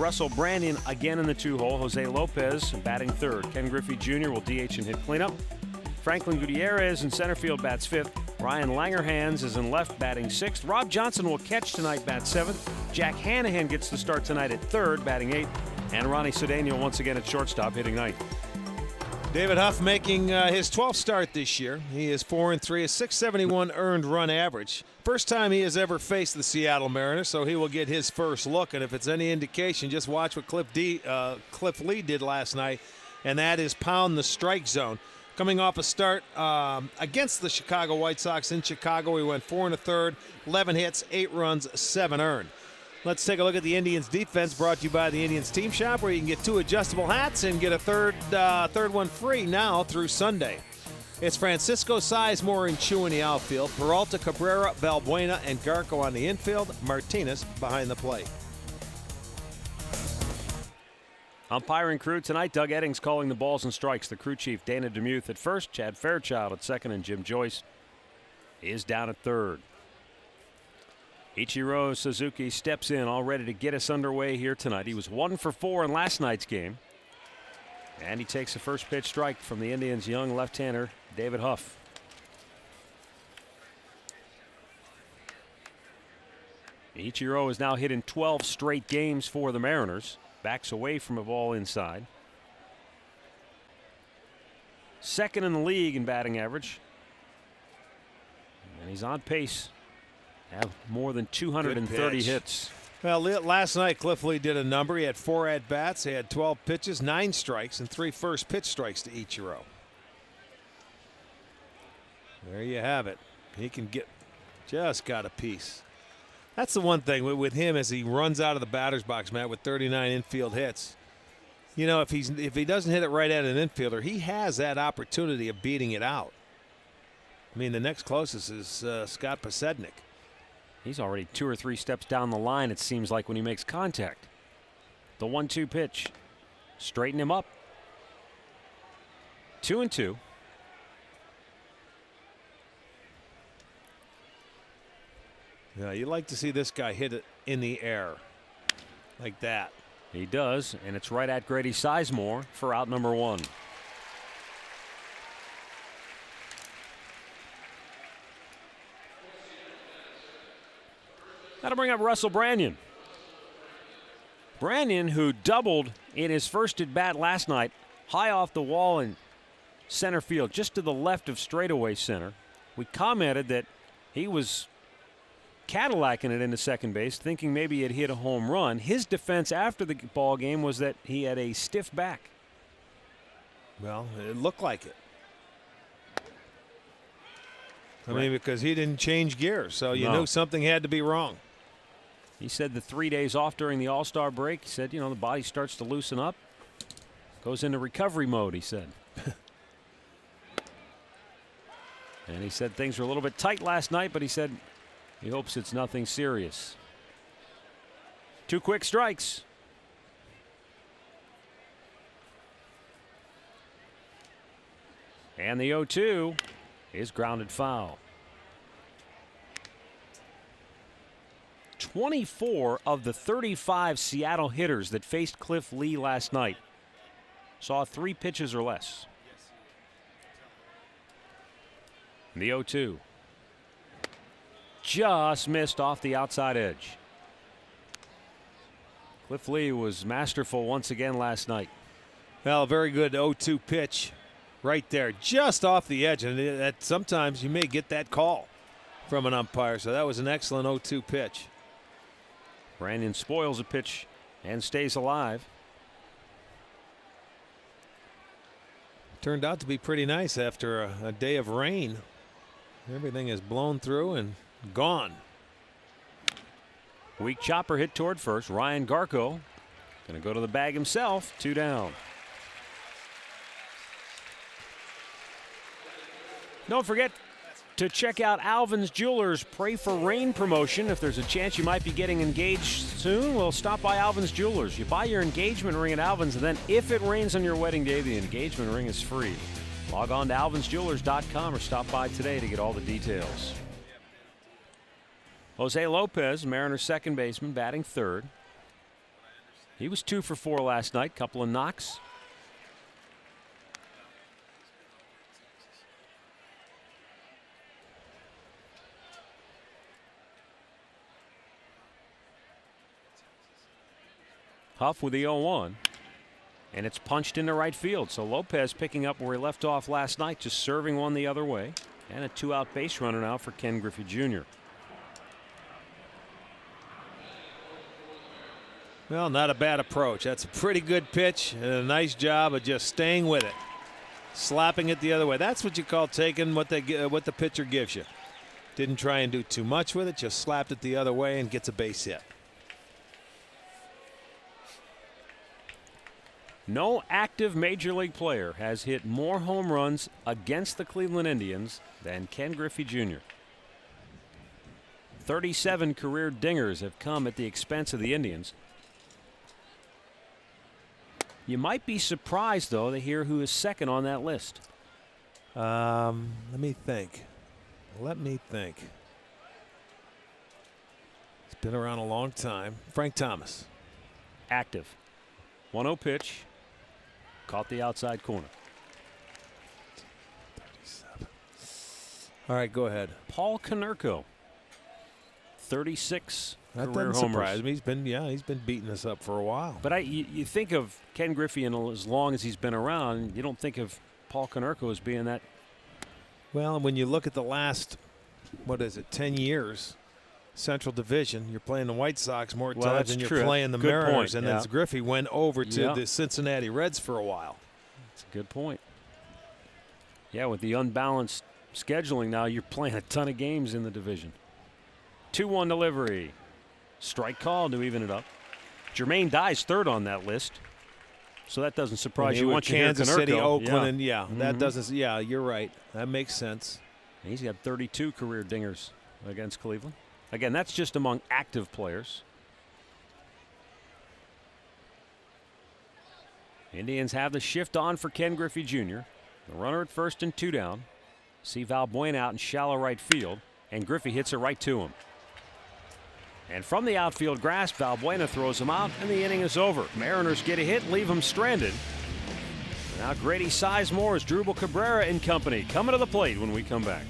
Russell Brandon again in the 2-hole. Jose Lopez batting third. Ken Griffey Jr. will DH and hit cleanup. Franklin Gutierrez in center field bats fifth. Ryan Langerhans is in left batting sixth. Rob Johnson will catch tonight, bat seventh. Jack Hanahan gets the start tonight at third, batting eighth. And Ronnie Cedeno once again at shortstop, hitting ninth. David Huff making his 12th start this year. He is 4-3, a 671 earned run average. First time he has ever faced the Seattle Mariners, so he will get his first look. And if it's any indication, just watch what Cliff Lee did last night, and that is pound the strike zone. Coming off a start against the Chicago White Sox in Chicago, he went 4 1/3, 11 hits, 8 runs, 7 earned. Let's take a look at the Indians defense, brought to you by the Indians Team Shop, where you can get 2 adjustable hats and get a third one free now through Sunday. It's Francisco Sizemore and Chu in the outfield, Peralta, Cabrera, Valbuena, and Garco on the infield, Martinez behind the plate. Umpiring crew tonight, Doug Eddings calling the balls and strikes. The crew chief, Dana DeMuth at first, Chad Fairchild at second, and Jim Joyce is down at third. Ichiro Suzuki steps in, all ready to get us underway here tonight. He was 1 for 4 in last night's game. And he takes the first pitch strike from the Indians' young left-hander, David Huff. Ichiro has now hit in 12 straight games for the Mariners. Backs away from a ball inside. Second in the league in batting average. And he's on pace to have more than 230 hits. Well, last night Cliff Lee did a number. He had 4 at-bats. He had 12 pitches, 9 strikes, and 3 first pitch strikes to Ichiro. There you have it. He can just got a piece. That's the one thing with him as he runs out of the batter's box, Matt, with 39 infield hits. You know, if he doesn't hit it right at an infielder, he has that opportunity of beating it out. I mean, the next closest is Scott Posednik. He's already 2 or 3 steps down the line, it seems like, when he makes contact. The 1-2 pitch. Straighten him up. 2-2. Yeah, you like to see this guy hit it in the air like that. He does, and it's right at Grady Sizemore for out number 1. That'll bring up Russell Brandon. Brandon, who doubled in his first at bat last night, high off the wall in center field, just to the left of straightaway center. We commented that he was Cadillacing it into second base, thinking maybe he had hit a home run. His defense after the ball game was that he had a stiff back. Well, it looked like it. I mean, because he didn't change gears, so you knew something had to be wrong. He said the 3 days off during the All-Star break, he said, you know, the body starts to loosen up, goes into recovery mode, he said. And he said things were a little bit tight last night, but he said he hopes it's nothing serious. 2 quick strikes. And the 0-2 is grounded foul. 24 of the 35 Seattle hitters that faced Cliff Lee last night saw 3 pitches or less. The 0-2 just missed off the outside edge. Cliff Lee was masterful once again last night. Well, very good 0-2 pitch right there, just off the edge, and that sometimes you may get that call from an umpire. So that was an excellent 0-2 pitch. Brandon spoils a pitch and stays alive. Turned out to be pretty nice after a day of rain. Everything is blown through and gone. Weak chopper hit toward first. Ryan Garco going to go to the bag himself. 2 down. Don't forget to check out Alvin's Jewelers Pray for Rain promotion. If there's a chance you might be getting engaged soon, well, stop by Alvin's Jewelers. You buy your engagement ring at Alvin's, and then if it rains on your wedding day, the engagement ring is free. Log on to alvinsjewelers.com or stop by today to get all the details. Jose Lopez, Mariners second baseman, batting third. He was 2 for 4 last night. Couple of knocks. Huff with the 0-1. And it's punched into right field. So Lopez picking up where he left off last night, just serving one the other way. And a 2-out base runner now for Ken Griffey Jr. Well, not a bad approach. That's a pretty good pitch and a nice job of just staying with it, slapping it the other way. That's what you call taking what the pitcher gives you. Didn't try and do too much with it, just slapped it the other way and gets a base hit. No active major league player has hit more home runs against the Cleveland Indians than Ken Griffey Jr. 37 career dingers have come at the expense of the Indians. You might be surprised, though, to hear who is second on that list. Let me think. It's been around a long time. Frank Thomas. Active. 1-0 pitch. Caught the outside corner. 37. All right, go ahead. Paul Konerko. 36 that career doesn't homers. surprise me. He's been beating us up for a while. But you think of Ken Griffey, and as long as he's been around, you don't think of Paul Konerko as being that. Well, when you look at the last, 10 years, Central Division, you're playing the White Sox more times than you're playing the Mariners. And then Griffey went over to the Cincinnati Reds for a while. That's a good point. Yeah, with the unbalanced scheduling now, you're playing a ton of games in the division. 2-1 delivery. Strike call to even it up. Jermaine Dye's third on that list. So that doesn't surprise you once you hear Kansas City, Oakland, and that doesn't. Yeah, you're right. That makes sense. He's got 32 career dingers against Cleveland. Again, that's just among active players. Indians have the shift on for Ken Griffey Jr. The runner at first and 2 down. See Valbuena out in shallow right field, and Griffey hits it right to him. And from the outfield grass, Valbuena throws him out, and the inning is over. Mariners get a hit, leave him stranded. Now Grady Sizemore is Drupal Cabrera and company coming to the plate when we come back.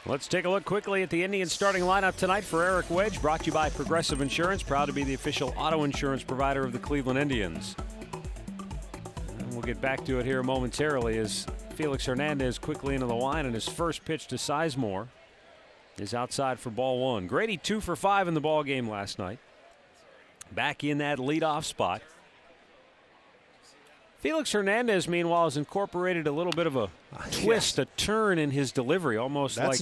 Let's take a look quickly at the Indians starting lineup tonight for Eric Wedge, brought to you by Progressive Insurance, proud to be the official auto insurance provider of the Cleveland Indians. And we'll get back to it here momentarily as Felix Hernandez quickly into the line, and his first pitch to Sizemore is outside for ball 1. Grady 2 for 5 in the ball game last night. Back in that leadoff spot. Felix Hernandez, meanwhile, has incorporated a little bit of a twist, a turn in his delivery, almost like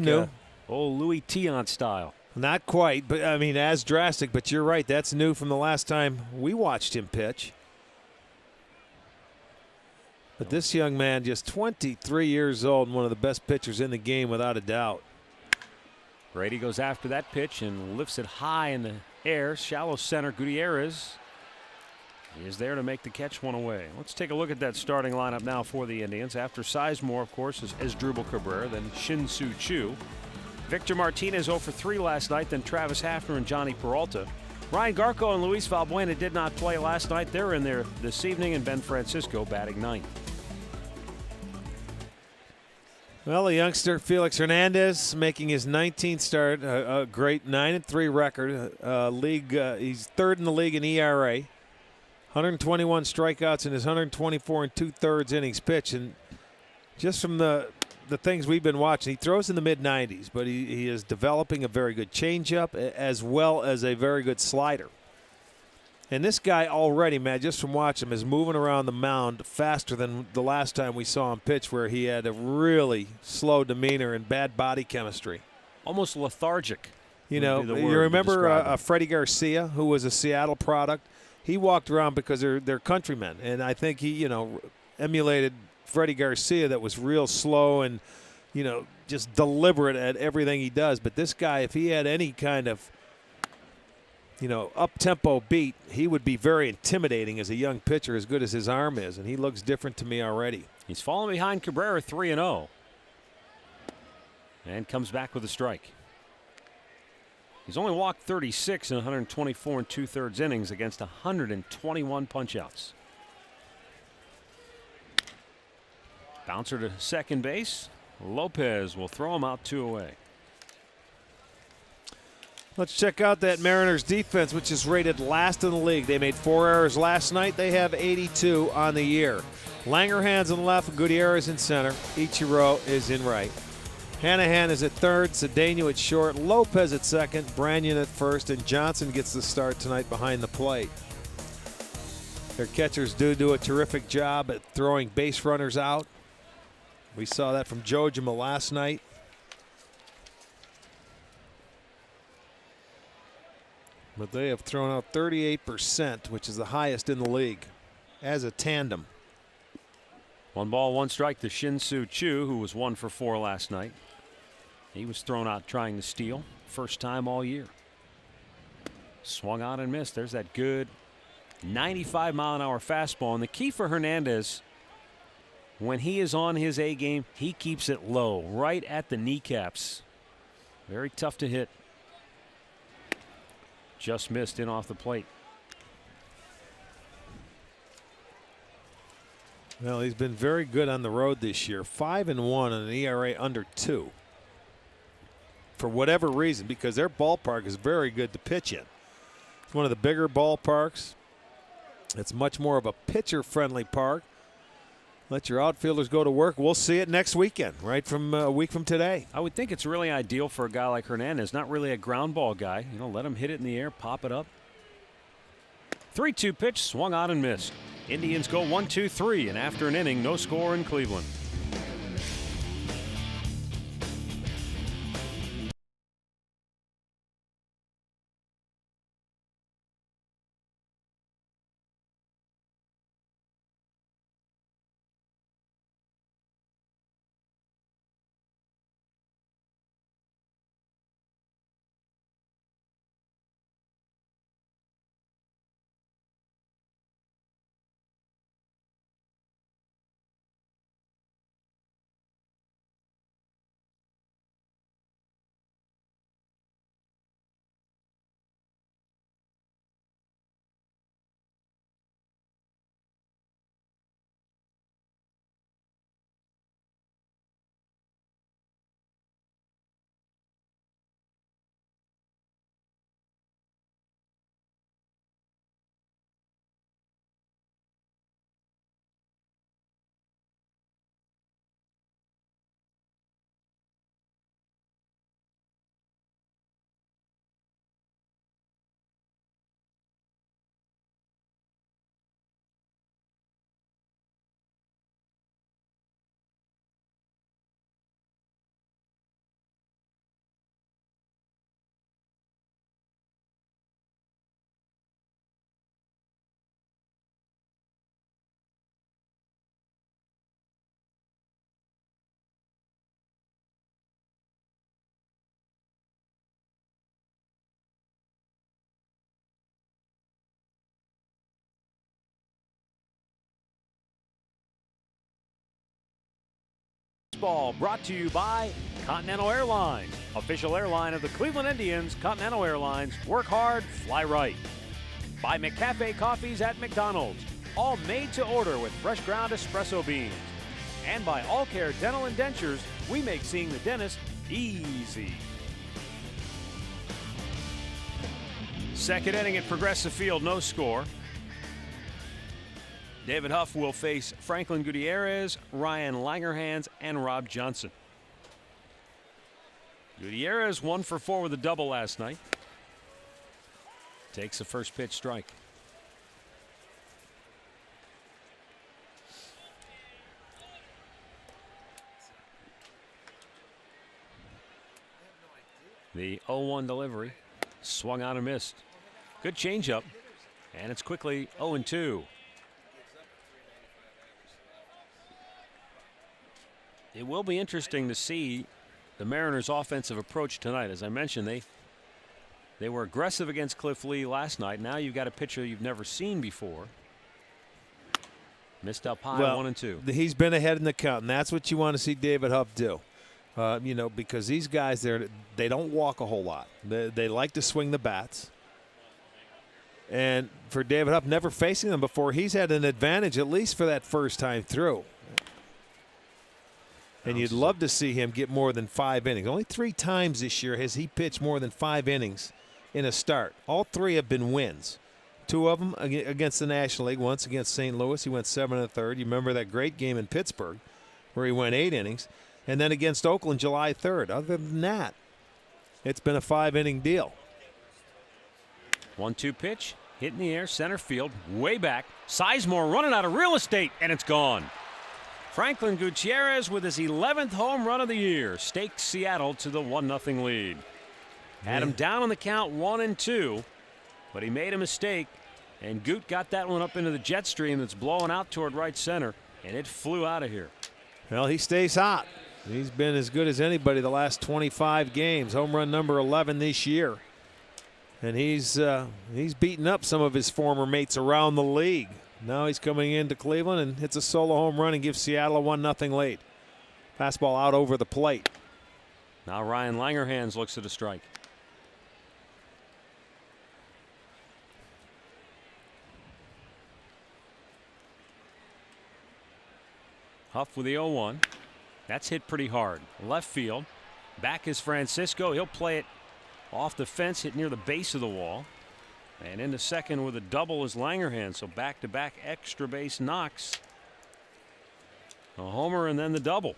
old Louis Tiant style. Not quite, but I mean, as drastic. But you're right. That's new from the last time we watched him pitch. But this young man, just 23 years old and one of the best pitchers in the game without a doubt. Brady goes after that pitch and lifts it high in the air. Shallow center. Gutierrez is there to make the catch one away. Let's take a look at that starting lineup now for the Indians. After Sizemore, of course, is Asdrubal Cabrera, then Shin-Soo Choo. Victor Martinez 0 for 3 last night, then Travis Hafner and Johnny Peralta. Ryan Garco and Luis Valbuena did not play last night. They're in there this evening, and Ben Francisco batting ninth. Well, the youngster Felix Hernandez making his 19th start, a great 9-3 record. He's third in the league in ERA. 121 strikeouts in his 124 2/3 innings pitched, and just from the things we've been watching, he throws in the mid-90s, but he is developing a very good changeup as well as a very good slider. And this guy already, Matt, just from watching him, is moving around the mound faster than the last time we saw him pitch, where he had a really slow demeanor and bad body chemistry. Almost lethargic. You know, you remember Freddie Garcia, who was a Seattle product? He walked around because they're countrymen, and I think he, emulated Freddie Garcia, that was real slow and, just deliberate at everything he does. But this guy, if he had any kind of, up-tempo beat, he would be very intimidating as a young pitcher, as good as his arm is, and he looks different to me already. He's fallen behind Cabrera 3-0, and comes back with a strike. He's only walked 36 in 124 2/3 innings against 121 punchouts. Bouncer to second base. Lopez will throw him out 2 away. Let's check out that Mariners defense, which is rated last in the league. They made 4 errors last night. They have 82 on the year. Langerhans in left, Gutierrez in center. Ichiro is in right. Hanahan is at third, Cedeno at short, Lopez at second, Branyan at first, and Johnson gets the start tonight behind the plate. Their catchers do a terrific job at throwing base runners out. We saw that from Jojima last night. But they have thrown out 38%, which is the highest in the league, as a tandem. 1 ball, 1 strike to Shin-Soo Choo, who was 1 for 4 last night. He was thrown out trying to steal, first time all year. Swung on and missed. There's that good 95-mile-an-hour fastball. And the key for Hernandez, when he is on his A game, he keeps it low, right at the kneecaps. Very tough to hit. Just missed in off the plate. Well, he's been very good on the road this year. 5-1 on an ERA under 2. For whatever reason, because their ballpark is very good to pitch in. It's one of the bigger ballparks. It's much more of a pitcher-friendly park. Let your outfielders go to work. We'll see it next weekend, right from a week from today. I would think it's really ideal for a guy like Hernandez, not really a ground ball guy. Let him hit it in the air, pop it up. 3-2 pitch, swung on and missed. Indians go 1-2-3, and after an inning, no score in Cleveland. Baseball brought to you by Continental Airlines, official airline of the Cleveland Indians. Continental Airlines, work hard, fly right. By McCafe Coffees at McDonald's, all made to order with fresh ground espresso beans. And by All Care Dental and Dentures, we make seeing the dentist easy. Second inning at Progressive Field, no score. David Huff will face Franklin Gutierrez, Ryan Langerhans, and Rob Johnson. Gutierrez 1 for 4 with a double last night. Takes the first pitch strike. The 0-1 delivery. Swung out and missed. Good changeup. And it's quickly 0-2. It will be interesting to see the Mariners' offensive approach tonight. As I mentioned, they were aggressive against Cliff Lee last night. Now you've got a pitcher you've never seen before. Missed up high, 1-2. He's been ahead in the count, and that's what you want to see David Huff do. You know, because these guys, they don't walk a whole lot. They like to swing the bats. And for David Huff, never facing them before, he's had an advantage, at least for that first time through. And you'd love to see him get more than 5 innings. Only 3 times this year has he pitched more than 5 innings in a start. All 3 have been wins. 2 of them against the National League. Once against St. Louis, he went 7 1/3. You remember that great game in Pittsburgh where he went 8 innings. And then against Oakland, July 3rd. Other than that, it's been a 5-inning deal. 1-2 pitch, hit in the air, center field, way back. Sizemore running out of real estate, and it's gone. Franklin Gutierrez with his 11th home run of the year stakes Seattle to the 1-0 lead. Had him down on the count 1-2, but he made a mistake, and Goot got that one up into the jet stream that's blowing out toward right center, and it flew out of here. Well, he stays hot. He's been as good as anybody the last 25 games. Home run number 11 this year. And he's beaten up some of his former mates around the league. Now he's coming into Cleveland and hits a solo home run and gives Seattle a 1-0 lead. Fastball out over the plate. Now Ryan Langerhans looks at a strike. Huff with the 0-1. That's hit pretty hard. Left field. Back is Francisco. He'll play it off the fence, hit near the base of the wall. And into second with a double is Langerhans. So back-to-back extra base knocks. A homer and then the double.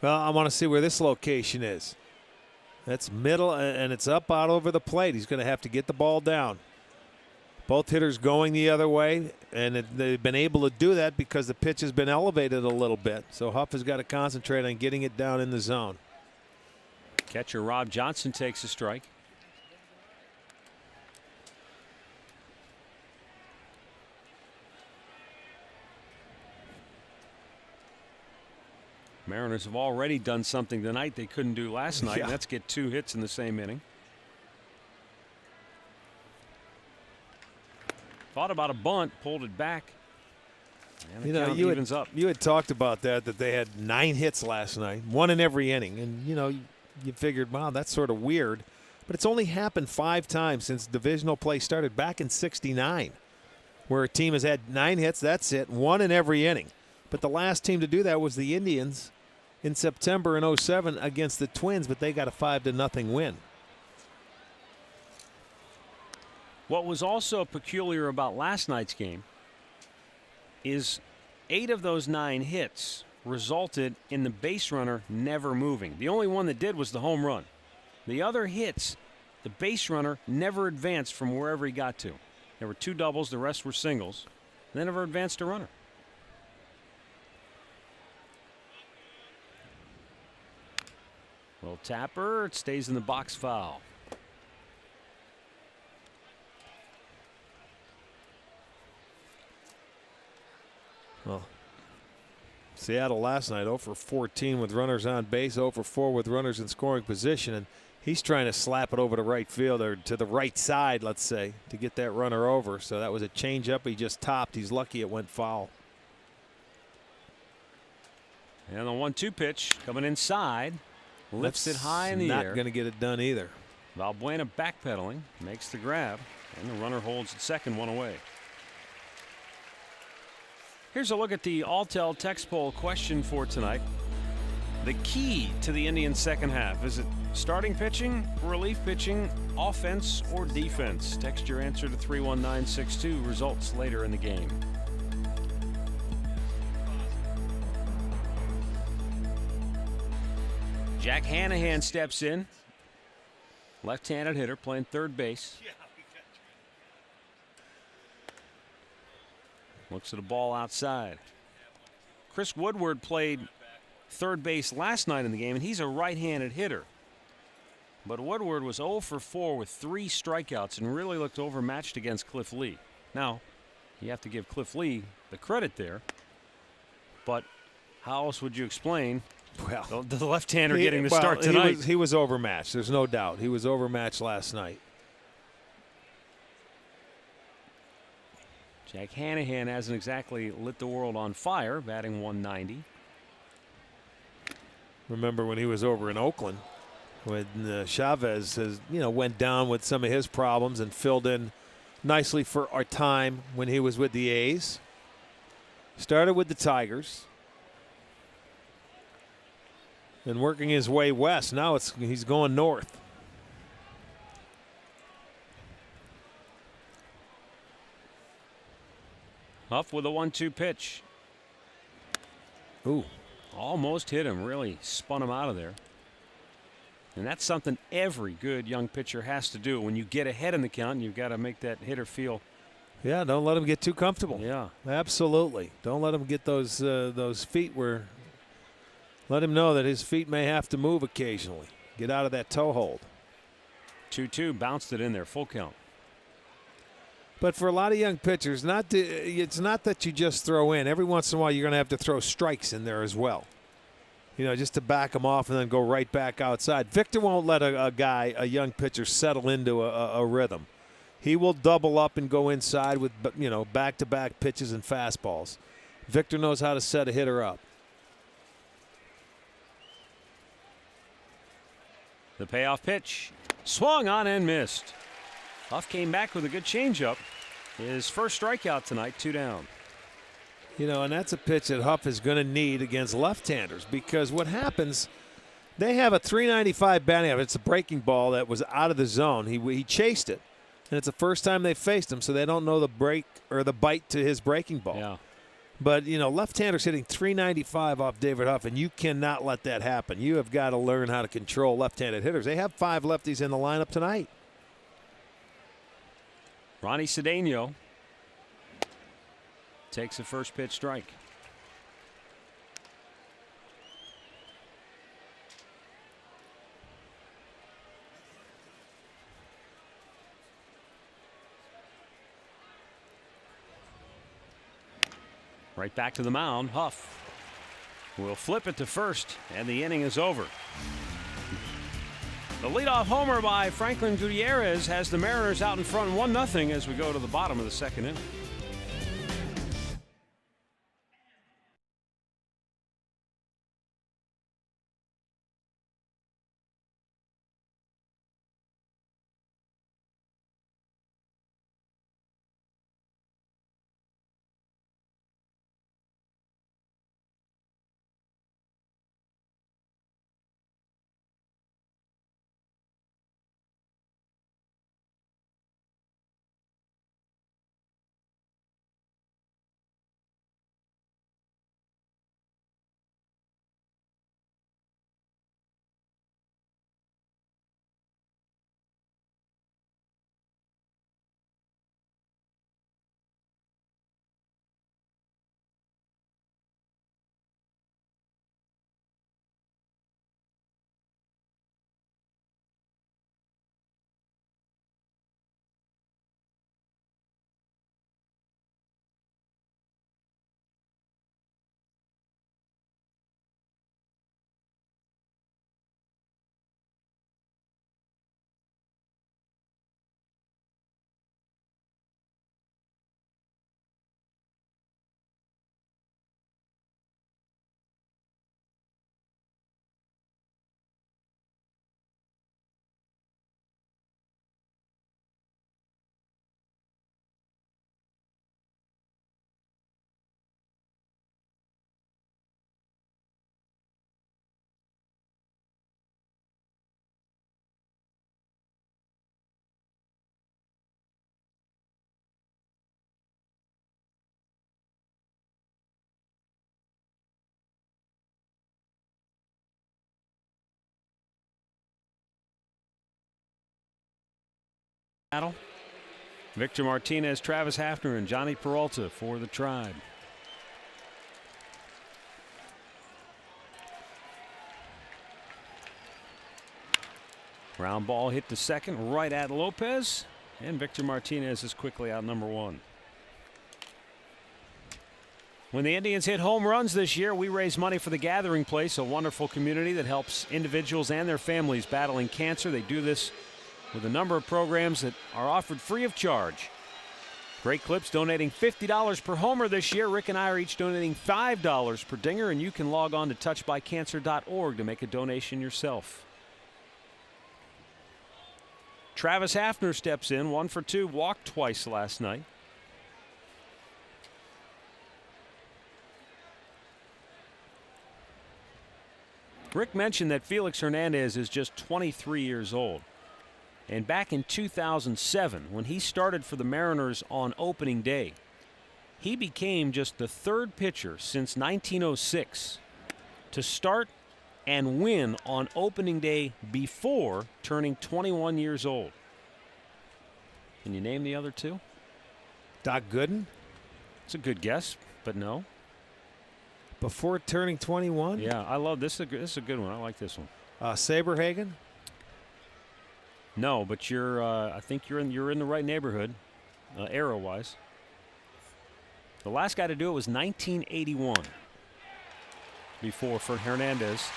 Well, I want to see where this location is. That's middle, and it's up out over the plate. He's going to have to get the ball down. Both hitters going the other way, and they've been able to do that because the pitch has been elevated a little bit. So Huff has got to concentrate on getting it down in the zone. Catcher Rob Johnson takes a strike. Mariners have already done something tonight they couldn't do last night. Yeah. And that's get 2 hits in the same inning. Thought about a bunt, pulled it back. And the count evens up. You had talked about that they had 9 hits last night, 1 in every inning. And, you know, you figured, wow, that's sort of weird. But it's only happened 5 times since divisional play started back in '69, where a team has had 9 hits, that's it, 1 in every inning. But the last team to do that was the Indians in September in '07 against the Twins, but they got a 5-0 win. What was also peculiar about last night's game is 8 of those 9 hits resulted in the base runner never moving. The only one that did was the home run. The other hits, the base runner never advanced from wherever he got to. There were 2 doubles, the rest were singles. They never advanced a runner. Little tapper, it stays in the box, foul. Well, Seattle last night 0 for 14 with runners on base, 0 for 4 with runners in scoring position. And He's trying to slap it over to right field or to the right side, let's say, to get that runner over. So that was a changeup. He just topped. He's lucky it went foul. And the 1-2 pitch coming inside. Lifts it high in the air. Not going to get it done either. Valbuena backpedaling, makes the grab, and the runner holds at second, one away. Here's a look at the Alltel text poll question for tonight. The key to the Indians' second half, is it starting pitching, relief pitching, offense, or defense? Text your answer to 31962. Results later in the game. Jack Hanahan steps in. Left-handed hitter playing third base. Looks at a ball outside. Chris Woodward played third base last night in the game, and he's a right-handed hitter. But Woodward was 0 for 4 with 3 strikeouts and really looked overmatched against Cliff Lee. Now, you have to give Cliff Lee the credit there. But how else would you explain the left-hander getting the start tonight? He was overmatched. There's no doubt. He was overmatched last night. Jack Hanahan hasn't exactly lit the world on fire, batting 190. Remember when he was over in Oakland, when Chavez went down with some of his problems and filled in nicely for our time when he was with the A's. Started with the Tigers. And working his way west. Now he's going north. Huff with a 1-2 pitch. Ooh. Almost hit him, really spun him out of there. And that's something every good young pitcher has to do. When you get ahead in the count, you've got to make that hitter feel. Yeah, don't let him get too comfortable. Yeah. Absolutely. Don't let him get those feet where. Let him know that his feet may have to move occasionally. Get out of that toe hold. 2-2, bounced it in there, full count. But for a lot of young pitchers, it's not that you just throw in. Every once in a while, you're going to have to throw strikes in there as well. Just to back them off and then go right back outside. Victor won't let a young pitcher settle into a rhythm. He will double up and go inside with back-to-back pitches and fastballs. Victor knows how to set a hitter up. The payoff pitch, swung on and missed. Huff came back with a good changeup. His first strikeout tonight, 2 down. And that's a pitch that Huff is going to need against left-handers, because what happens, they have a 395 batting average. It's a breaking ball that was out of the zone. He chased it, and it's the first time they faced him, so they don't know the break or the bite to his breaking ball. Yeah. But, left-handers hitting 395 off David Huff, and you cannot let that happen. You have got to learn how to control left-handed hitters. They have 5 lefties in the lineup tonight. Ronnie Cedeno takes a first pitch strike. Right back to the mound. Huff will flip it to first, and the inning is over. The leadoff homer by Franklin Gutierrez has the Mariners out in front 1-0 as we go to the bottom of the second inning. Battle. Victor Martinez, Travis Hafner, and Johnny Peralta for the Tribe. Ground ball hit to second, right at Lopez, and Victor Martinez is quickly out number one. When the Indians hit home runs this year, we raise money for the Gathering Place, a wonderful community that helps individuals and their families battling cancer. They do this with a number of programs that are offered free of charge. Great Clips donating $50 per homer this year. Rick and I are each donating $5 per dinger, and you can log on to touchedbycancer.org to make a donation yourself. Travis Hafner steps in, 1 for 2, walked twice last night. Rick mentioned that Felix Hernandez is just 23 years old. And back in 2007, when he started for the Mariners on opening day, he became just the third pitcher since 1906 to start and win on opening day before turning 21 years old. Can you name the other two? Doc Gooden? It's a good guess, but no. Before turning 21? Yeah, I love this. This is a good one. I like this one. Saberhagen? No, but you're. I think you're in the right neighborhood, era-wise. The last guy to do it was 1981. Before for Hernandez,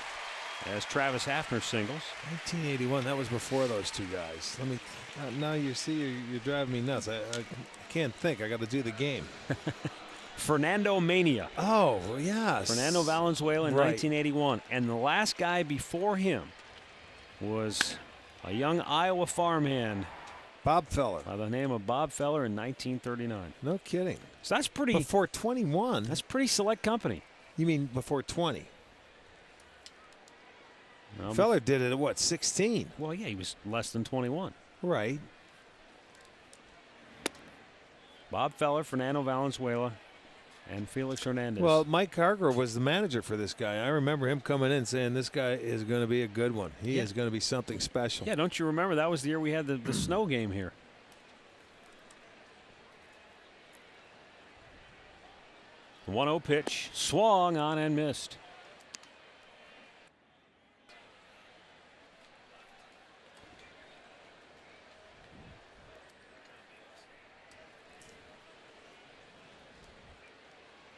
as Travis Hafner singles. 1981. That was before those two guys. Let me. Now you see, you're driving me nuts. I can't think. I got to do the game. Fernando Mania. Oh, yes. Fernando Valenzuela in Right. 1981, and the last guy before him was a young Iowa farmhand, Bob Feller. by the name of Bob Feller in 1939. No kidding. So that's pretty. Before 21? That's pretty select company. You mean before 20? No, Feller did it at what, 16? Well, yeah, he was less than 21. Right. Bob Feller, Fernando Valenzuela, and Felix Hernandez. Well, Mike Hargrove was the manager for this guy. I remember him coming in saying this guy is going to be a good one. He is going to be something special. Yeah, don't you remember that was the year we had the snow game here? The 1-0 pitch, swung on and missed.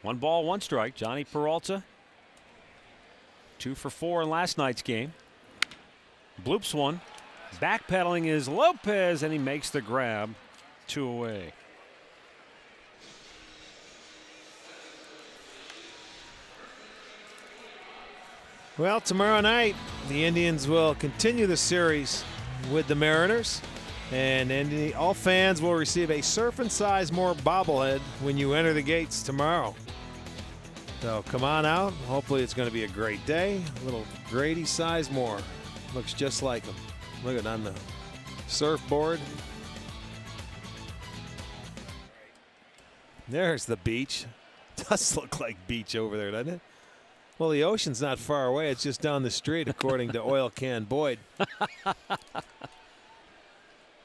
One ball, one strike. Johnny Peralta, 2 for 4 in last night's game. Bloops one. Backpedaling is Lopez, and he makes the grab. 2 away. Well, tomorrow night, the Indians will continue the series with the Mariners. And all fans will receive a Surf and Sizemore bobblehead when you enter the gates tomorrow. So come on out. Hopefully it's going to be a great day. A little Grady Sizemore. Looks just like him. Look at it on the surfboard. There's the beach. Does look like beach over there, doesn't it? Well, the ocean's not far away. It's just down the street, according to Oil Can Boyd.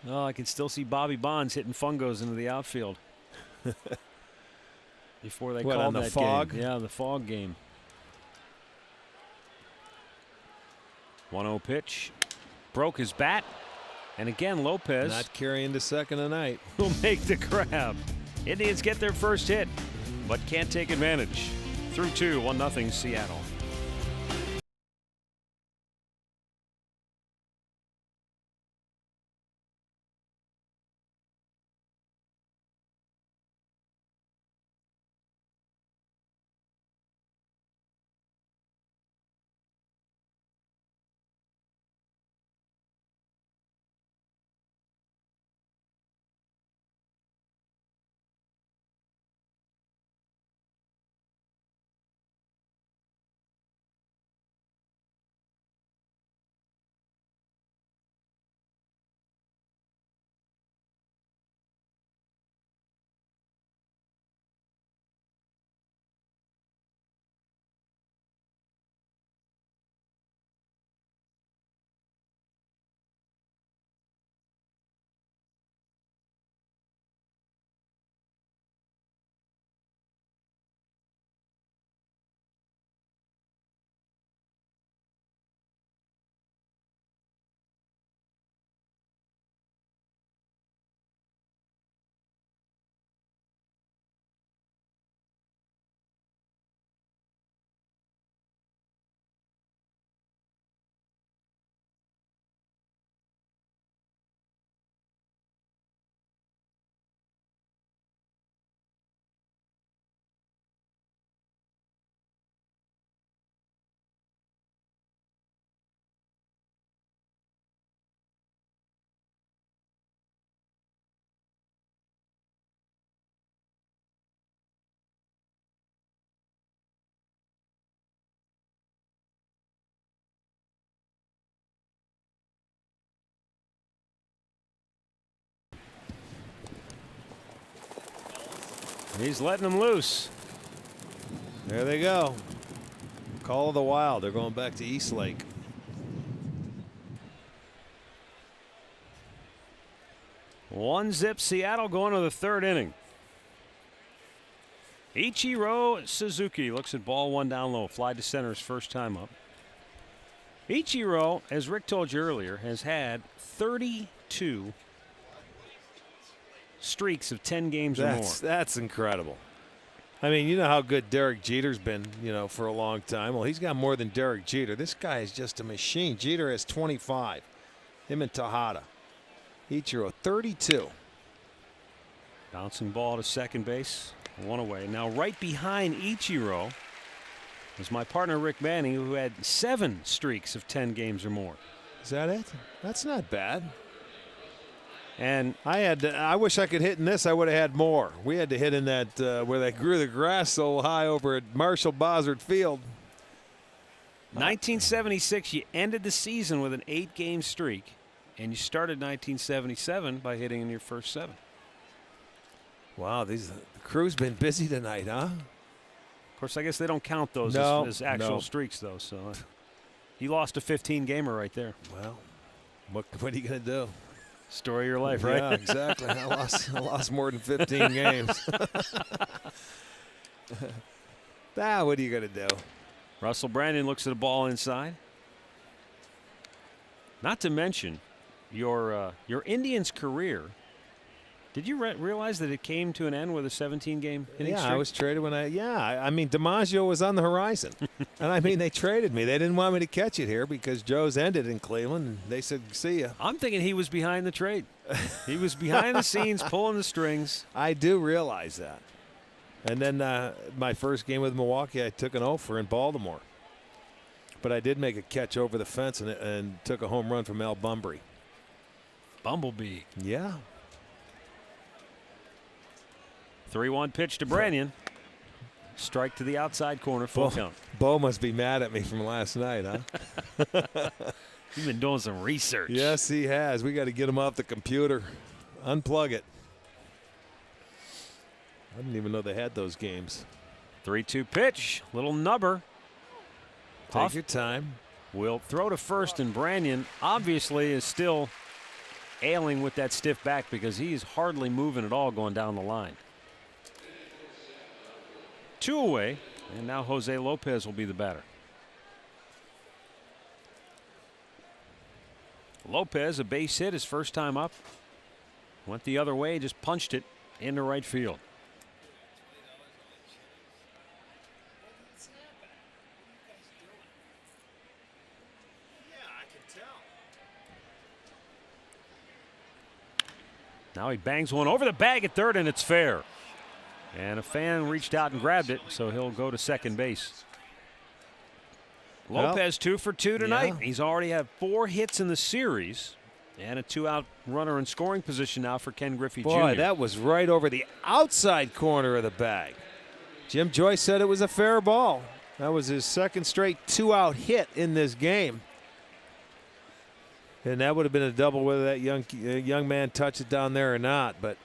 Oh, I can still see Bobby Bonds hitting fungos into the outfield. Before they What, called on the that fog? game. Yeah, the fog game. 1-0 pitch. Broke his bat. And again, Lopez Not carrying to second tonight. will make the grab. Indians get their first hit, but can't take advantage. Through 2, 1-0 Seattle. He's letting them loose. There they go. Call of the Wild. They're going back to Eastlake. One zip Seattle going to the third inning. Ichiro Suzuki looks at ball one down low. Fly to center his first time up. Ichiro, as Rick told you earlier, has had 32 streaks of 10 games or more. That's incredible. I mean, you know how good Derek Jeter's been, for a long time. Well, he's got more than Derek Jeter. This guy is just a machine. Jeter has 25. Him and Tejada. Ichiro, 32. Bouncing ball to second base. One away. Now right behind Ichiro is my partner Rick Manning, who had 7 streaks of 10 games or more. Is that it? That's not bad. And I wish I could hit in this. I would have had more. We had to hit in that where they grew the grass so high over at Marshall Bossard Field. 1976, you ended the season with an 8-game streak, and you started 1977 by hitting in your first 7. Wow, the crew's been busy tonight, huh? Of course, I guess they don't count those as actual streaks, though. So he lost a 15-gamer right there. Well, what are you going to do? Story of your life, right? Yeah, exactly. I lost more than 15 games. What are you going to do? Russell Brandon looks at a ball inside. Not to mention your Indians career. Did you realize that it came to an end with a 17-game hitting streak? I was traded when I mean, DiMaggio was on the horizon. And I mean, they traded me. They didn't want me to catch it here because Joe's ended in Cleveland, and they said, see ya. I'm thinking he was behind the trade. He was behind the scenes pulling the strings. I do realize that. And then my first game with Milwaukee, I took an offer in Baltimore. But I did make a catch over the fence and took a home run from Al Bunbury. Bumblebee. Yeah. 3-1 pitch to Branyan. Strike to the outside corner, full count. Bo must be mad at me from last night, huh? You've been doing some research. Yes, he has. We got to get him off the computer. Unplug it. I didn't even know they had those games. 3-2 pitch. Little nubber. Take your time. Will throw to first, and Branyan obviously is still ailing with that stiff back because he's hardly moving at all going down the line. 2 away, and now Jose Lopez will be the batter. Lopez, a base hit his first time up. Went the other way, just punched it into right field. Now he bangs one over the bag at third, and it's fair. And a fan reached out and grabbed it, so he'll go to second base. Lopez 2 for 2 tonight. Yeah. He's already had 4 hits in the series, and a 2-out runner in scoring position now for Ken Griffey Jr. Boy, that was right over the outside corner of the bag. Jim Joyce said it was a fair ball. That was his second straight 2-out hit in this game. And that would have been a double whether that young man touched it down there or not. But,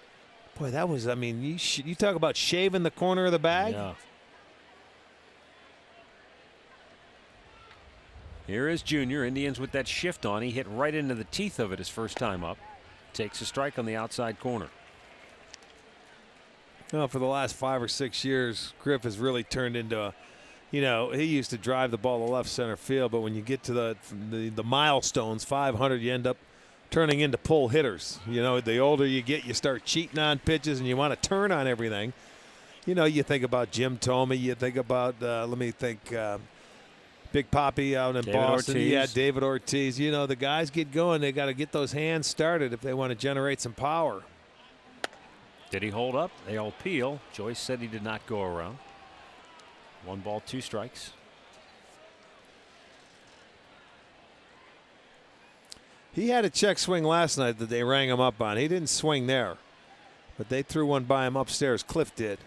boy, that was, I mean, you talk about shaving the corner of the bag. Yeah. Here is Junior. Indians with that shift on. He hit right into the teeth of it his first time up. Takes a strike on the outside corner. Well, for the last 5 or 6 years, Griff has really turned into a, he used to drive the ball to left center field, but when you get to the milestones, 500, you end up turning into pull hitters. The older you get, you start cheating on pitches and you want to turn on everything. You think about Jim Thome, you think about, Big Papi out in Boston. Ortiz. Yeah, David Ortiz. The guys get going. They got to get those hands started if they want to generate some power. Did he hold up? They all peel. Joyce said he did not go around. 1 ball, 2 strikes. He had a check swing last night that they rang him up on. He didn't swing there, but they threw one by him upstairs. Cliff did.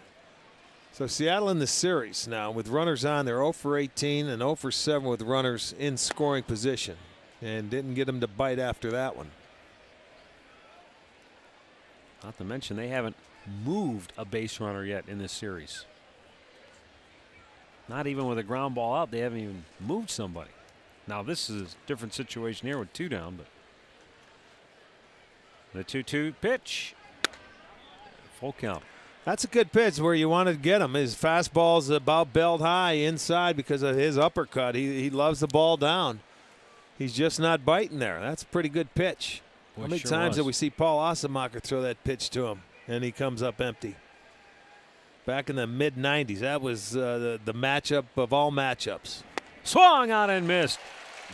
So Seattle in the series now with runners on. They're 0 for 18 and 0 for 7 with runners in scoring position, and didn't get them to bite after that one. Not to mention they haven't moved a base runner yet in this series. Not even with a ground ball out, they haven't even moved somebody. Now this is a different situation here with 2 down, but the 2-2 pitch. Full count. That's a good pitch where you want to get him. His fastball's about belt high inside because of his uppercut. He loves the ball down. He's just not biting there. That's a pretty good pitch. Boy, how many sure times was. did we see Paul Osemacher throw that pitch to him and he comes up empty? Back in the mid-90s, that was the matchup of all matchups. Swung out and missed.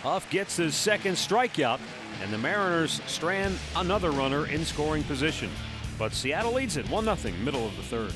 Huff gets his second strikeout, and the Mariners strand another runner in scoring position. But Seattle leads it 1-0, middle of the third.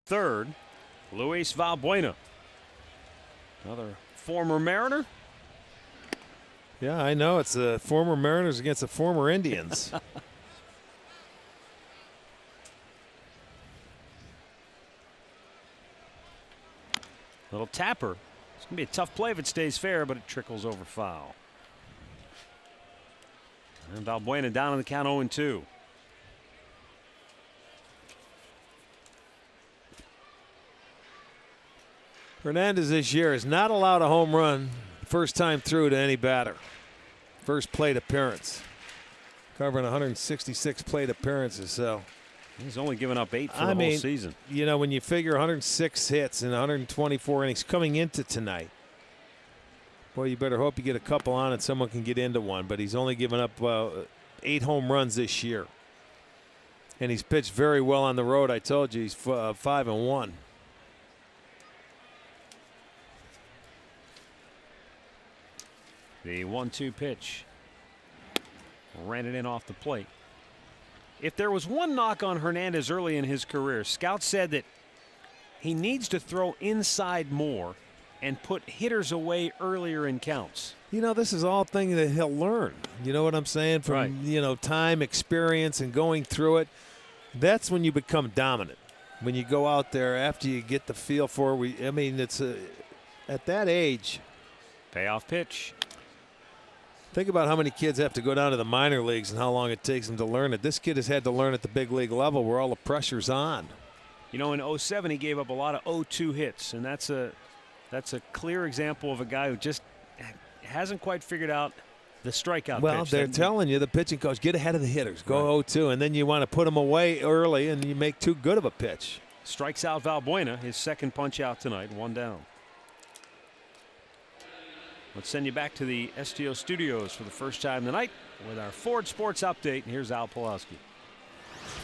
Third, Luis Valbuena, another former Mariner. Yeah, I know. It's the former Mariners against the former Indians. Little tapper. It's going to be a tough play if it stays fair, but it trickles over foul. And Valbuena down on the count 0-2. Hernandez this year has not allowed a home run first time through to any batter. First plate appearance. Covering 166 plate appearances. So he's only given up 8 for the whole season. You know, when you figure 106 hits and 124 innings coming into tonight, boy, you better hope you get a couple on and someone can get into one. But he's only given up 8 home runs this year. And he's pitched very well on the road. I told you he's 5-1. The 1-2 pitch. Ran it in off the plate. If there was one knock on Hernandez early in his career, scouts said that he needs to throw inside more and put hitters away earlier in counts. You know, this is all thing that he'll learn. You know what I'm saying? From, right. You know, time, experience, and going through it. That's when you become dominant. When you go out there after you get the feel for it. I mean, it's at that age. Payoff pitch. Think about how many kids have to go down to the minor leagues and how long it takes them to learn it. This kid has had to learn at the big league level where all the pressure's on. You know, in 07 he gave up a lot of 0-2 hits, and that's a clear example of a guy who just hasn't quite figured out the strikeout well, pitch. They're telling you, the pitching coach, get ahead of the hitters. Go right. 0-2, and then you want to put them away early, and you make too good of a pitch. Strikes out Valbuena, his second punch out tonight, 1 down. Let's send you back to the STO studios for the first time tonight with our Ford Sports Update. And here's Al Pulaski.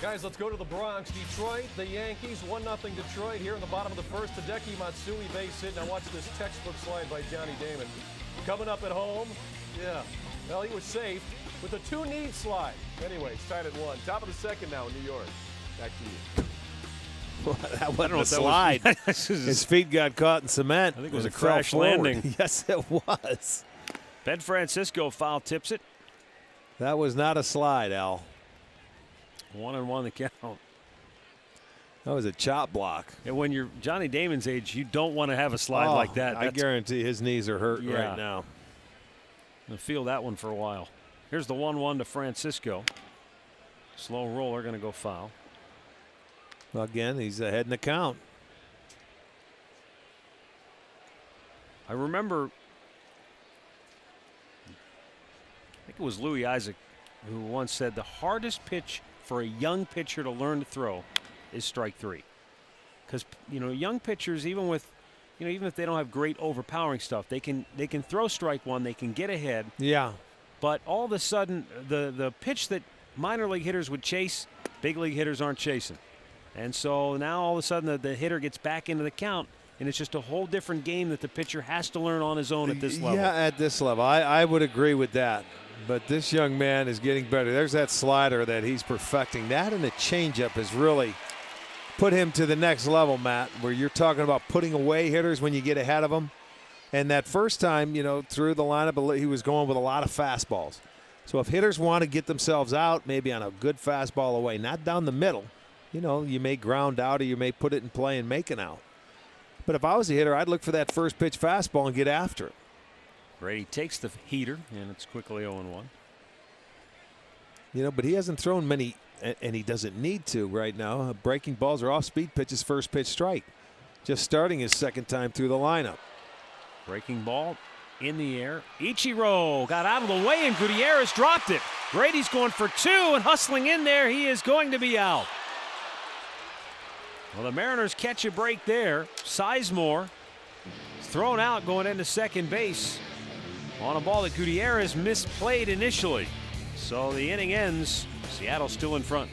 Guys, let's go to the Bronx. Detroit, the Yankees, 1-0 Detroit here in the bottom of the first. Hideki Matsui base hit. Now watch this textbook slide by Johnny Damon. Coming up at home, yeah. Well, he was safe with a 2-knee slide. Anyway, it's tied at 1. Top of the second now in New York. Back to you. Well, that wasn't a slide. His feet got caught in cement. I think it was a crash landing. Yes, it was. Ben Francisco foul tips it. That was not a slide, Al. 1-1 the count. That was a chop block. And when you're Johnny Damon's age, you don't want to have a slide like that. I guarantee his knees are hurt right now. I'll feel that one for a while. Here's the 1-1 to Francisco. Slow roller going to go foul. Well, again, he's ahead in the count. I remember, I think it was Louis Isaac who once said the hardest pitch for a young pitcher to learn to throw is strike 3. Because, you know, young pitchers, even with, you know, even if they don't have great overpowering stuff, they can throw strike 1, they can get ahead. Yeah. But all of a sudden, the pitch that minor league hitters would chase, big league hitters aren't chasing. And so now all of a sudden the hitter gets back into the count, and it's just a whole different game that the pitcher has to learn on his own at this level. Yeah, at this level. I would agree with that. But this young man is getting better. There's that slider that he's perfecting. That and the changeup has really put him to the next level, Matt, where you're talking about putting away hitters when you get ahead of them. And that first time, you know, through the lineup, he was going with a lot of fastballs. So if hitters want to get themselves out, maybe on a good fastball away, not down the middle, you know, you may ground out or you may put it in play and make an out. But if I was a hitter, I'd look for that first pitch fastball and get after it. Brady takes the heater, and it's quickly 0-1. You know, but he hasn't thrown many, and he doesn't need to right now. Breaking balls or off-speed pitches, first pitch strike. Just starting his second time through the lineup. Breaking ball in the air. Ichiro got out of the way, and Gutierrez dropped it. Brady's going for 2, and hustling in there. He is going to be out. Well, the Mariners catch a break there. Sizemore thrown out going into second base on a ball that Gutierrez misplayed initially. So the inning ends. Seattle still in front.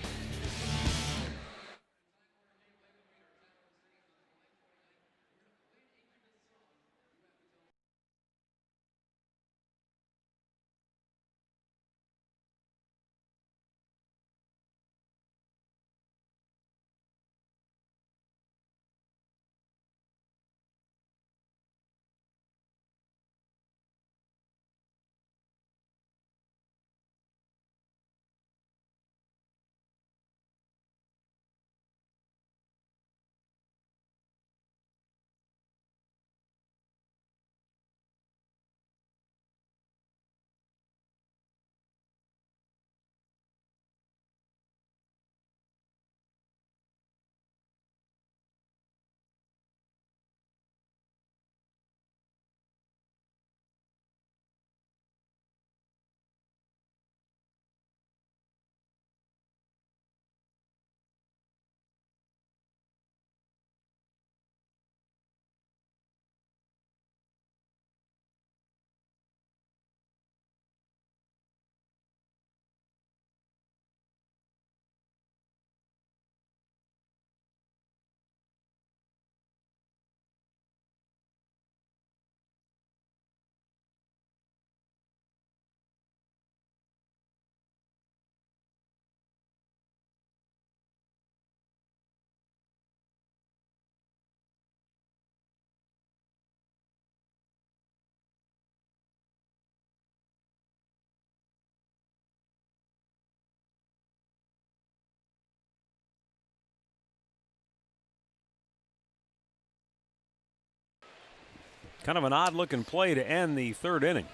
Kind of an odd looking play to end the third inning.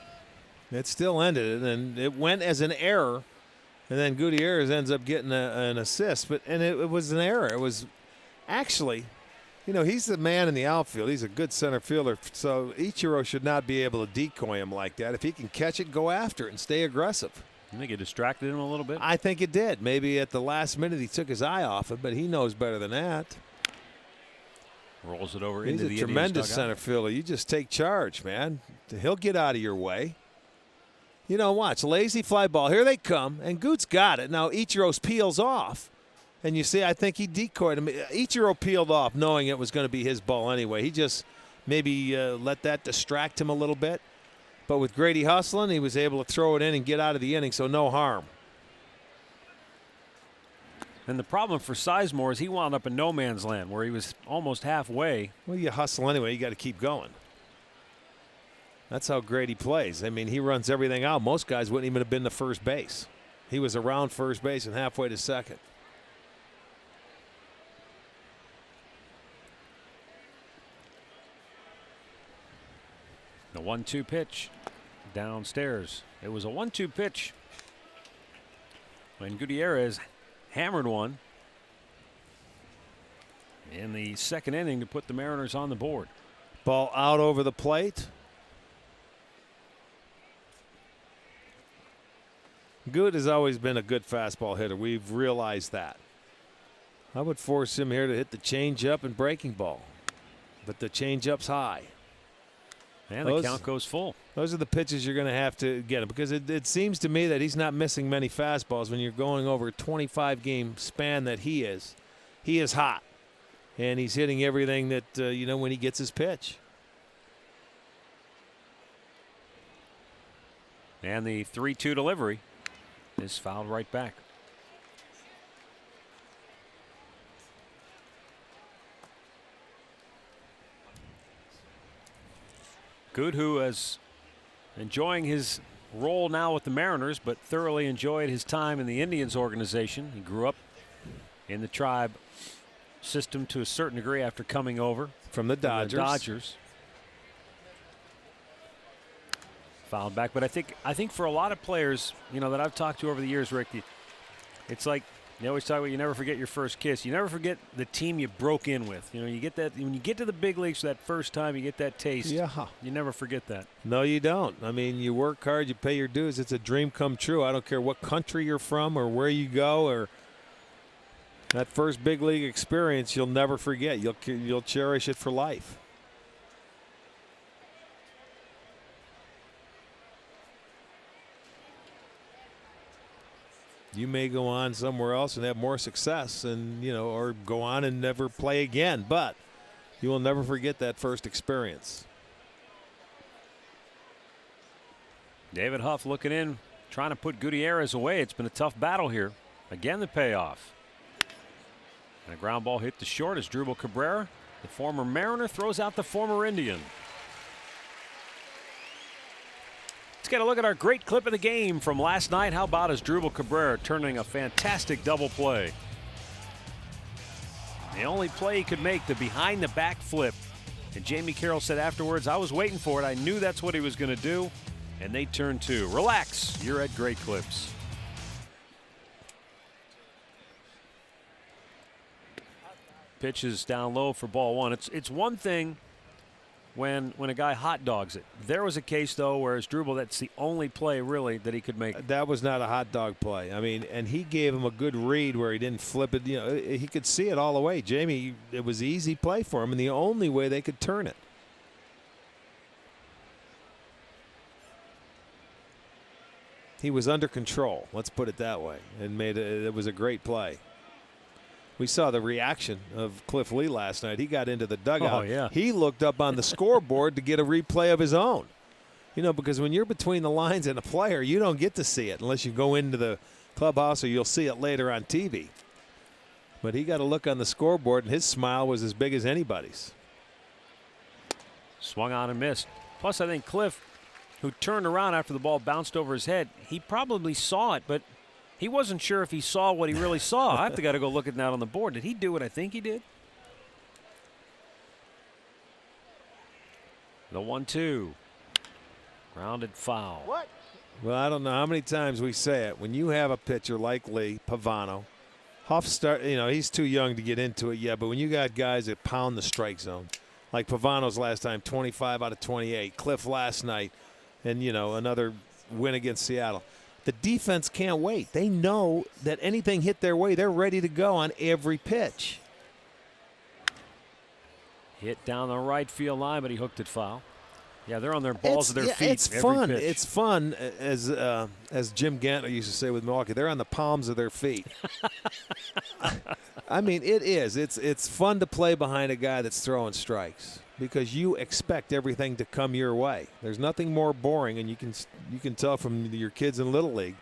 It still ended, and it went as an error, and then Gutierrez ends up getting an assist. But it was an error. It was actually, you know, he's the man in the outfield. He's a good center fielder, so Ichiro should not be able to decoy him like that. If he can catch it, go after it and stay aggressive. You think it distracted him a little bit? I think it did. Maybe at the last minute he took his eye off it, but he knows better than that. Rolls it over He's into the He's a tremendous Indians' center fielder. You just take charge, man. He'll get out of your way. You know, watch. Lazy fly ball. Here they come, and Goot's got it. Now Ichiro's peels off, And you see, I think he decoyed him. Ichiro peeled off knowing it was going to be his ball anyway. He just maybe let that distract him a little bit. But with Grady hustling, he was able to throw it in and get out of the inning, so no harm. And the problem for Sizemore is he wound up in no man's land where he was almost halfway. Well, you hustle anyway. You got to keep going. That's how Grady plays. I mean, he runs everything out. Most guys wouldn't even have been to first base. He was around first base and halfway to second. The 1-2 pitch downstairs. It was a 1-2 pitch when Gutierrez hammered one in the second inning to put the Mariners on the board. Ball out over the plate. Good has always been a good fastball hitter. We've realized that. I would force him here to hit the changeup and breaking ball, but the changeup's high. And the count goes full. Those are the pitches you're going to have to get him, because it seems to me that he's not missing many fastballs when you're going over a 25-game span that he is. He is hot, and he's hitting everything that, you know, when he gets his pitch. And the 3-2 delivery is fouled right back. Good, who is enjoying his role now with the Mariners, but thoroughly enjoyed his time in the Indians organization. He grew up in the Tribe system to a certain degree after coming over from the Dodgers. Fouled back, but I think for a lot of players, you know, that I've talked to over the years, Rick, it's like they always talk about you never forget your first kiss. You never forget the team you broke in with. You know, you get that when you get to the big leagues for that first time, you get that taste. Yeah. You never forget that. No, you don't. I mean, you work hard, you pay your dues. It's a dream come true. I don't care what country you're from or where you go, or that first big league experience, you'll never forget. You'll cherish it for life. You may go on somewhere else and have more success, and you know, or go on and never play again, but you will never forget that first experience. David Huff looking in, trying to put Gutierrez away. It's been a tough battle here. Again, the payoff. And a ground ball hit to short as Drupal Cabrera, the former Mariner, throws out the former Indian. Let's get a look at our great clip of the game from last night. How about as Drupal Cabrera turning a fantastic double play? The only play he could make, the behind the back flip. And Jamie Carroll said afterwards, I was waiting for it. I knew that's what he was going to do. And they turned two. Relax. You're at Great Clips. Pitches down low for ball one. It's one thing when a guy hot dogs it. There was a case, though, whereas Drupal, that's the only play really that he could make. That was not a hot dog play. I mean, and he gave him a good read where he didn't flip it. You know, he could see it all the way. Jamie, it was an easy play for him, and the only way they could turn it. He was under control. Let's put it that way, and it was a great play. We saw the reaction of Cliff Lee last night. He got into the dugout. Oh, yeah. He looked up on the scoreboard to get a replay of his own. You know, because when you're between the lines and a player, you don't get to see it unless you go into the clubhouse, or you'll see it later on TV. But he got a look on the scoreboard, and his smile was as big as anybody's. Swung on and missed. Plus, I think Cliff, who turned around after the ball bounced over his head, he probably saw it, but he wasn't sure if he saw what he really saw. I have to go look at that on the board. Did he do what I think he did? The 1-2. Grounded foul. What? Well, I don't know how many times we say it. When you have a pitcher like Lee, Pavano, Huff you know, he's too young to get into it yet, but when you got guys that pound the strike zone, like Pavano's last time, 25 out of 28, Cliff last night, and, you know, another win against Seattle. The defense can't wait. They know that anything hit their way, they're ready to go on every pitch. Hit down the right field line, but he hooked it foul. Yeah, they're on their balls of their feet. It's fun. Pitch. It's fun, as Jim Gantner used to say with Milwaukee. They're on the palms of their feet. I mean, it is. It's fun to play behind a guy that's throwing strikes because you expect everything to come your way. There's nothing more boring, and you can tell from your kids in Little League.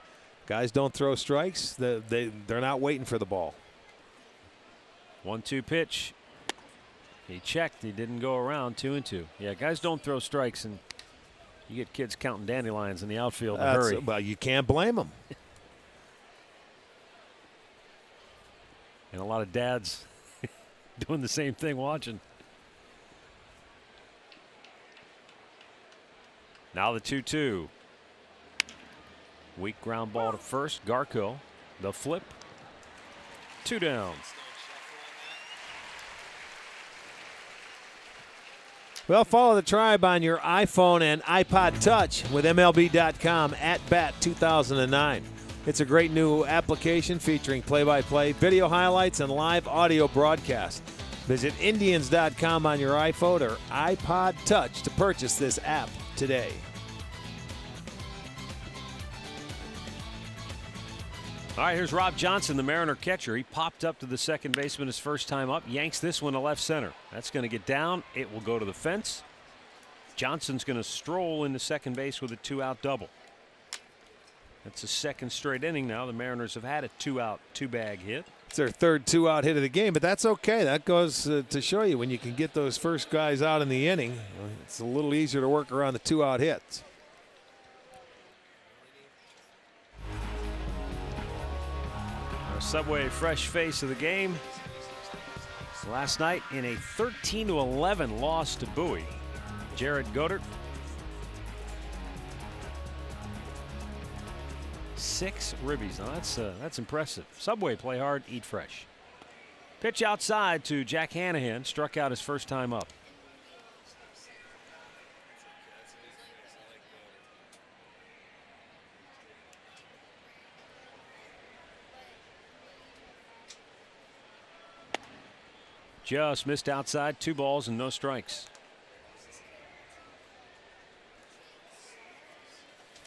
Guys don't throw strikes. They're not waiting for the ball. 1-2 pitch. He checked. He didn't go around. 2-2. Yeah, guys don't throw strikes, and you get kids counting dandelions in the outfield in a hurry. Well, you can't blame them. And a lot of dads doing the same thing watching. Now the 2-2. Weak ground ball to first. Garco. The flip. 2 down. Well, follow the Tribe on your iPhone and iPod Touch with MLB.com @Bat 2009. It's a great new application featuring play-by-play, video highlights, and live audio broadcast. Visit Indians.com on your iPhone or iPod Touch to purchase this app today. All right, here's Rob Johnson, the Mariner catcher. He popped up to the second baseman his first time up, yanks this one to left center. That's going to get down. It will go to the fence. Johnson's going to stroll into second base with a 2-out double. That's a second straight inning now. The Mariners have had a 2-out, 2-bag hit. It's their third 2-out hit of the game, but that's okay. That goes to show you when you can get those first guys out in the inning, it's a little easier to work around the 2-out hits. Our Subway fresh face of the game last night in a 13-11 loss to Bowie. Jared Godert. 6 ribbies. Now that's impressive. Subway, play hard, eat fresh. Pitch outside to Jack Hanahan. Struck out his first time up. Just missed outside. 2 balls and no strikes.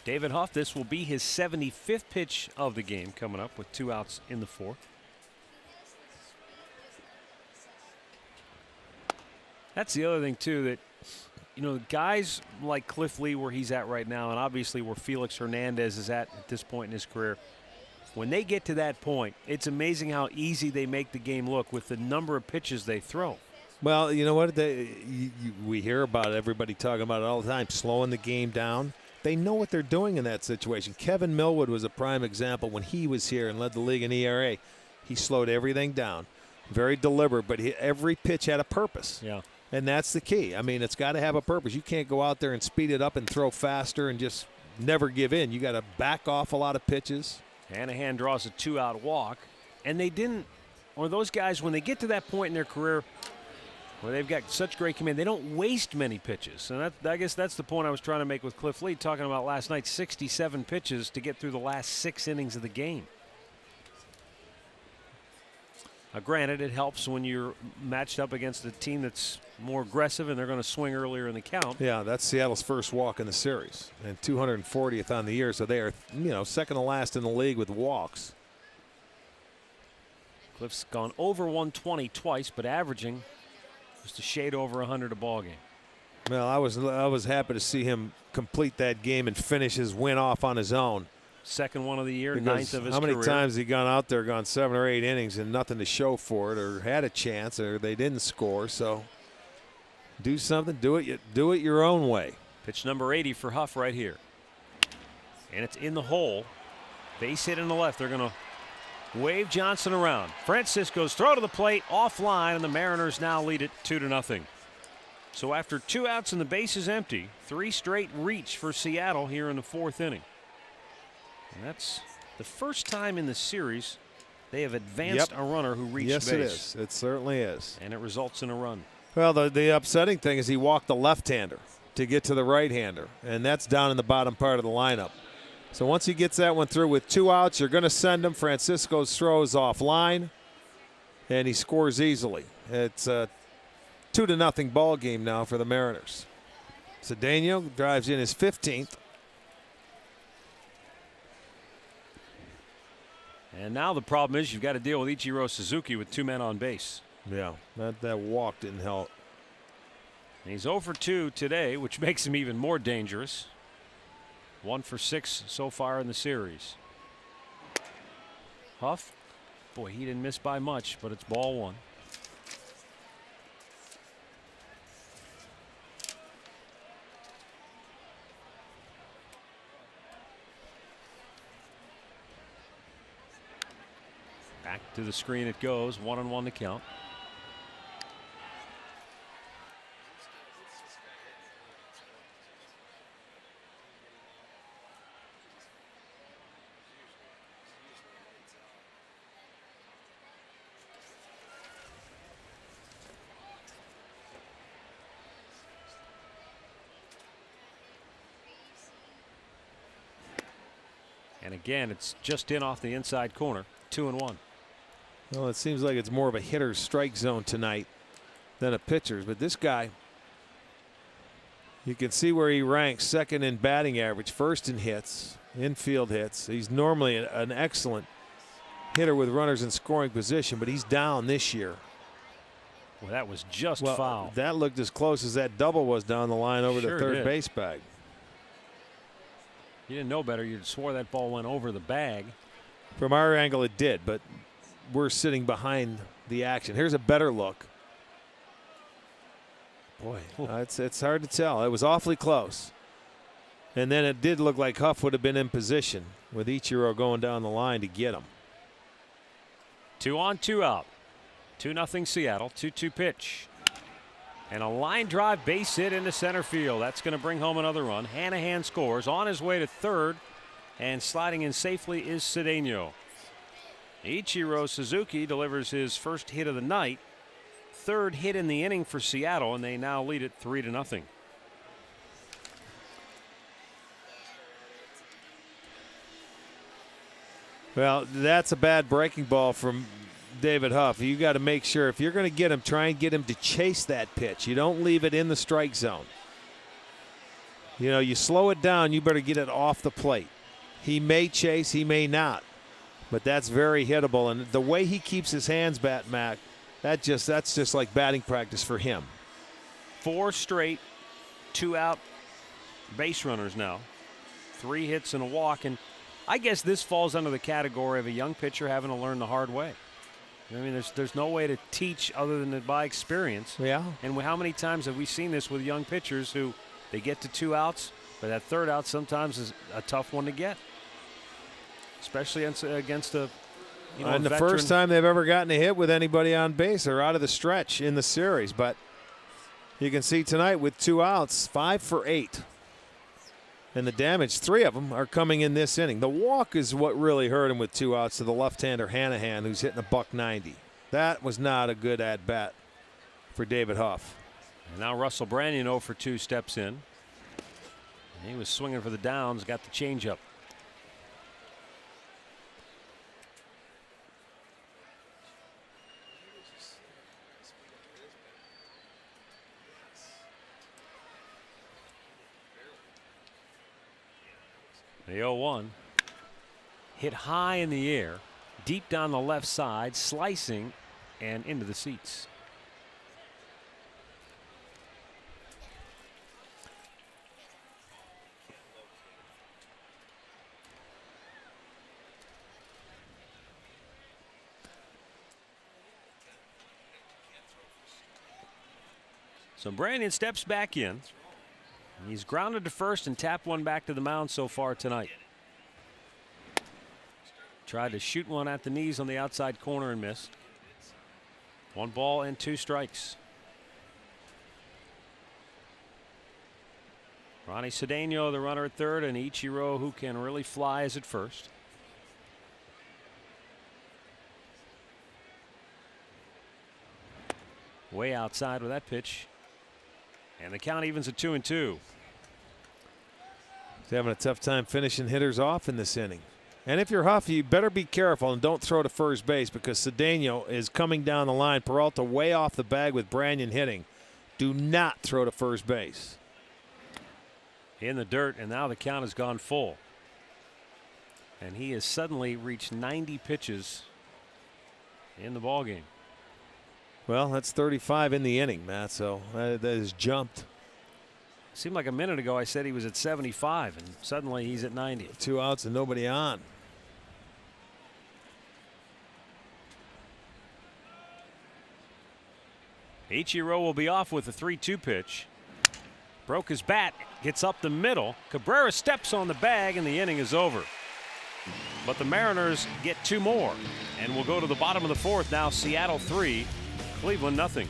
David Huff, this will be his 75th pitch of the game coming up with 2 outs in the 4th. That's the other thing, too, that, you know, guys like Cliff Lee, where he's at right now, and obviously where Felix Hernandez is at this point in his career, when they get to that point, it's amazing how easy they make the game look with the number of pitches they throw. Well, you know what? We hear about it, everybody talking about it all the time, slowing the game down. They know what they're doing in that situation. Kevin Millwood was a prime example when he was here and led the league in ERA. He slowed everything down. Very deliberate, but every pitch had a purpose. Yeah. And that's the key. I mean, it's got to have a purpose. You can't go out there and speed it up and throw faster and just never give in. You got to back off a lot of pitches. Hanahan draws a 2-out walk, and they didn't, or those guys, when they get to that point in their career where they've got such great command, they don't waste many pitches. And I guess that's the point I was trying to make with Cliff Lee, talking about last night, 67 pitches to get through the last 6 innings of the game. Granted, it helps when you're matched up against a team that's more aggressive and they're going to swing earlier in the count. Yeah, that's Seattle's first walk in the series and 240th on the year, so they are, you know, second to last in the league with walks. Cliff's gone over 120 twice, but averaging just a shade over 100 a ball game. Well, I was happy to see him complete that game and finish his win off on his own. Second one of the year, Because 9th of his how many career. times has he gone out there, gone 7 or 8 innings and nothing to show for it, or had a chance, or they didn't score? So do something, do it your own way. Pitch number 80 for Huff right here, and it's in the hole. Base hit in the left. They're going to wave Johnson around. Francisco's throw to the plate offline, and the Mariners now lead it 2-0. So after 2 outs and the base is empty, 3 straight reach for Seattle here in the 4th inning. And that's the first time in the series they have advanced a runner who reached base. Yes, it is. It certainly is. And it results in a run. Well, the upsetting thing is he walked the left-hander to get to the right-hander, and that's down in the bottom part of the lineup. So once he gets that one through with 2 outs, you're going to send him. Francisco's throw is offline, and he scores easily. It's a 2-0 ball game now for the Mariners. Cedeno drives in his 15th. And now the problem is you've got to deal with Ichiro Suzuki with 2 men on base. Yeah, that walk didn't help. And he's 0 for 2 today, which makes him even more dangerous. 1 for 6 so far in the series. Huff, boy, he didn't miss by much, but it's ball 1. Back to the screen it goes. 1-1 to count. And again, it's just in off the inside corner. 2-1. Well, it seems like it's more of a hitter's strike zone tonight than a pitcher's. But this guy, you can see where he ranks second in batting average, first in hits, infield hits. He's normally an excellent hitter with runners in scoring position, but he's down this year. Well, that was just foul. That looked as close as that double was down the line over the third base bag. You didn't know better. You swore that ball went over the bag. From our angle, it did, but we're sitting behind the action. Here's a better look. Boy, it's hard to tell. It was awfully close. And then it did look like Huff would have been in position with Ichiro going down the line to get him. 2 on, 2 out. 2-0 Seattle. 2-2 pitch. And a line drive base hit into center field. That's going to bring home another run. Hanahan scores. On his way to third. And sliding in safely is Cedeno. Ichiro Suzuki delivers his first hit of the night. Third hit in the inning for Seattle, and they now lead it 3-0. Well, that's a bad breaking ball from David Huff. You got to make sure if you're going to get him, try and get him to chase that pitch. You don't leave it in the strike zone. You know, you slow it down, you better get it off the plate. He may chase, he may not. But that's very hittable, and the way he keeps his hands bat, Mac, that's just like batting practice for him. 4 straight 2-out base runners now. 3 hits and a walk, and I guess this falls under the category of a young pitcher having to learn the hard way. I mean, there's no way to teach other than by experience. Yeah. And how many times have we seen this with young pitchers who they get to 2 outs, but that third out sometimes is a tough one to get. Especially against a and the veteran. First time they've ever gotten a hit with anybody on base or out of the stretch in the series. But you can see tonight with 2 outs, 5 for 8. And the damage, 3 of them are coming in this inning. The walk is what really hurt him with 2 outs to the left-hander Hanahan, who's hitting a $190. That was not a good at-bat for David Huff. And now Russell Branyan 0 for 2 steps in. He was swinging for the downs, got the changeup. The 0-1 hit high in the air, deep down the left side, slicing and into the seats. So Branyan steps back in. He's grounded to first and tapped one back to the mound so far tonight. Tried to shoot one at the knees on the outside corner and missed. 1 ball and 2 strikes. Ronnie Cedeno, the runner at third, and Ichiro, who can really fly, is at first. Way outside with that pitch. And the count evens at 2-2. He's having a tough time finishing hitters off in this inning. And if you're Huff, you better be careful and don't throw to first base because Cedeno is coming down the line. Peralta way off the bag with Branyan hitting. Do not throw to first base. In the dirt, and now the count has gone full. And he has suddenly reached 90 pitches in the ballgame. Well, that's 35 in the inning, Matt, so that has jumped. Seemed like a minute ago I said he was at 75, and suddenly he's at 90. 2 outs and nobody on. Ichiro will be off with a 3-2 pitch. Broke his bat, gets up the middle. Cabrera steps on the bag, and the inning is over. But the Mariners get 2 more, and we'll go to the bottom of the 4th now. Seattle 3, Cleveland nothing.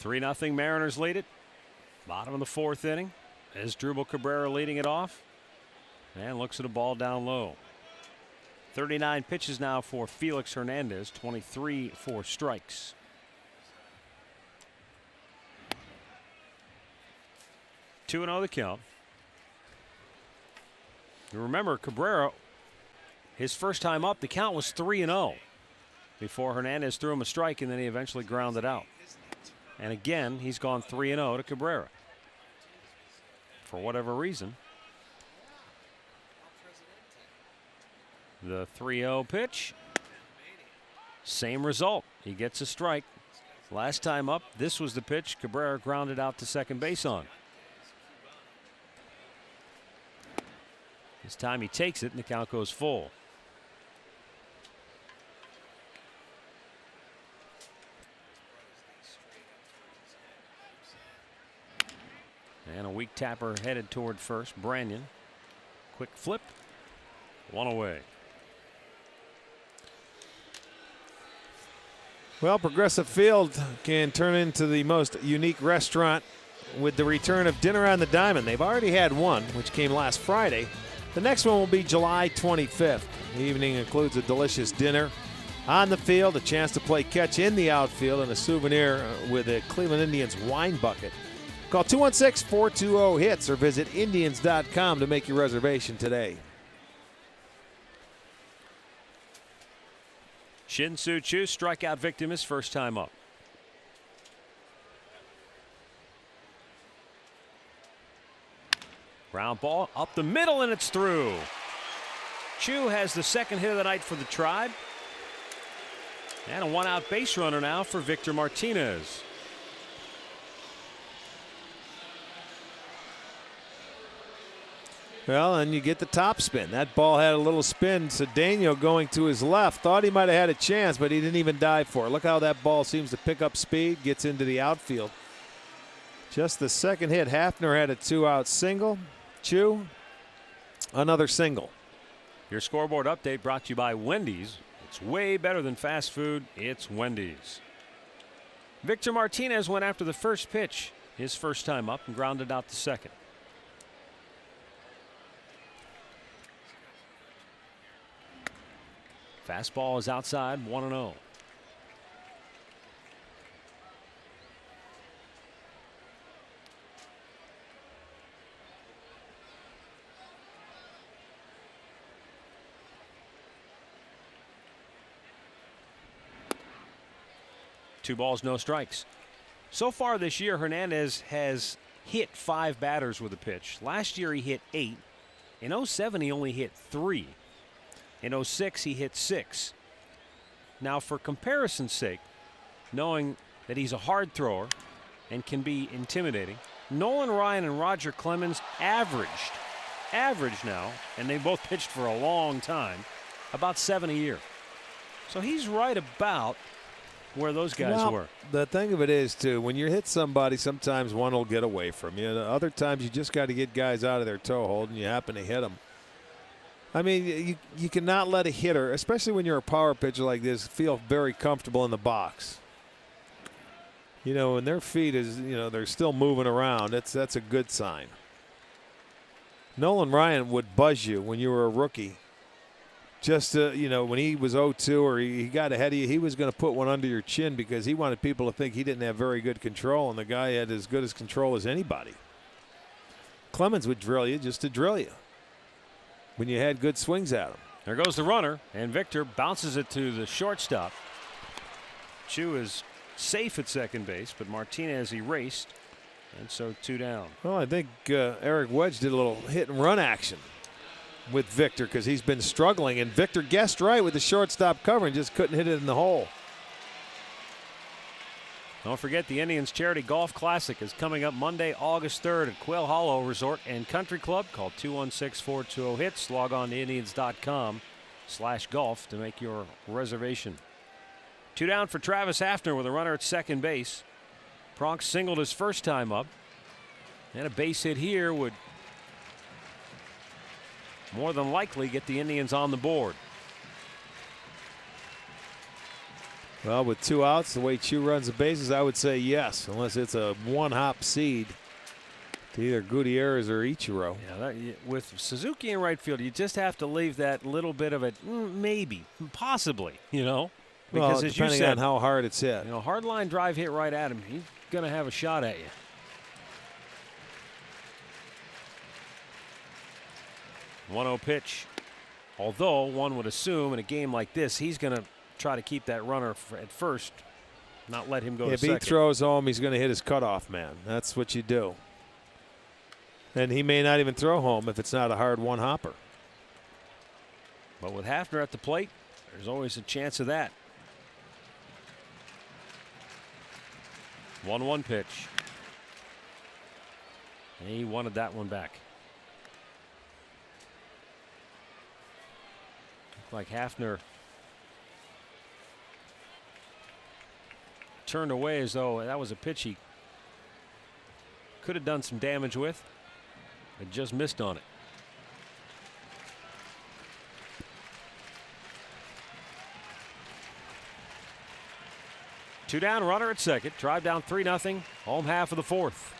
Three 0 Mariners lead it. Bottom of the 4th inning. As Drupal Cabrera leading it off. And looks at a ball down low. 39 pitches now for Felix Hernandez. 23 for strikes. Two 2-0 the count. You remember Cabrera, his first time up, the count was 3-0 before Hernandez threw him a strike, and then he eventually grounded out. And again, he's gone 3-0 to Cabrera. For whatever reason. The 3-0 pitch. Same result. He gets a strike. Last time up, this was the pitch Cabrera grounded out to second base on. This time he takes it, and the count goes full. And a weak tapper headed toward first. Branyan. Quick flip. One away. Well, Progressive Field can turn into the most unique restaurant with the return of Dinner on the Diamond. They've already had one, which came last Friday. The next one will be July 25th. The evening includes a delicious dinner on the field, a chance to play catch in the outfield, and a souvenir with a Cleveland Indians wine bucket. Call 216-420-HITS or visit Indians.com to make your reservation today. Shin-Soo Choo, strikeout victim, his first time up. Ground ball up the middle, and it's through. Choo has the second hit of the night for the Tribe. And a one-out base runner now for Victor Martinez. Well, and you get the top spin. That ball had a little spin. Cedeno going to his left. Thought he might have had a chance, but he didn't even dive for it. Look how that ball seems to pick up speed, gets into the outfield. Just the second hit. Hafner had a 2-out single. Choo, another single. Your scoreboard update brought to you by Wendy's. It's way better than fast food. It's Wendy's. Victor Martinez went after the first pitch, his first time up, and grounded out to second. Fastball is outside, 1-0. Two balls, no strikes. So far this year, Hernandez has hit 5 batters with a pitch. Last year he hit 8. In 07 he only hit 3. In 06 he hit 6. Now, for comparison's sake, knowing that he's a hard thrower and can be intimidating, Nolan Ryan and Roger Clemens average now, and they both pitched for a long time, about 7 a year. So he's right about where those guys were. The thing of it is, too, when you hit somebody, sometimes one will get away from you. Other times you just got to get guys out of their toe hold, and you happen to hit them. I mean, you cannot let a hitter, especially when you're a power pitcher like this, feel very comfortable in the box. You know, when their feet is, you know, they're still moving around, that's a good sign. Nolan Ryan would buzz you when you were a rookie. Just, you know, when he was 0-2 or he got ahead of you, he was going to put one under your chin because he wanted people to think he didn't have very good control, and the guy had as good as control as anybody. Clemens would drill you just to drill you when you had good swings at him. There goes the runner, and Victor bounces it to the shortstop. Chu is safe at second base, but Martinez erased, and so 2 down. Well, I think Eric Wedge did a little hit and run action with Victor because he's been struggling, and Victor guessed right with the shortstop cover and just couldn't hit it in the hole. Don't forget the Indians Charity Golf Classic is coming up Monday, August 3rd at Quail Hollow Resort and Country Club. Call 216-420-HITS. Log on to Indians.com/golf to make your reservation. 2 down for Travis Hafner with a runner at second base. Pronk singled his first time up, and a base hit here would more than likely get the Indians on the board. Well, with 2 outs, the way Chu runs the bases, I would say yes, unless it's a one-hop seed to either Gutierrez or Ichiro. Yeah, with Suzuki in right field, you just have to leave that little bit of it, maybe, possibly, you know. Because well, as you depending said, on how hard it's hit. You know, hard line drive hit right at him, he's going to have a shot at you. One-0 pitch. Although one would assume in a game like this, he's going to try to keep that runner at first, not let him go to second. If he throws home, he's going to hit his cutoff man. That's what you do. And he may not even throw home if it's not a hard one-hopper. But with Hafner at the plate, there's always a chance of that. 1-1 pitch. And he wanted that one back. Looked like Hafner turned away as though that was a pitch he could have done some damage with. It just missed on it. Two down, runner at second. Drive down 3-0. Home half of the 4th.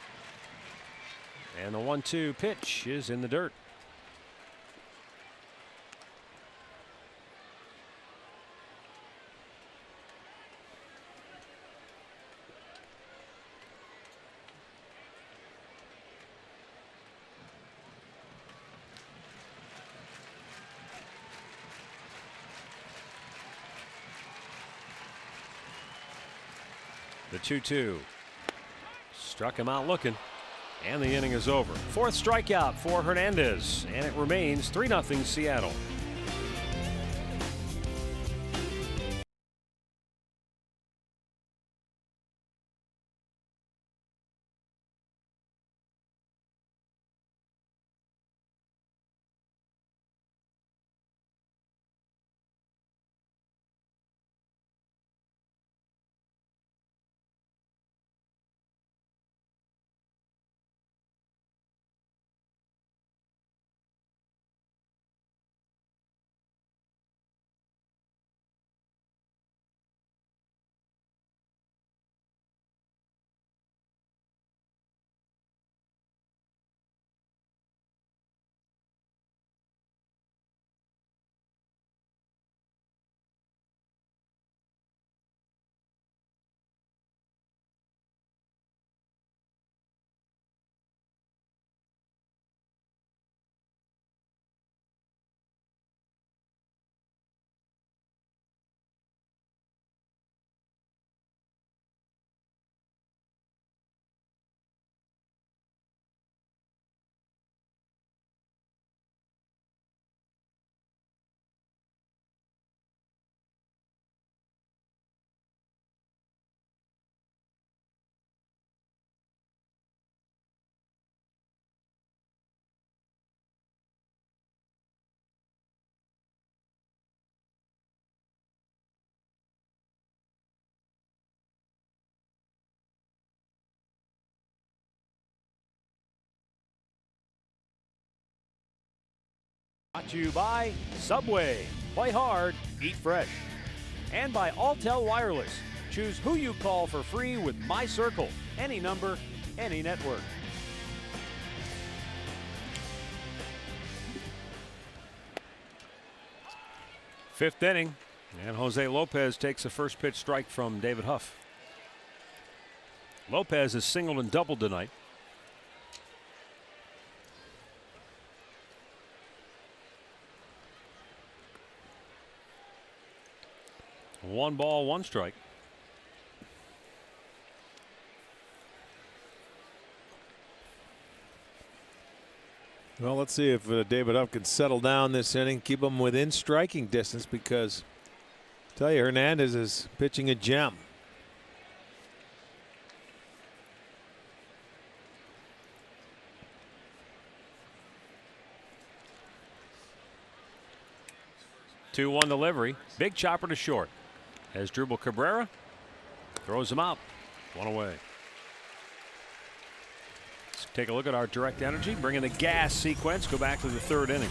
And the 1-2 pitch is in the dirt. The 2-2 struck him out looking, and the inning is over. 4th strikeout for Hernandez, and it remains 3-0 Seattle. Brought to you by Subway. Play hard, eat fresh. And by Alltel Wireless. Choose who you call for free with My Circle. Any number, any network. Fifth inning, and Jose Lopez takes a first pitch strike from David Huff. Lopez has singled and doubled tonight. One ball, one strike. Well, let's see if David Huff can settle down this inning, keep him within striking distance, because I tell you, Hernandez is pitching a gem. Two one delivery. Big chopper to short. As Drupal Cabrera throws him out. One away. Let's take a look at our direct energy. Bring in the gas sequence. Go back to the third inning.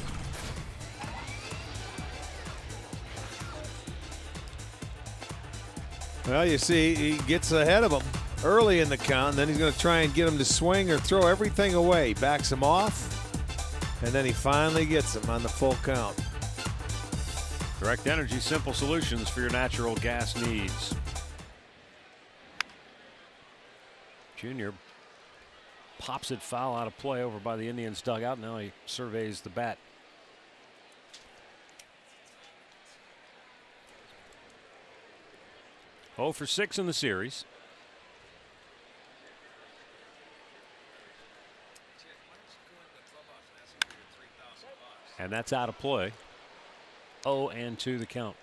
Well, you see, he gets ahead of him early in the count, and then he's going to try and get him to swing or throw everything away. Backs him off, and then he finally gets him on the full count. Direct Energy, simple solutions for your natural gas needs. Junior pops it foul out of play over by the Indians dugout. Now he surveys the bat. Oh for 6 in the series. And that's out of play. 0-2 the count.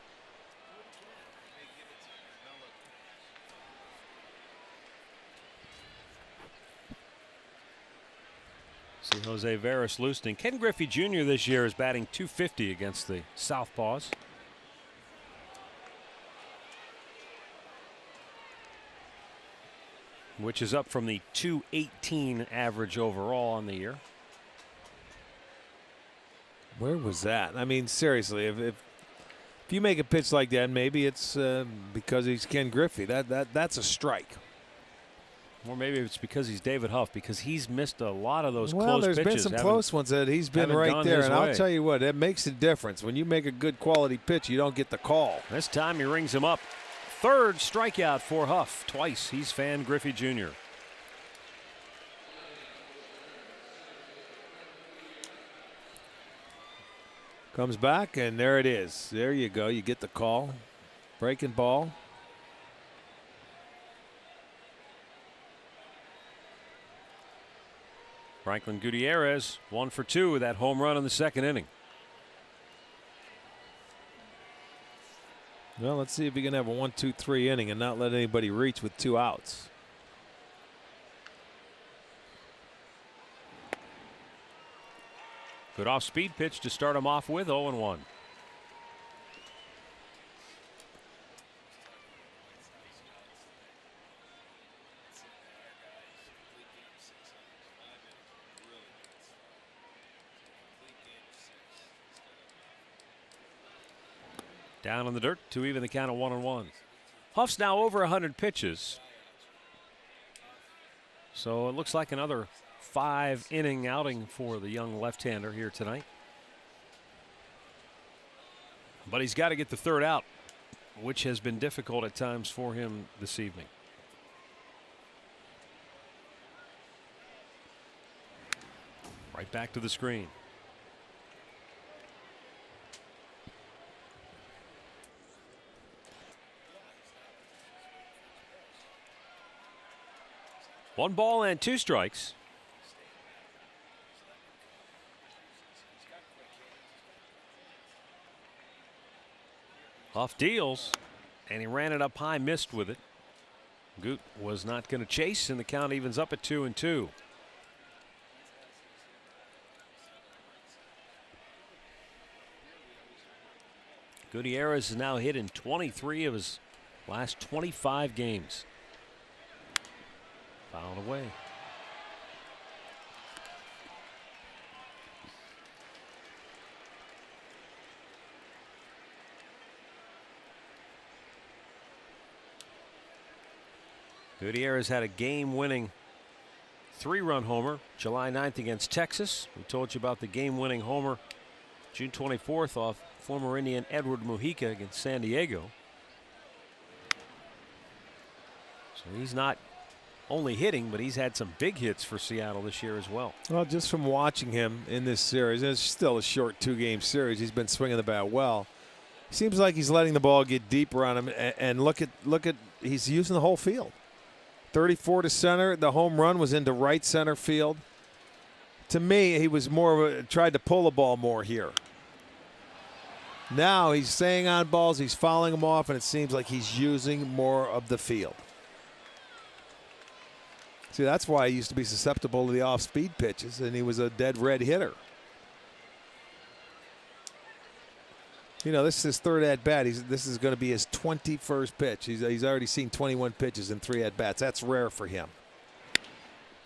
See Jose Veras loosening. Ken Griffey Jr. this year is batting .250 against the Southpaws. Which is up from the .218 average overall on the year. Where was that? I mean, seriously, if you make a pitch like that, maybe it's because he's Ken Griffey. That's a strike. Or maybe it's because he's David Huff, because he's missed a lot of those close pitches. Well, there's been some close ones that he's been right there, and I'll tell you what, it makes a difference. When you make a good quality pitch, you don't get the call. This time he rings him up. Third strikeout for Huff. Twice he's fanned Griffey Jr. Comes back, and there it is. There you go. You get the call. Breaking ball. Franklin Gutierrez 1 for 2 with that home run in the second inning. Well, let's see if he can have a 1-2-3 inning and not let anybody reach with 2 outs. Good off-speed pitch to start him off with. 0-1. Down in the dirt to even the count of 1-1. Huff's now over 100 pitches. So it looks like another 5-inning outing for the young left-hander here tonight. But he's got to get the third out, which has been difficult at times for him this evening. Right back to the screen. One ball and 2 strikes. Huff deals, and he ran it up high, missed with it. Goot was not going to chase, and the count evens up at 2-2. Gutierrez has now hit in 23 of his last 25 games. Fouled away. Gutierrez had a game-winning 3-run homer July 9th against Texas. We told you about the game-winning homer June 24th off former Indian Edward Mujica against San Diego. So he's not only hitting, but he's had some big hits for Seattle this year as well. Well, just from watching him in this series, it's still a short 2-game series. He's been swinging the bat well. Seems like he's letting the ball get deeper on him, and look at he's using the whole field. 34 to center. The home run was into right center field. To me, he was more of a, tried to pull the ball more here. Now he's staying on balls, he's fouling them off, and it seems like he's using more of the field. See, that's why he used to be susceptible to the off-speed pitches, and he was a dead red hitter. You know, this is his third at-bat. This is going to be his 21st pitch. He's already seen 21 pitches in 3 at-bats. That's rare for him.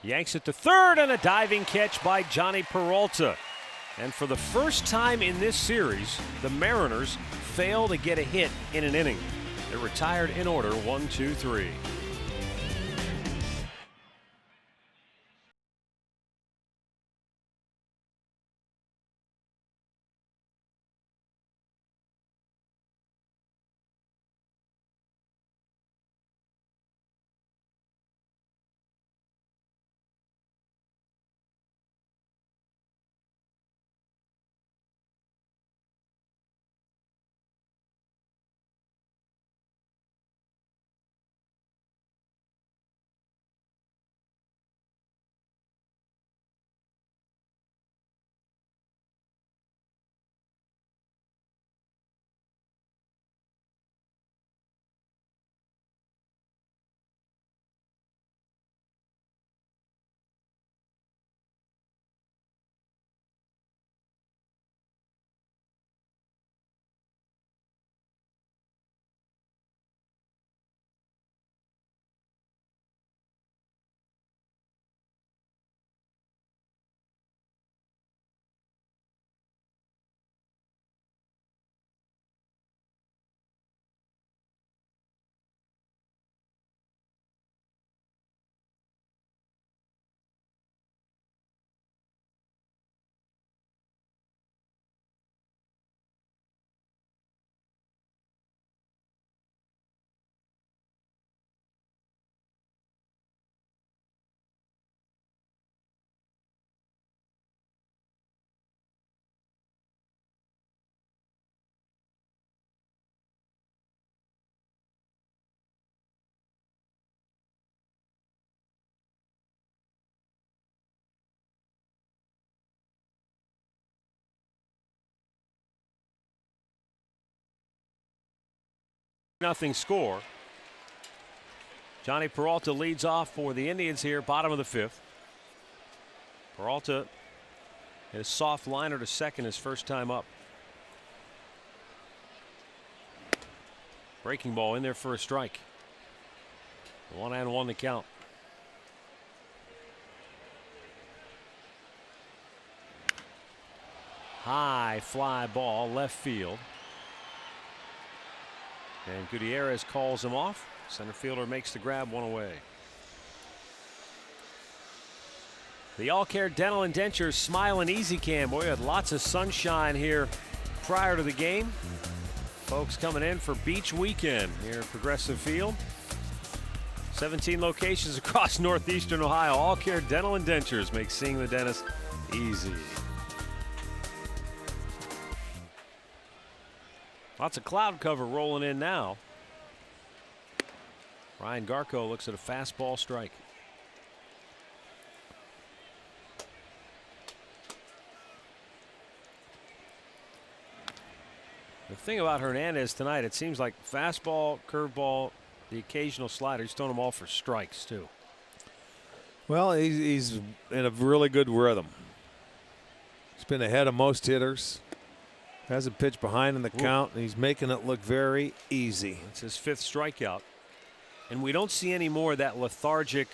Yanks it to third, and a diving catch by Johnny Peralta. And for the first time in this series, the Mariners fail to get a hit in an inning. They're retired in order, 1, 2, 3. Nothing score. Johnny Peralta leads off for the Indians here, bottom of the 5th. Peralta hit a soft liner to second his first time up. Breaking ball in there for a strike. 1-1 to count. High fly ball left field. And Gutierrez calls him off. Center fielder makes the grab, 1 away. The All Care Dental and Dentures Smile and Easy Cam. Boy, we had lots of sunshine here prior to the game. Folks coming in for beach weekend here at Progressive Field. 17 locations across northeastern Ohio. All Care Dental and Dentures make seeing the dentist easy. Lots of cloud cover rolling in now. Ryan Garco looks at a fastball strike. The thing about Hernandez tonight, it seems like fastball, curveball, the occasional slider, he's throwing them all for strikes too. Well, he's in a really good rhythm. He's been ahead of most hitters. Hasn't pitched behind in the count, and he's making it look very easy. It's his 5th strikeout. And we don't see any more of that lethargic,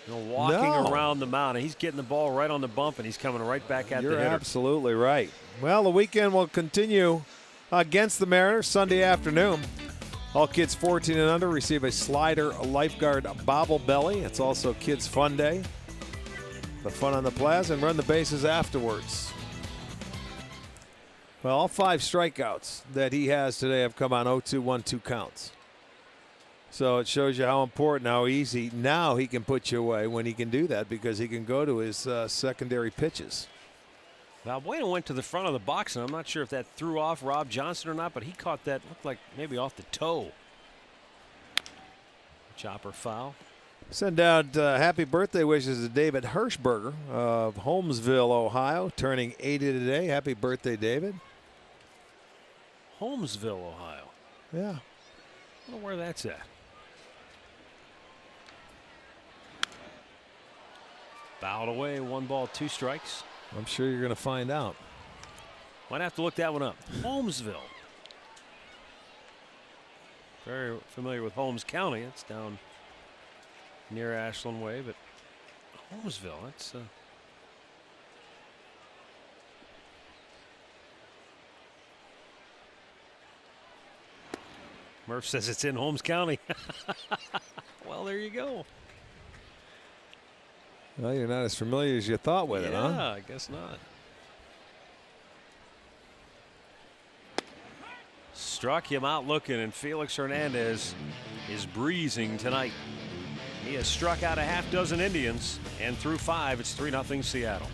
walking around the mound. He's getting the ball right on the bump, and he's coming right back at the hitter. You're absolutely right. Well, the weekend will continue against the Mariners Sunday afternoon. All kids 14 and under receive a Slider Lifeguard Bobble Belly. It's also Kids Fun Day. The fun on the plaza and run the bases afterwards. Well, all 5 strikeouts that he has today have come on 0-2, 1-2 counts. So it shows you how important, how easy now he can put you away when he can do that, because he can go to his secondary pitches. Valbuena went to the front of the box, and I'm not sure if that threw off Rob Johnson or not, but he caught that, looked like maybe off the toe. Chopper foul. Send out happy birthday wishes to David Hirschberger of Holmesville, Ohio, turning 80 today. Happy birthday, David. Holmesville, Ohio. Yeah. I don't know where that's at. Fouled away, 1 ball, 2 strikes. I'm sure you're going to find out. Might have to look that one up. Holmesville. Very familiar with Holmes County. It's down near Ashland Way, but Holmesville, that's Murph says it's in Holmes County. Well, there you go. Well, you're not as familiar as you thought with it, huh? Yeah, I guess not. Struck him out looking, and Felix Hernandez is breezing tonight. He has struck out a half-dozen Indians, and through 5, it's 3-0 Seattle.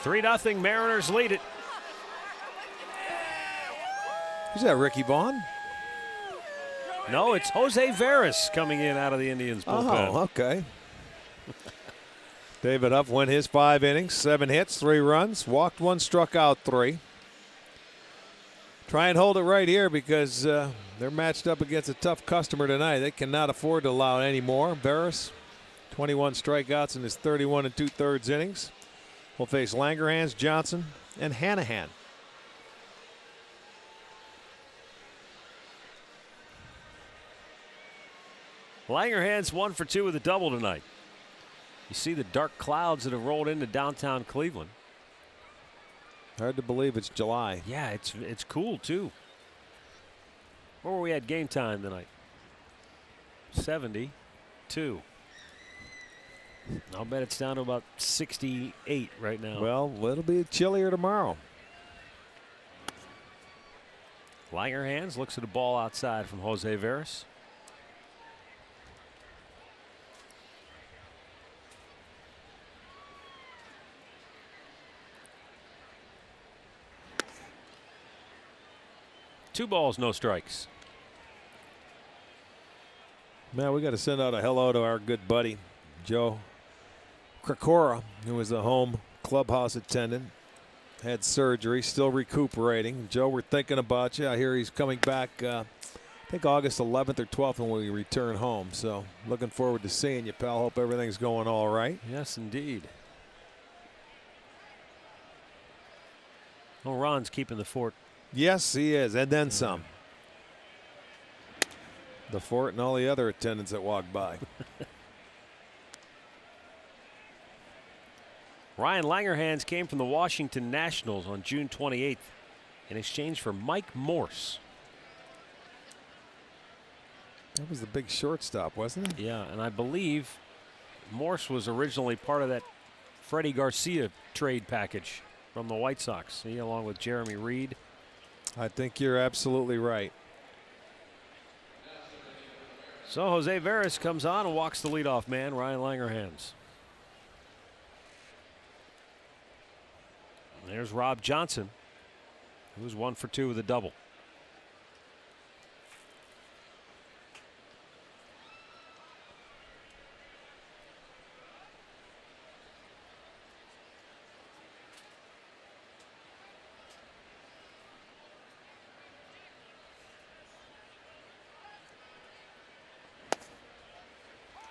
Three 3-0 Mariners lead it. Is that Ricky Vaughn? No, it's Jose Veras coming in out of the Indians bullpen. Oh, okay. David Huff went his 5 innings, 7 hits, 3 runs, walked 1, struck out 3. Try and hold it right here, because they're matched up against a tough customer tonight. They cannot afford to allow any more. Veras, 21 strikeouts in his 31 2/3 innings. Will face Langerhans, Johnson, and Hanahan. Langerhans 1 for 2 with a double tonight. You see the dark clouds that have rolled into downtown Cleveland. Hard to believe it's July. Yeah, it's cool too. Where were we at game time tonight? 72. I'll bet it's down to about 68 right now. Well, it'll be chillier tomorrow. Langerhans looks at a ball outside from Jose Veras. Two balls, no strikes. Man, we got to send out a hello to our good buddy Joe Krikora, who was a home clubhouse attendant, had surgery, still recuperating. Joe, we're thinking about you. I hear he's coming back, I think August 11th or 12th when we return home. So looking forward to seeing you, pal. Hope everything's going all right. Yes, indeed. Well, Ron's keeping the fort. Yes, he is, and then some. The fort and all the other attendants that walk by. Ryan Langerhans came from the Washington Nationals on June 28th in exchange for Mike Morse. That was the big shortstop, wasn't it? Yeah, and I believe Morse was originally part of that Freddie Garcia trade package from the White Sox, see, along with Jeremy Reed. I think you're absolutely right. So Jose Veras comes on and walks the leadoff man, Ryan Langerhans. And there's Rob Johnson, who's 1 for 2 with a double.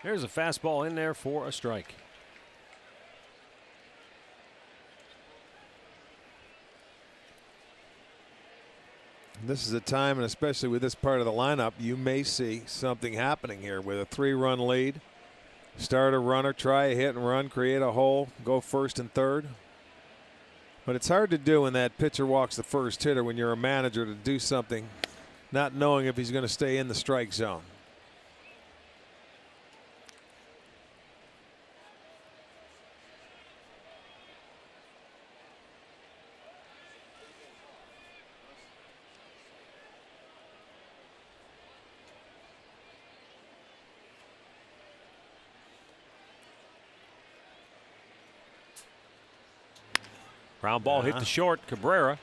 There's a fastball in there for a strike. This is a time, and especially with this part of the lineup, you may see something happening here with a 3-run lead. Start a runner, try a hit and run, create a hole, go first and third. But it's hard to do when that pitcher walks the first hitter when you're a manager to do something not knowing if he's going to stay in the strike zone. Ground ball hit the short. Cabrera.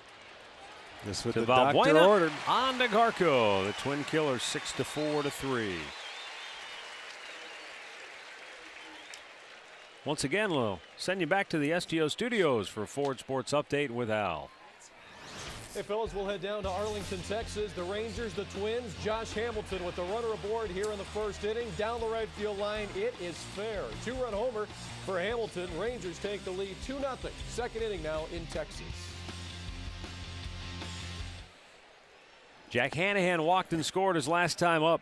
This what the doctor ordered. On to Garco. The Twin Killers 6-4-3. Once again, we'll send you back to the STO studios for a Ford Sports Update with Al. Hey, fellas, we'll head down to Arlington, Texas. The Rangers, the Twins, Josh Hamilton with the runner aboard here in the first inning. Down the right field line, it is fair. 2-run homer for Hamilton. Rangers take the lead 2-0. Second inning now in Texas. Jack Hanahan walked and scored his last time up.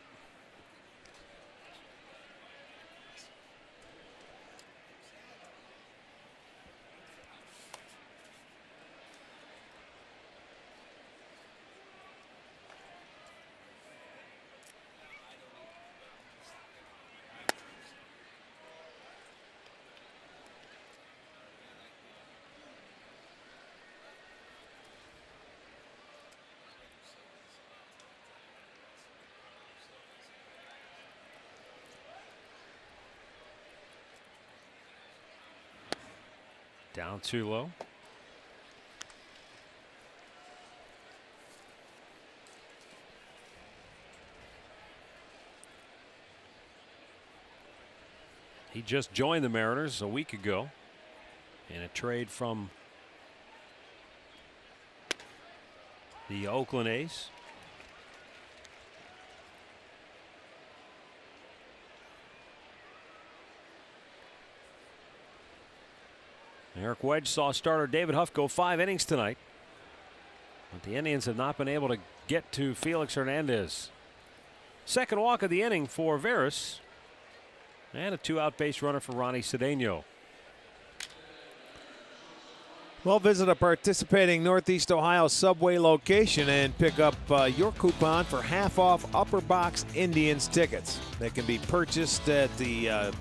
Down too low. He just joined the Mariners a week ago in a trade from the Oakland A's. Eric Wedge saw starter David Huff go 5 innings tonight, but the Indians have not been able to get to Felix Hernandez. Second walk of the inning for Veras, and a 2-out base runner for Ronnie Cedeno. Well, visit a participating Northeast Ohio Subway location and pick up your coupon for half off Upper Box Indians tickets. They can be purchased at the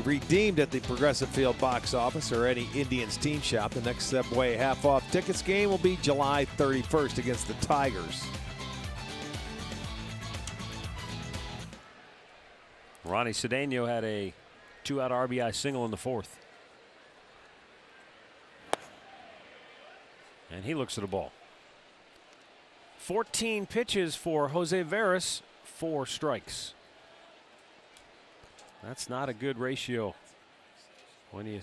redeemed at the Progressive Field box office or any Indians team shop. The next Subway half-off tickets game will be July 31st against the Tigers. Ronnie Cedeno had a 2-out RBI single in the fourth. And he looks at a ball. 14 pitches for Jose Veras, 4 strikes. That's not a good ratio When you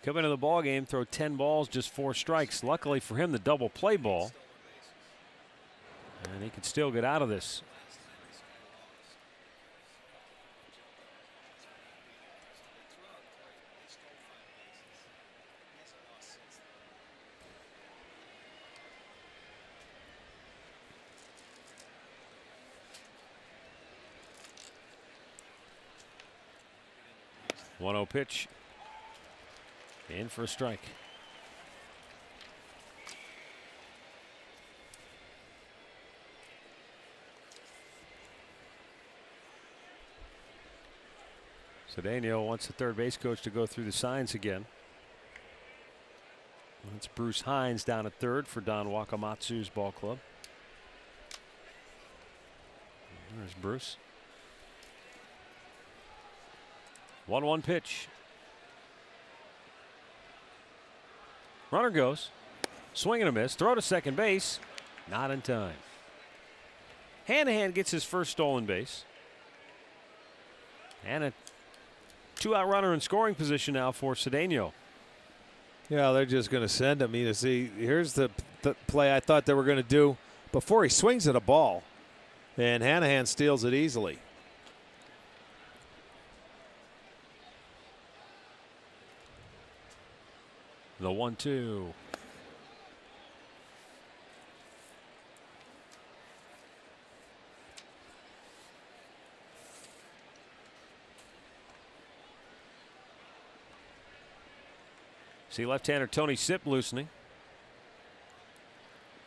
come into the ball game, throw 10 balls, just 4 strikes. Luckily for him, the double play ball. And he can still get out of this. One-zero pitch. In for a strike. Cedeno wants the third base coach to go through the signs again. That's Bruce Hines down at third for Don Wakamatsu's ball club. There's Bruce. 1-1 pitch. Runner goes. Swing and a miss. Throw to second base. Not in time. Hanahan gets his first stolen base. And a 2-out runner in scoring position now for Cedeno. Yeah, they're just going to send him. You see, here's the play I thought they were going to do before he swings at a ball. And Hanahan steals it easily. The 1-2. See left-hander Tony Sipp loosening,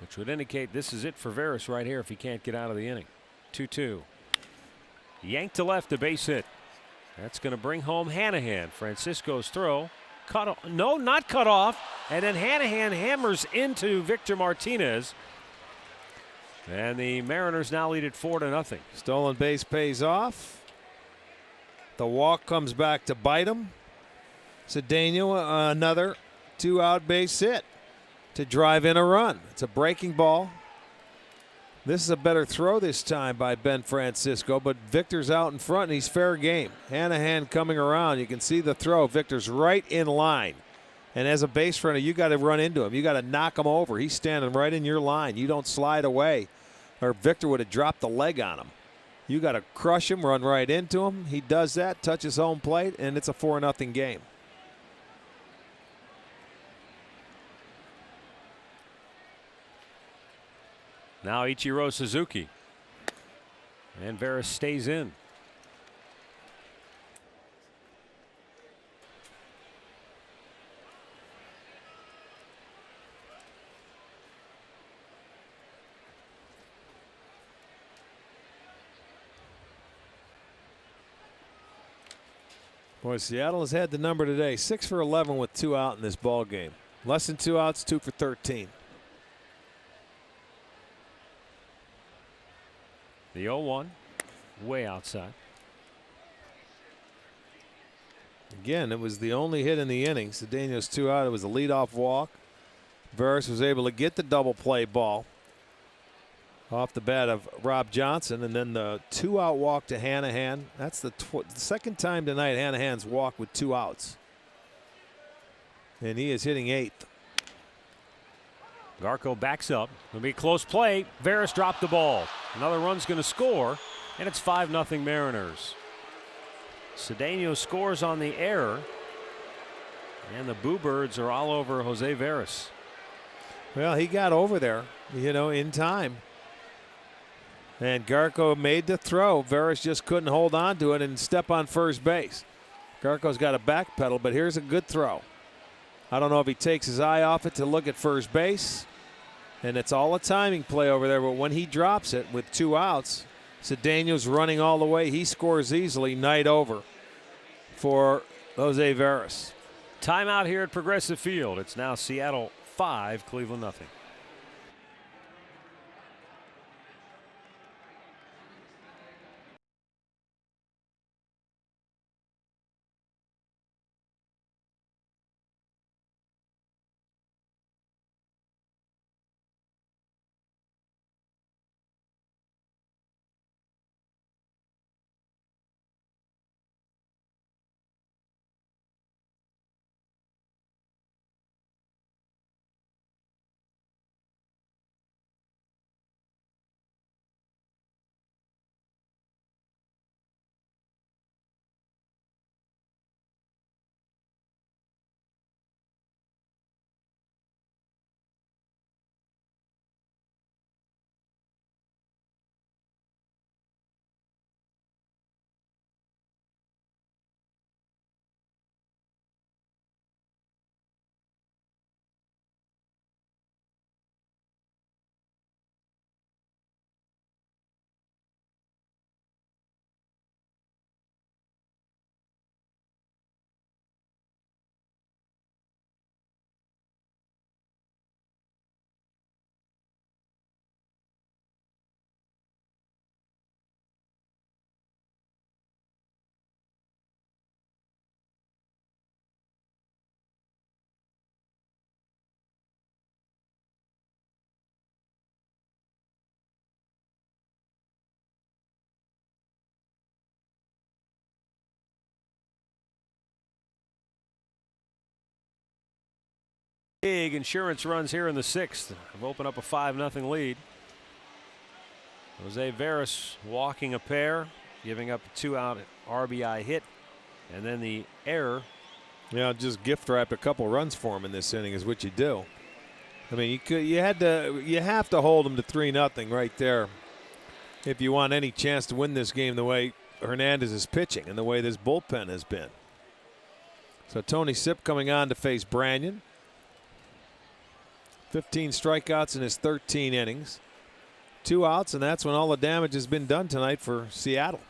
which would indicate this is it for Veras right here if he can't get out of the inning. 2-2. Yanked to left, a base hit. That's going to bring home Hanahan. Francisco's throw. Cut off. No, not cut off. And then Hanahan hammers into Victor Martinez. And the Mariners now lead it 4-0. Stolen base pays off. The walk comes back to bite him. Cedeno, another 2-out base hit to drive in a run. It's a breaking ball. This is a better throw this time by Ben Francisco, but Victor's out in front and he's fair game. Hanahan coming around. You can see the throw. Victor's right in line. And as a base runner, you got to run into him. You got to knock him over. He's standing right in your line. You don't slide away, or Victor would have dropped the leg on him. You got to crush him, run right into him. He does that, touches home plate, and it's a 4-0 game. Now Ichiro Suzuki. And Veras stays in. Boy, Seattle has had the number today. 6 for 11 with 2 out in this ball game. Less than 2 outs, 2 for 13. The 0-1, way outside. Again, it was the only hit in the inning. Cedeno's 2 out. It was a leadoff walk. Veras was able to get the double play ball off the bat of Rob Johnson, and then the 2-out walk to Hanahan. That's the second time tonight Hanahan's walked with 2 outs. And he is hitting 8th. Garco backs up. It'll be a close play. Veras dropped the ball. Another run's going to score, and it's 5-0 Mariners. Cedeno scores on the error, and the Boo Birds are all over Jose Veras. Well, he got over there, in time. And Garco made the throw. Veras just couldn't hold on to it and step on first base. Garco's got a back pedal, but here's a good throw. I don't know if he takes his eye off it to look at first base. And it's all a timing play over there. But when he drops it with 2 outs, Cedeno's running all the way. He scores easily. Night over for Jose Veras. Timeout here at Progressive Field. It's now Seattle 5, Cleveland 0. Big insurance runs here in the 6th. Have opened up a 5-0 lead. Jose Veras walking a pair, giving up a 2-out RBI hit, and then the error. Yeah, just gift wrapped a couple runs for him in this inning is what you do. I mean, you have to hold him to 3-0 right there if you want any chance to win this game the way Hernandez is pitching and the way this bullpen has been. So Tony Sipp coming on to face Branyan. 15 strikeouts in his 13 innings. 2 outs, and that's when all the damage has been done tonight for Seattle.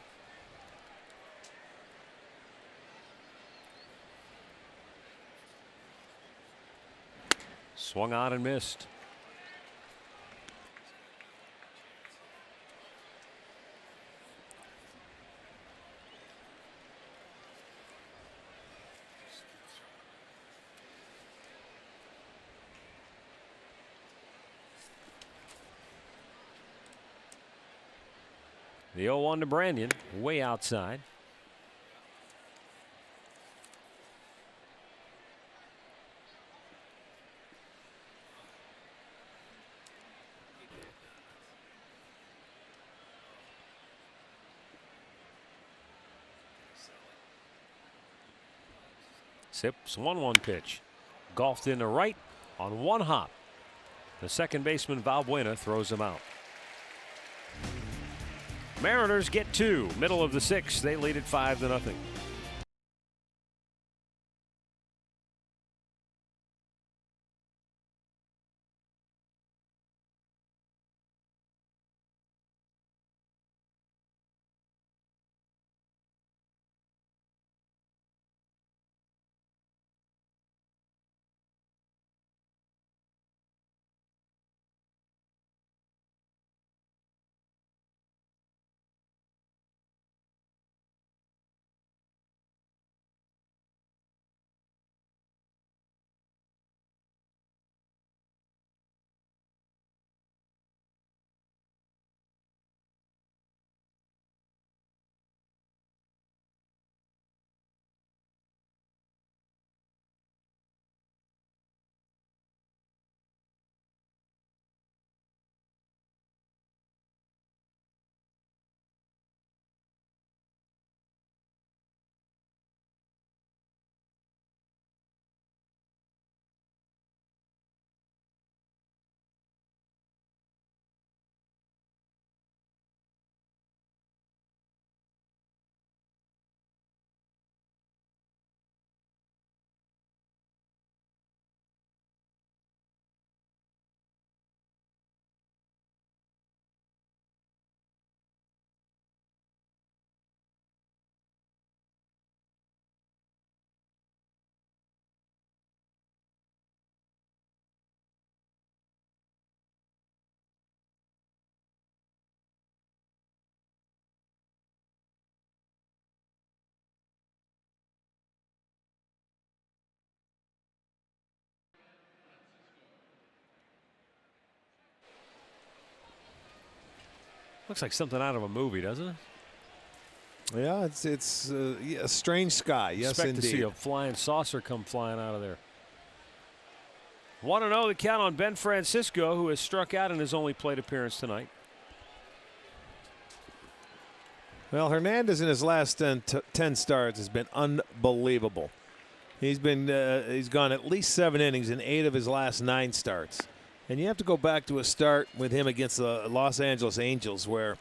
Swung on and missed. The 0-1 to Branyan, way outside. Sipp's 1-1 pitch. Golfed into right on one hop. The second baseman Valbuena throws him out. Mariners get 2. Middle of the 6th. They lead it 5-0. Looks like something out of a movie, doesn't it? Yeah, it's a strange sky. Yes, Expect indeed. to see a flying saucer come flying out of there. 1-0 the count on Ben Francisco, who has struck out in his only plate appearance tonight. Well, Hernandez in his last 10 starts has been unbelievable. He's gone at least 7 innings in 8 of his last 9 starts. And you have to go back to a start with him against the Los Angeles Angels, where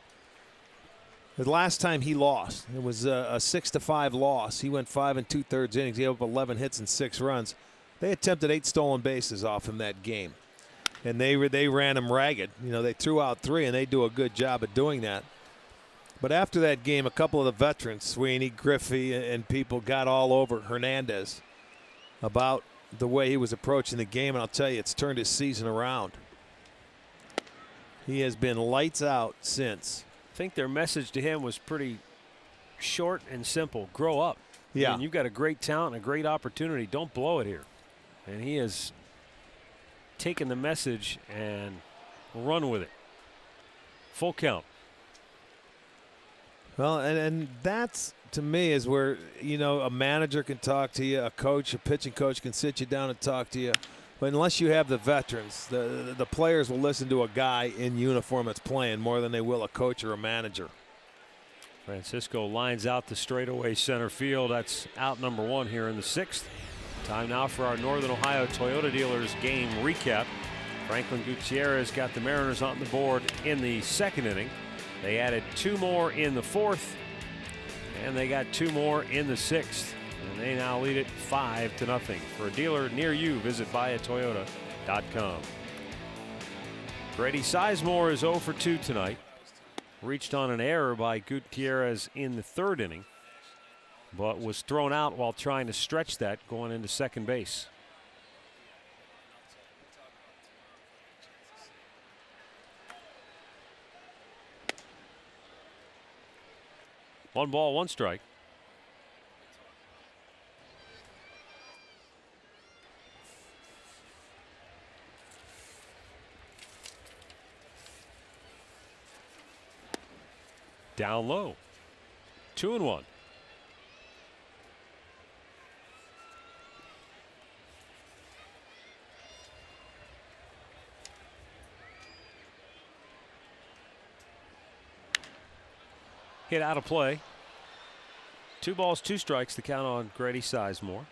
the last time he lost, it was a 6-5 loss. He went 5 2/3 innings. He gave up 11 hits and 6 runs. They attempted 8 stolen bases off him that game, and they ran him ragged. You know, they threw out 3, and they do a good job of doing that. But after that game, a couple of the veterans, Sweeney, Griffey, and people got all over Hernandez about the way he was approaching the game, and I'll tell you, it's turned his season around. He has been lights out since. I think their message to him was pretty short and simple. Grow up. Yeah. I mean, you've got a great talent and a great opportunity. Don't blow it here. And he has taken the message and run with it. Full count. Well, and that's, to me, is where, you know, a manager can talk to you, a coach, a pitching coach can sit you down and talk to you. But unless you have the veterans, the players will listen to a guy in uniform that's playing more than they will a coach or a manager. Francisco lines out the straightaway center field. That's out number 1 here in the 6th. Time now for our Northern Ohio Toyota dealers game recap. Franklin Gutierrez got the Mariners on the board in the 2nd inning. They added 2 more in the 4th, and they got 2 more in the 6th. And they now lead it 5-0. For a dealer near you, visit buyatoyota.com. Grady Sizemore is 0 for 2 tonight. Reached on an error by Gutierrez in the 3rd inning, but was thrown out while trying to stretch that going into second base. One ball, one strike. Down low. 2-1. Hit out of play. 2 balls, 2 strikes to count on Grady Sizemore.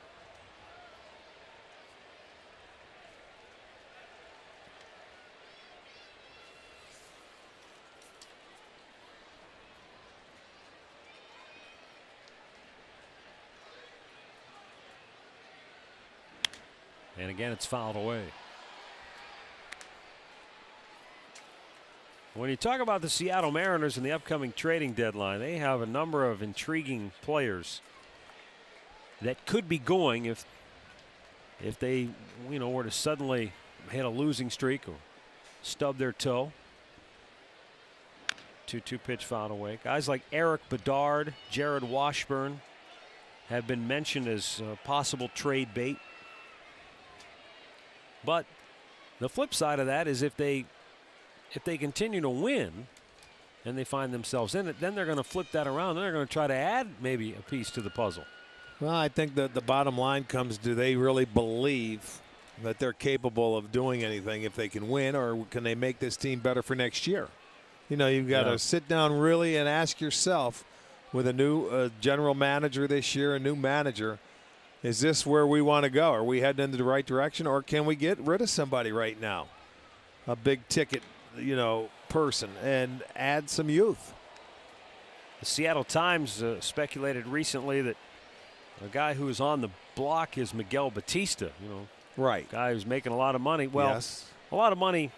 And again, it's fouled away. When you talk about the Seattle Mariners and the upcoming trading deadline, they have a number of intriguing players that could be going if they, were to suddenly hit a losing streak or stub their toe. 2-2 pitch fouled away. Guys like Eric Bedard, Jared Washburn have been mentioned as possible trade bait. But the flip side of that is if they continue to win and they find themselves in it, then they're going to flip that around. Then they're going to try to add maybe a piece to the puzzle. Well, I think that the bottom line comes, do they really believe that they're capable of doing anything if they can win, or can they make this team better for next year? You've got to sit down really and ask yourself, with a new general manager this year, a new manager, is this where we want to go? Are we heading in the right direction, or can we get rid of somebody right now, a big ticket, person, and add some youth? The Seattle Times speculated recently that a guy who is on the block is Miguel Batista. Right. Guy who's making a lot of money. Well, yes. A lot of money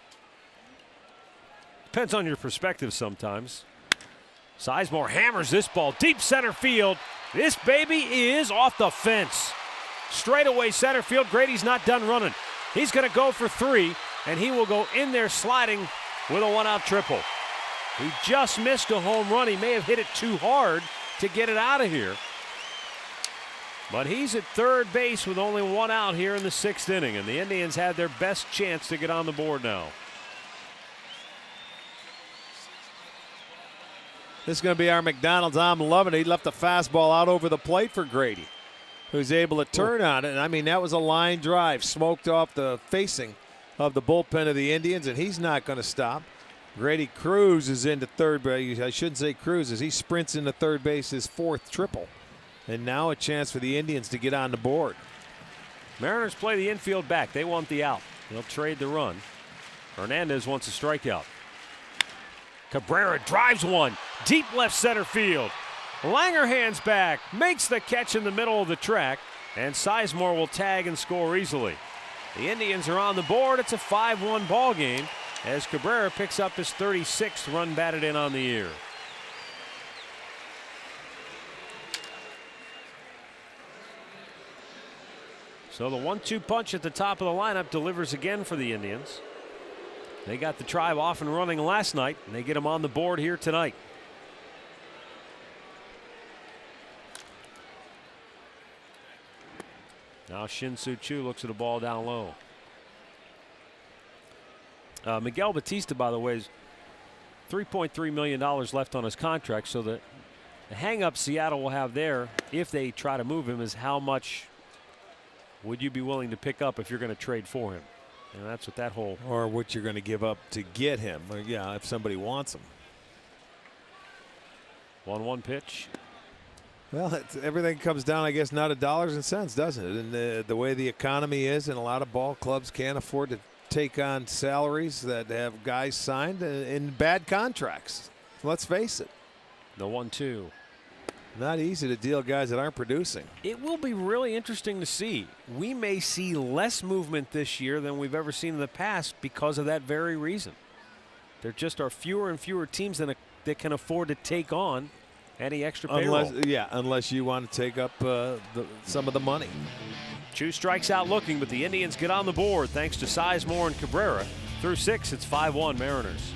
depends on your perspective sometimes. Sizemore hammers this ball deep center field. This baby is off the fence. Straightaway center field. Grady's not done running. He's going to go for 3, and he will go in there sliding with a 1-out triple. He just missed a home run. He may have hit it too hard to get it out of here. But he's at third base with only 1 out here in the 6th inning, and the Indians had their best chance to get on the board now. This is going to be our McDonald's. I'm loving it. He left the fastball out over the plate for Grady, who's able to turn on it. And I mean, that was a line drive, smoked off the facing of the bullpen of the Indians, and he's not going to stop. Grady cruises into third base. I shouldn't say cruises. He sprints into third base, his 4th triple. And now a chance for the Indians to get on the board. Mariners play the infield back. They want the out. They'll trade the run. Hernandez wants a strikeout. Cabrera drives one deep left center field. Langer hands back, makes the catch in the middle of the track, and Sizemore will tag and score easily. The Indians are on the board. It's a 5-1 ball game as Cabrera picks up his 36th run batted in on the year. So the 1-2 punch at the top of the lineup delivers again for the Indians. They got the Tribe off and running last night, and they get them on the board here tonight. Now Shin-Soo Choo looks at a ball down low. Miguel Batista, by the way, is $3.3 million left on his contract, so the hang-up Seattle will have there, if they try to move him, is how much would you be willing to pick up if you're going to trade for him? And that's what that whole. Or what you're going to give up to get him. Or, yeah, if somebody wants him. 1-1 pitch. Well, everything comes down, I guess, now to dollars and cents, doesn't it? And the way the economy is, and a lot of ball clubs can't afford to take on salaries that have guys signed in bad contracts. Let's face it. The 1-2. Not easy to deal guys that aren't producing. It will be really interesting to see. We may see less movement this year than we've ever seen in the past because of that very reason. There just are fewer and fewer teams that can afford to take on any extra payroll. Unless you want to take up some of the money. Chu strikes out looking, but the Indians get on the board thanks to Sizemore and Cabrera. Through 6, it's 5-1 Mariners.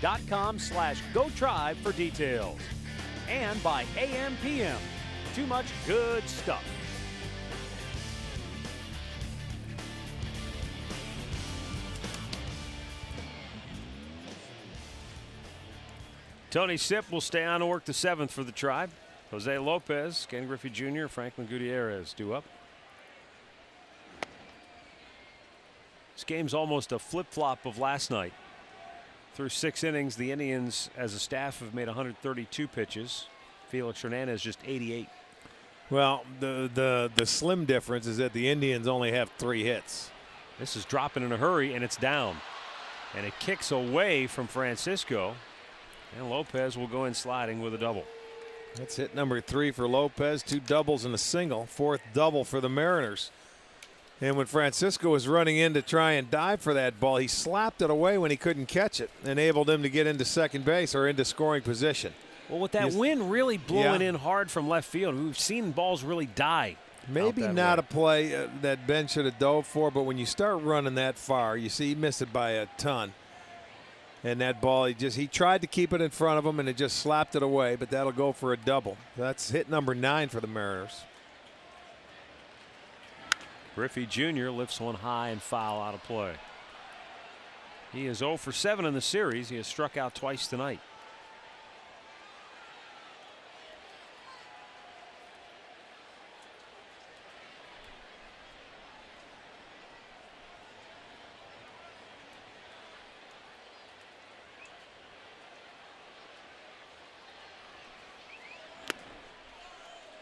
.com/GoTribe for details. And by AM/PM. Too much good stuff. Tony Sipp will stay on to work the 7th for the Tribe. Jose Lopez, Ken Griffey Jr., Franklin Gutierrez due up. This game's almost a flip-flop of last night. Through 6 innings, the Indians as a staff have made 132 pitches. Felix Hernandez just 88. Well, the slim difference is that the Indians only have 3 hits. This is dropping in a hurry, and it's down. And it kicks away from Francisco. And Lopez will go in sliding with a double. That's hit number 3 for Lopez. 2 doubles and a single. 4th double for the Mariners. And when Francisco was running in to try and dive for that ball, he slapped it away when he couldn't catch it, enabled him to get into second base or into scoring position. Well, with that wind really blowing in hard from left field, we've seen balls really die. Maybe not a play that Ben should have dove for, but when you start running that far, you see he missed it by a ton. And that ball, he tried to keep it in front of him, and it just slapped it away, but that'll go for a double. That's hit number 9 for the Mariners. Griffey Jr. lifts one high and foul out of play. He is 0 for 7 in the series. He has struck out twice tonight.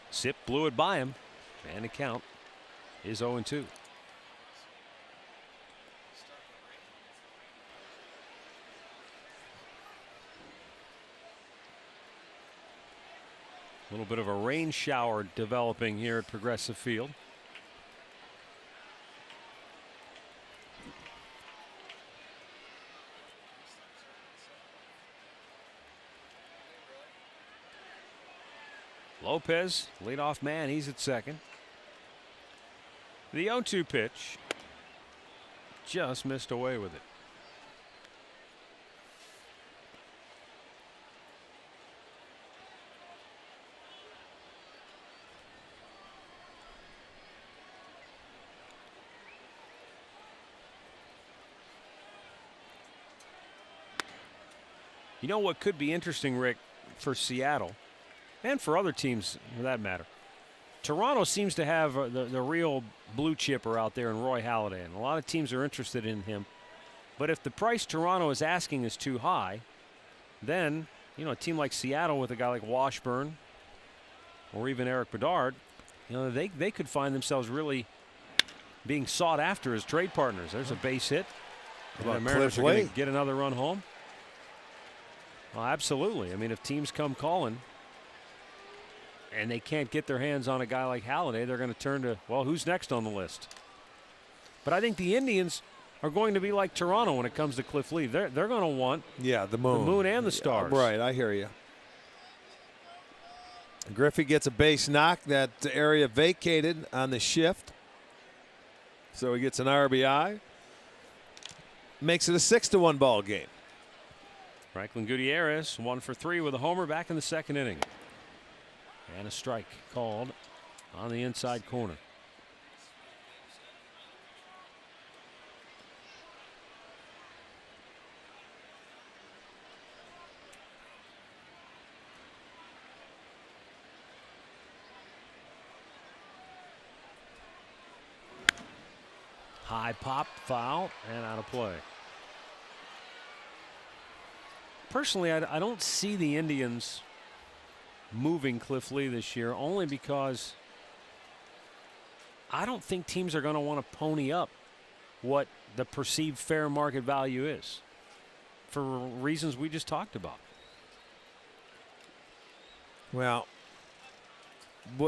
Sipp blew it by him, and the count is 0-2. A little bit of a rain shower developing here at Progressive Field. Lopez, leadoff man, he's at second. The 0-2 pitch. Just missed away with it. You know what could be interesting, Rick, for Seattle and for other teams for that matter? Toronto seems to have the real blue chipper out there in Roy Halladay, and a lot of teams are interested in him. But if the price Toronto is asking is too high, then, you know, a team like Seattle with a guy like Washburn or even Eric Bedard, you know, they could find themselves really being sought after as trade partners. There's a base hit. The Mariners are going to get another run home. Well, absolutely. I mean, if teams come calling and they can't get their hands on a guy like Halladay, they're going to turn to, well, who's next on the list? But I think the Indians are going to be like Toronto when it comes to Cliff Lee. They're going to want the moon and the stars. Right, I hear you. Griffey gets a base knock. That area vacated on the shift, so he gets an RBI. Makes it a 6-1 ball game. Franklin Gutierrez 1 for 3 with a homer back in the second inning. And a strike called on the inside corner. High pop, foul, and out of play. Personally, I don't see the Indians moving Cliff Lee this year, only because I don't think teams are going to want to pony up what the perceived fair market value is for reasons we just talked about. Well,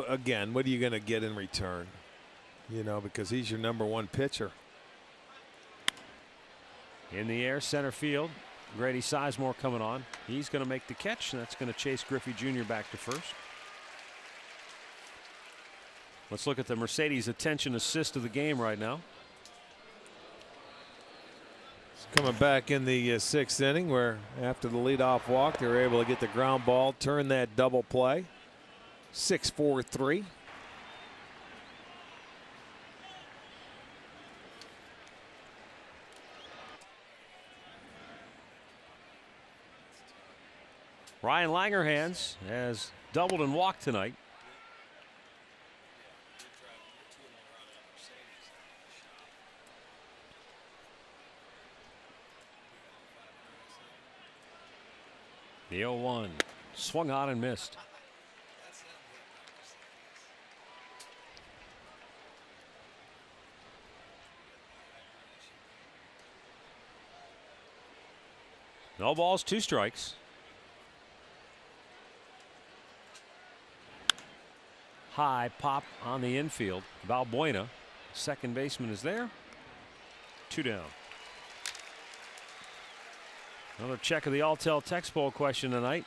again, what are you going to get in return? You know, because he's your #1 pitcher. In the air, center field. Grady Sizemore coming on. He's going to make the catch, and that's going to chase Griffey Jr. back to first. Let's look at the Mercedes attention assist of the game right now. It's coming back in the 6th inning, where after the leadoff walk, they were able to get the ground ball, turn that double play. 6-4-3. Ryan Langerhans has doubled and walked tonight. The 0-1 swung on and missed. No balls, 2 strikes. High pop on the infield. Valbuena, second baseman, is there. 2 down. Another check of the Alltel text poll question tonight.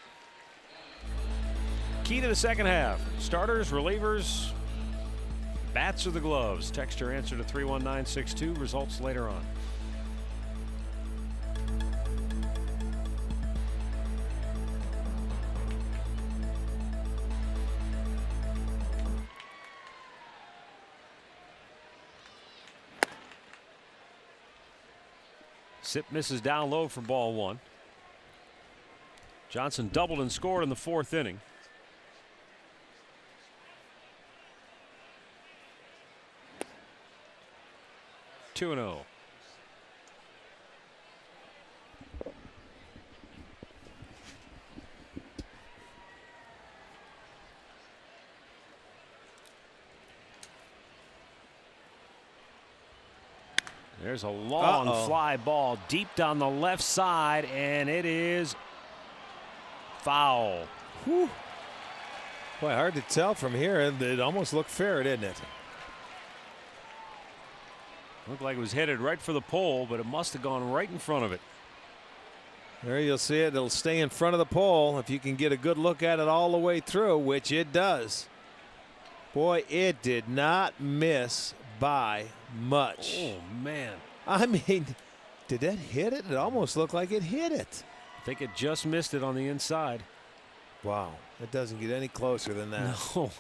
Key to the second half: starters, relievers, bats, or the gloves. Text your answer to 31962. Results later on. Sip misses down low for ball 1. Johnson doubled and scored in the 4th inning. Two and 0. There's a long fly ball deep down the left side, and it is foul. Whew. Boy, hard to tell from here. It almost looked fair, didn't it? Looked like it was headed right for the pole, but it must have gone right in front of it. There you'll see it. It'll stay in front of the pole if you can get a good look at it all the way through, which it does. Boy, it did not miss by much. Oh, man. I mean, did that hit it? It almost looked like it hit it. I think it just missed it on the inside. Wow. It doesn't get any closer than that. No.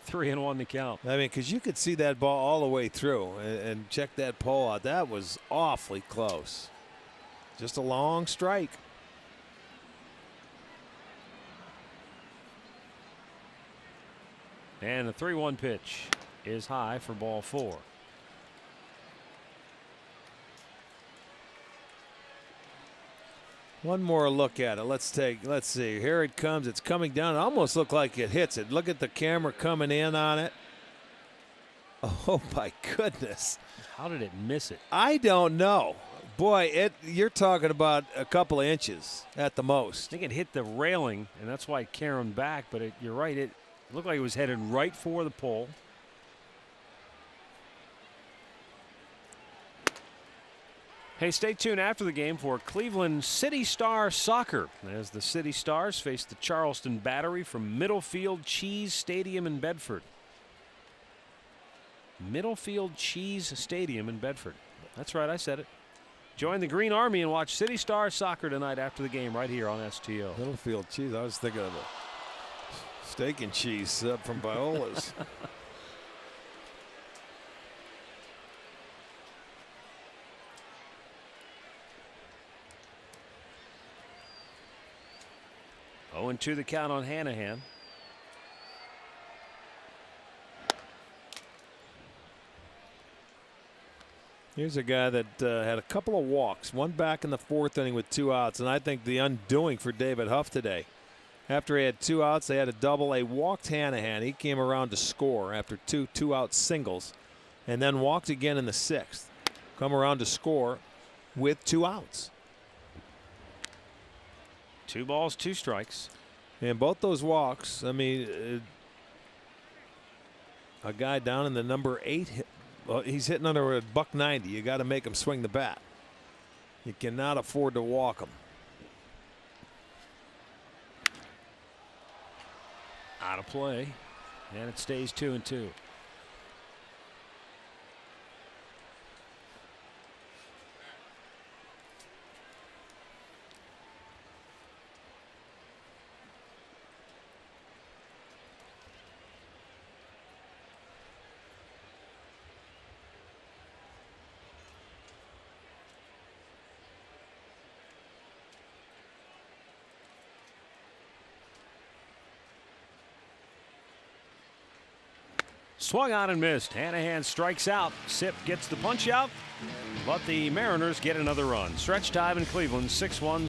3-1 to count. I mean, because you could see that ball all the way through and check that pole out. That was awfully close. Just a long strike. And the 3-1 pitch is high for ball 4. One more look at it. Let's see. Here it comes. It's coming down. It almost looked like it hits it. Look at the camera coming in on it. Oh my goodness. How did it miss it? I don't know. Boy, you're talking about a couple of inches at the I most. think it hit the railing, and that's why it caromed back. But you're right. It looked like it was headed right for the pole. Hey, stay tuned after the game for Cleveland City Star Soccer as the City Stars face the Charleston Battery from Middlefield Cheese Stadium in Bedford. Middlefield Cheese Stadium in Bedford. That's right, I said it. Join the Green Army and watch City Star Soccer tonight after the game right here on STO. Middlefield cheese. I was thinking of a steak and cheese sub from Viola's. Oh, and 2 the count on Hanahan. Here's a guy that had a couple of walks, one back in the 4th inning with 2 outs, and I think the undoing for David Huff today. After he had 2 outs, they had a double. They walked Hanahan. He came around to score after 2 2-out singles, and then walked again in the 6th. Come around to score with 2 outs. 2 balls, 2 strikes. And both those walks, I mean, a guy down in the number 8, well, he's hitting under a $190. You got to make him swing the bat. You cannot afford to walk him. Out of play, and it stays 2-2. Swung on and missed. Hanahan strikes out. Sip gets the punch out, but the Mariners get another run. Stretch time in Cleveland, 6-1.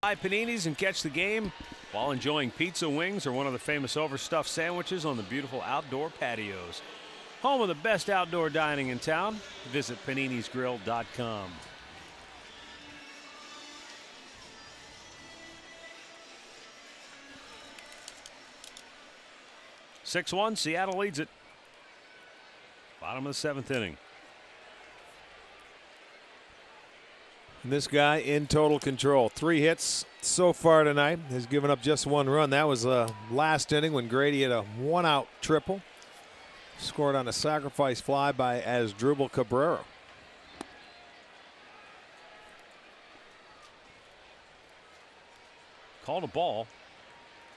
Buy paninis and catch the game while enjoying pizza, wings, or one of the famous overstuffed sandwiches on the beautiful outdoor patios. Home of the best outdoor dining in town. Visit paninisgrill.com. 6-1, Seattle leads it. Bottom of the 7th inning. And this guy in total control. 3 hits so far tonight. Has given up just 1 run. That was last inning when Grady had a 1-out triple. Scored on a sacrifice fly by Asdrubal Cabrera. Called a ball.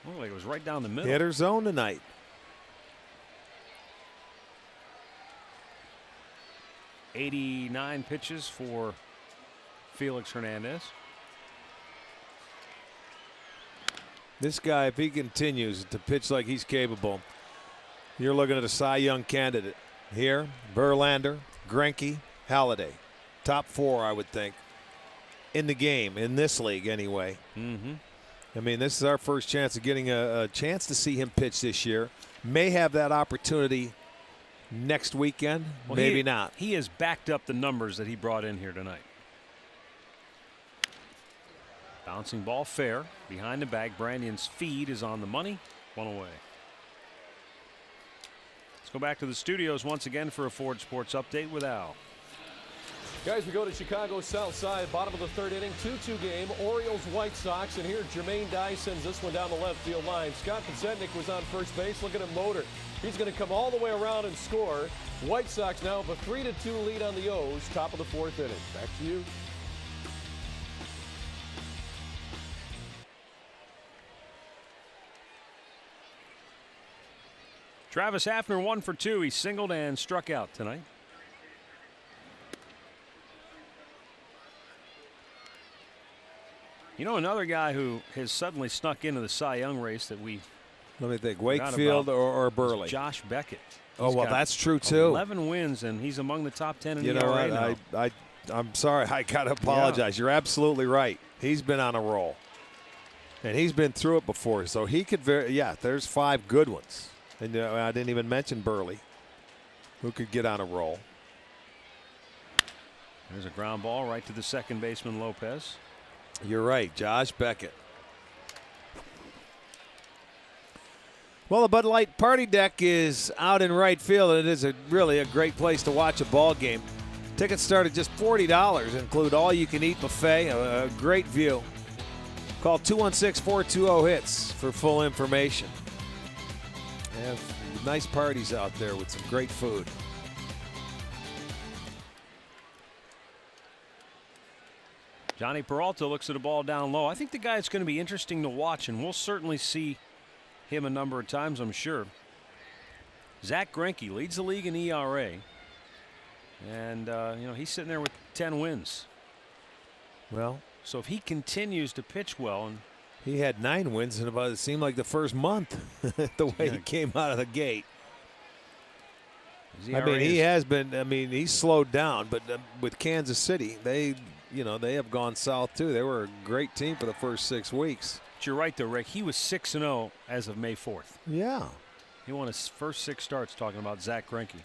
Looked like it was right down the middle. Hitter zone tonight. '89 pitches for Felix Hernandez. This guy, if he continues to pitch like he's capable, you're looking at a Cy Young candidate. Here, Verlander, Greinke, Halladay. Top 4, I would think, in the game, in this league anyway. I mean, this is our first chance of getting a chance to see him pitch this year. May have that opportunity next weekend, well, maybe not. He has backed up the numbers that he brought in here tonight. Bouncing ball fair behind the bag. Brandon's feed is on the money. 1 away. Let's go back to the studios once again for a Ford Sports update with Al. Guys, we go to Chicago's south side, bottom of the 3rd inning, 2-2 game, Orioles, White Sox, and here Jermaine Dye sends this one down the left field line. Scott Podsednik was on first base. Look at him motor. He's going to come all the way around and score. White Sox now have a 3-2 lead on the O's, top of the 4th inning. Back to you. Travis Hafner 1 for 2. He singled and struck out tonight. You know, another guy who has suddenly snuck into the Cy Young race that we Let me think. Wakefield or Burley? Josh Beckett. Oh, well, that's true, too. 11 wins, and he's among the top 10 in the You know ERA what? I'm sorry. I got to apologize. Yeah. You're absolutely right. He's been on a roll. And he's been through it before. So he could there's 5 good ones. And I didn't even mention Burley, who could get on a roll. There's a ground ball right to the second baseman, Lopez. You're right, Josh Beckett. Well, the Bud Light Party Deck is out in right field, and it is really a great place to watch a ball game. Tickets start at just $40, include all-you-can-eat buffet, a great view. Call 216-420-HITS for full information. They have nice parties out there with some great food. Johnny Peralta looks at a ball down low. I think the guy is going to be interesting to watch, and we'll certainly see him a number of times, I'm sure. Zach Greinke leads the league in ERA, and you know, he's sitting there with 10 wins. Well, so if he continues to pitch well, and he had 9 wins in about, it seemed like, the first month, the way he came out of the gate. I mean, he has been. I mean, he's slowed down, but with Kansas City, they have gone south too. They were a great team for the first 6 weeks. But you're right, though, Rick. He was 6-0 as of May 4th. Yeah. He won his first 6 starts. Talking about Zach Greinke.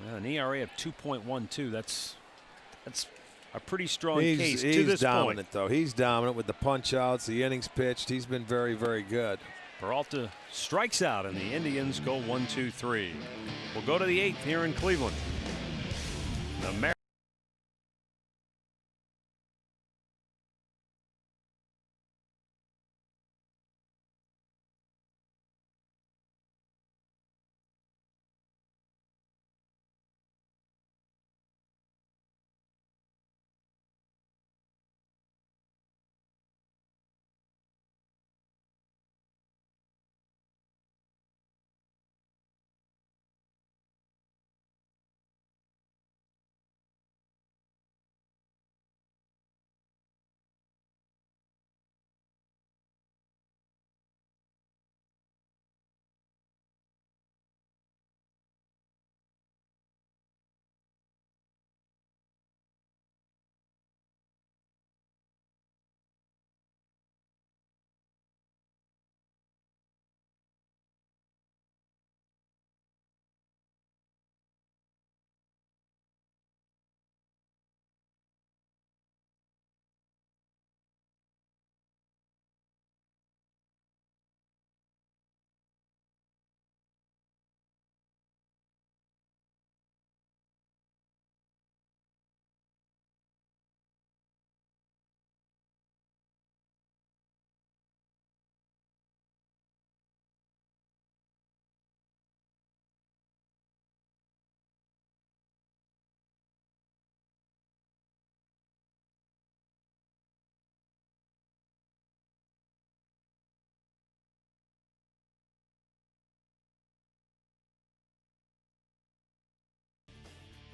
Well, an ERA of 2.12. That's a pretty strong case to this point. He's dominant, though. He's dominant with the punch outs, the innings pitched. He's been very, very good. Peralta strikes out, and the Indians go 1-2-3. We'll go to the 8th here in Cleveland. The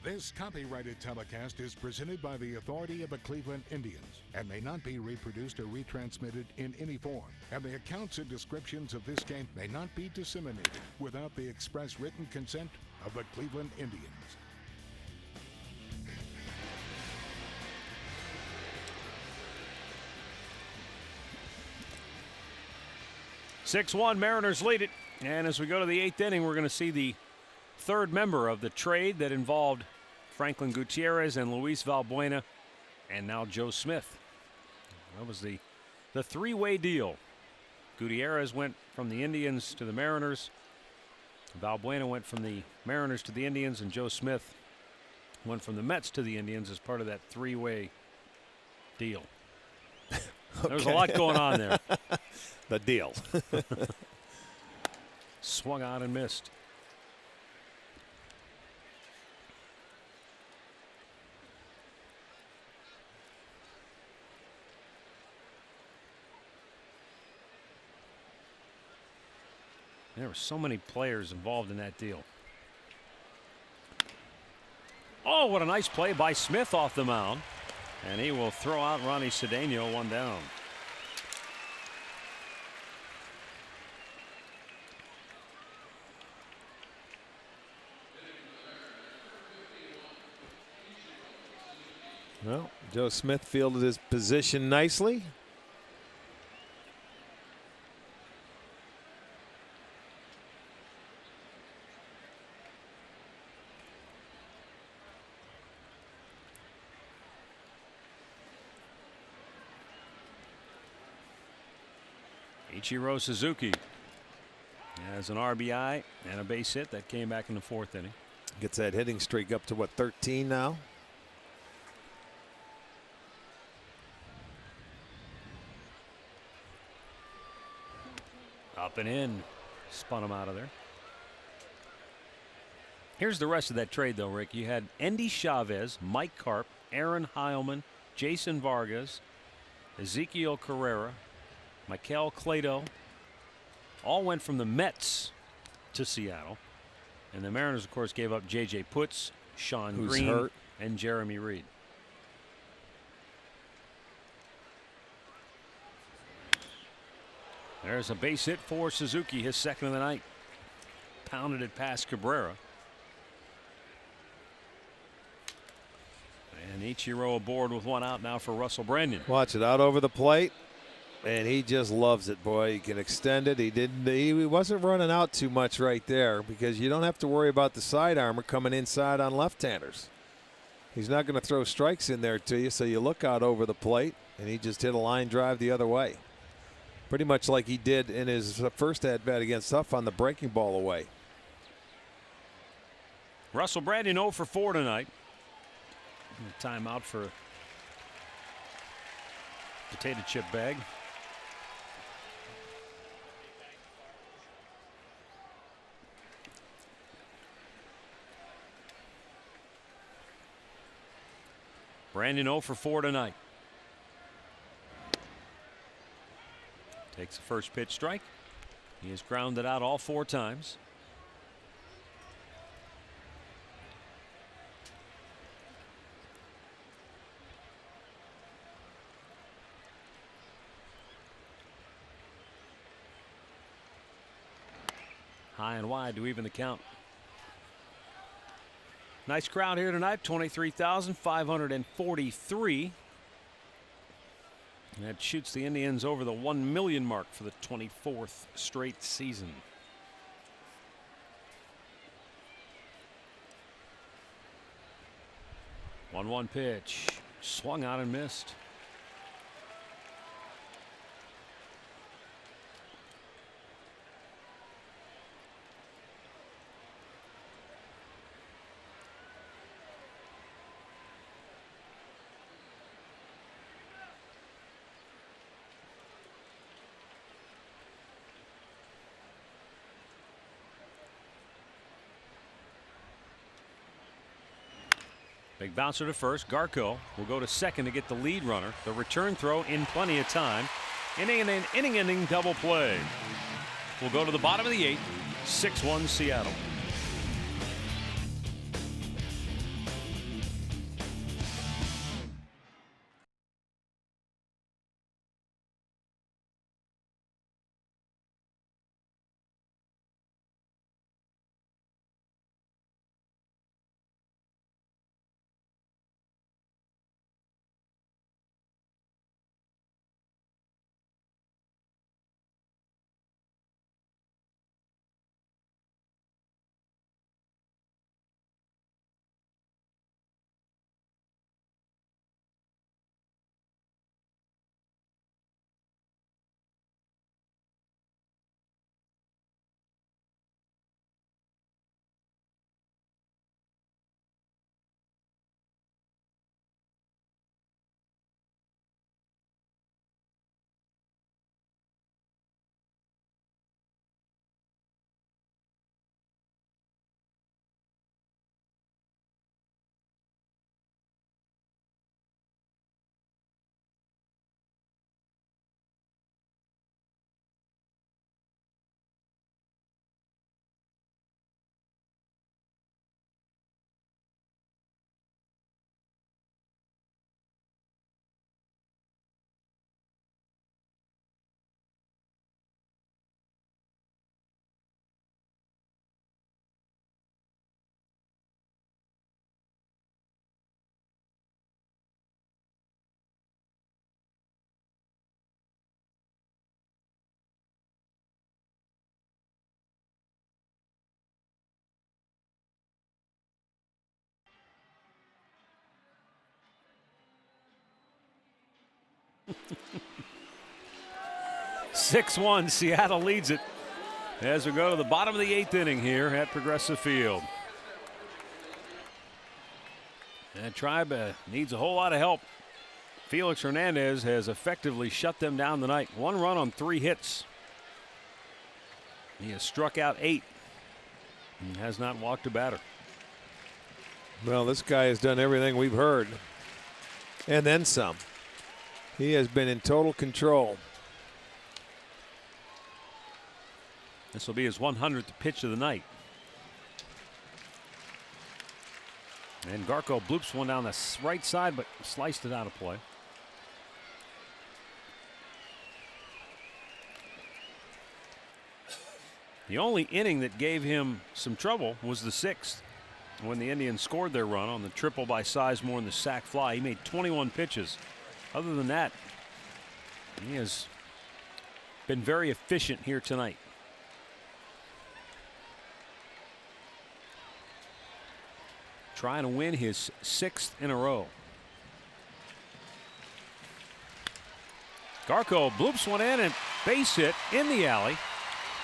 This copyrighted telecast is presented by the authority of the Cleveland Indians and may not be reproduced or retransmitted in any form. And the accounts and descriptions of this game may not be disseminated without the express written consent of the Cleveland Indians. (6-1) Mariners lead it. And as we go to the 8th inning, we're going to see the third member of the trade that involved Franklin Gutierrez and Luis Valbuena, and now Joe Smith. That was the three-way deal. Gutierrez went from the Indians to the Mariners. Valbuena went from the Mariners to the Indians, and Joe Smith went from the Mets to the Indians as part of that three-way deal. There's a lot going on there. The deal. Swung out and missed. There were so many players involved in that deal. Oh, what a nice play by Smith off the mound. And he will throw out Ronnie Cedeno, one down. Well, Joe Smith fielded his position nicely. Ichiro Suzuki has an RBI and a base hit that came back in the 4th inning. Gets that hitting streak up to what, 13 now? Up and in. Spun him out of there. Here's the rest of that trade, though, Rick. You had Endy Chavez, Mike Karp, Aaron Heilman, Jason Vargas, Ezekiel Carrera, Mikel Clado. All went from the Mets to Seattle. And the Mariners, of course, gave up J.J. Putz, Sean Green, hurt, and Jeremy Reed. There's a base hit for Suzuki, his second of the night. Pounded it past Cabrera. And Ichiro aboard with one out now for Russell Brandon. Watch it out over the plate. And he just loves it, boy. He can extend it. He wasn't running out too much right there because you don't have to worry about the side armor coming inside on left-handers. He's not going to throw strikes in there to you, so you look out over the plate, and he just hit a line drive the other way. Pretty much like he did in his first at-bat against Huff on the breaking ball away. Russell Brandon 0 for 4 tonight. Timeout for potato chip bag. Brandon 0 for 4 tonight. Takes the first pitch strike. He has grounded out all 4 times. High and wide to even the count. Nice crowd here tonight, 23,543. That shoots the Indians over the 1 million mark for the 24th straight season. One pitch, swung out and missed. Big bouncer to first. Garco will go to second to get the lead runner. The return throw in plenty of time. Inning-ending double play. We'll go to the bottom of the 8th. 6-1 Seattle. 6-1, Seattle leads it as we go to the bottom of the 8th inning here at Progressive Field. That Tribe needs a whole lot of help. Felix Hernandez has effectively shut them down tonight. 1 run on 3 hits. He has struck out 8 and has not walked a batter. Well, this guy has done everything we've heard, and then some. He has been in total control. This will be his 100th pitch of the night. And Garco bloops one down the right side, but sliced it out of play. The only inning that gave him some trouble was the 6th, when the Indians scored their run on the triple by Sizemore and the sac fly. He made 21 pitches. Other than that, he has been very efficient here tonight. Trying to win his 6th in a row. Garco bloops one in and base hit in the alley.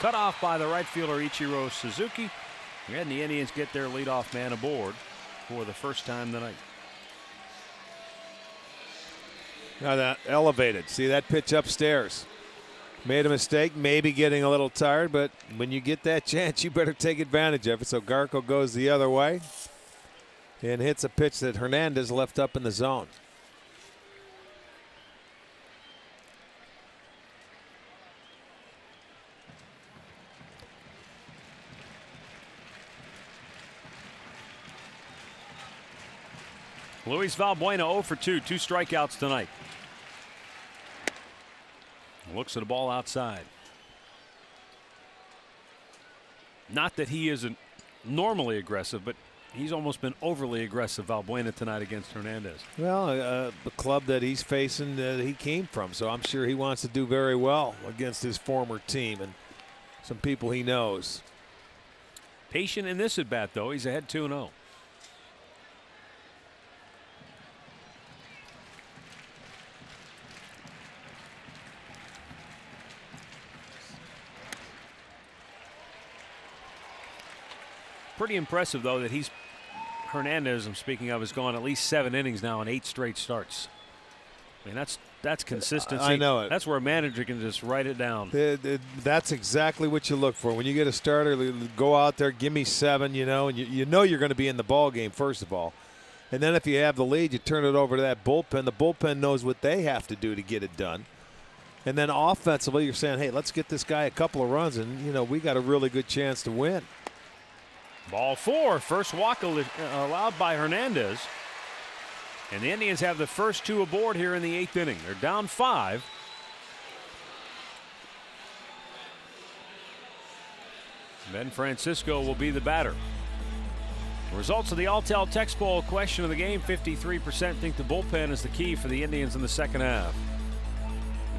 Cut off by the right fielder Ichiro Suzuki. And the Indians get their leadoff man aboard for the first time tonight. Now that elevated. See that pitch upstairs. Made a mistake, maybe getting a little tired, but when you get that chance, you better take advantage of it. So Garco goes the other way and hits a pitch that Hernandez left up in the zone. Luis Valbuena 0 for 2, 2 strikeouts tonight. Looks at a ball outside. Not that he isn't normally aggressive, but he's almost been overly aggressive, Valbuena, tonight against Hernandez. Well, the club that he's facing, he came from, so I'm sure he wants to do very well against his former team and some people he knows. Patient in this at bat, though. He's ahead 2-0. Pretty impressive, though, that Hernandez, I'm speaking of, has gone at least 7 innings now in 8 straight starts. I mean, that's consistency. I know it. That's where a manager can just write it down. That's exactly what you look for. When you get a starter, go out there, give me 7, and you know you're going to be in the ball game, first of all. And then if you have the lead, you turn it over to that bullpen. The bullpen knows what they have to do to get it done. And then offensively, you're saying, hey, let's get this guy a couple of runs, and, we got a really good chance to win. Ball 4, first walk allowed by Hernandez. And the Indians have the first 2 aboard here in the 8th inning. They're down 5. Ben Francisco will be the batter. Results of the Alltel text poll question of the game: 53% think the bullpen is the key for the Indians in the second half.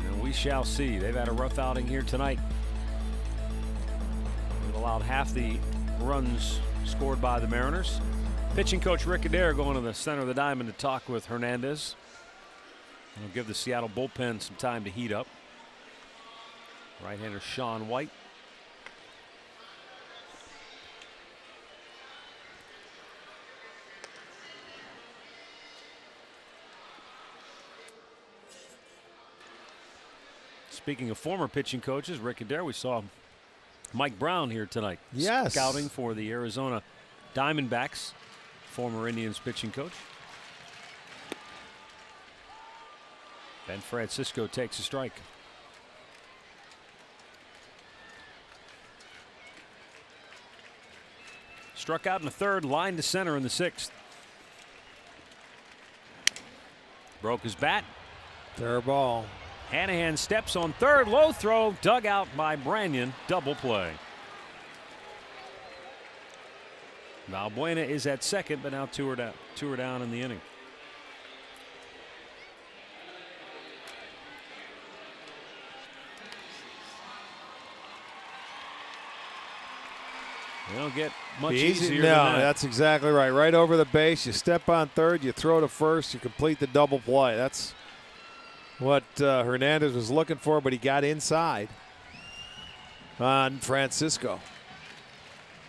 And we shall see. They've had a rough outing here tonight. They've allowed half the runs scored by the Mariners. Pitching coach Rick Adair going to the center of the diamond to talk with Hernandez. He'll give the Seattle bullpen some time to heat up. Right-hander Sean White. Speaking of former pitching coaches, Rick Adair, we saw Mike Brown here tonight. Yes. Scouting for the Arizona Diamondbacks, former Indians pitching coach. Ben Francisco takes a strike. Struck out in the 3rd, line to center in the 6th. Broke his bat. Fair ball. Hanahan steps on 3rd, low throw, dug out by Branyan, double play. Valbuena is at 2nd, but now two are down in the inning. They don't get much easier than that. That's exactly right. Right over the base, you step on 3rd, you throw to 1st, you complete the double play. what Hernandez was looking for, but he got inside on Francisco.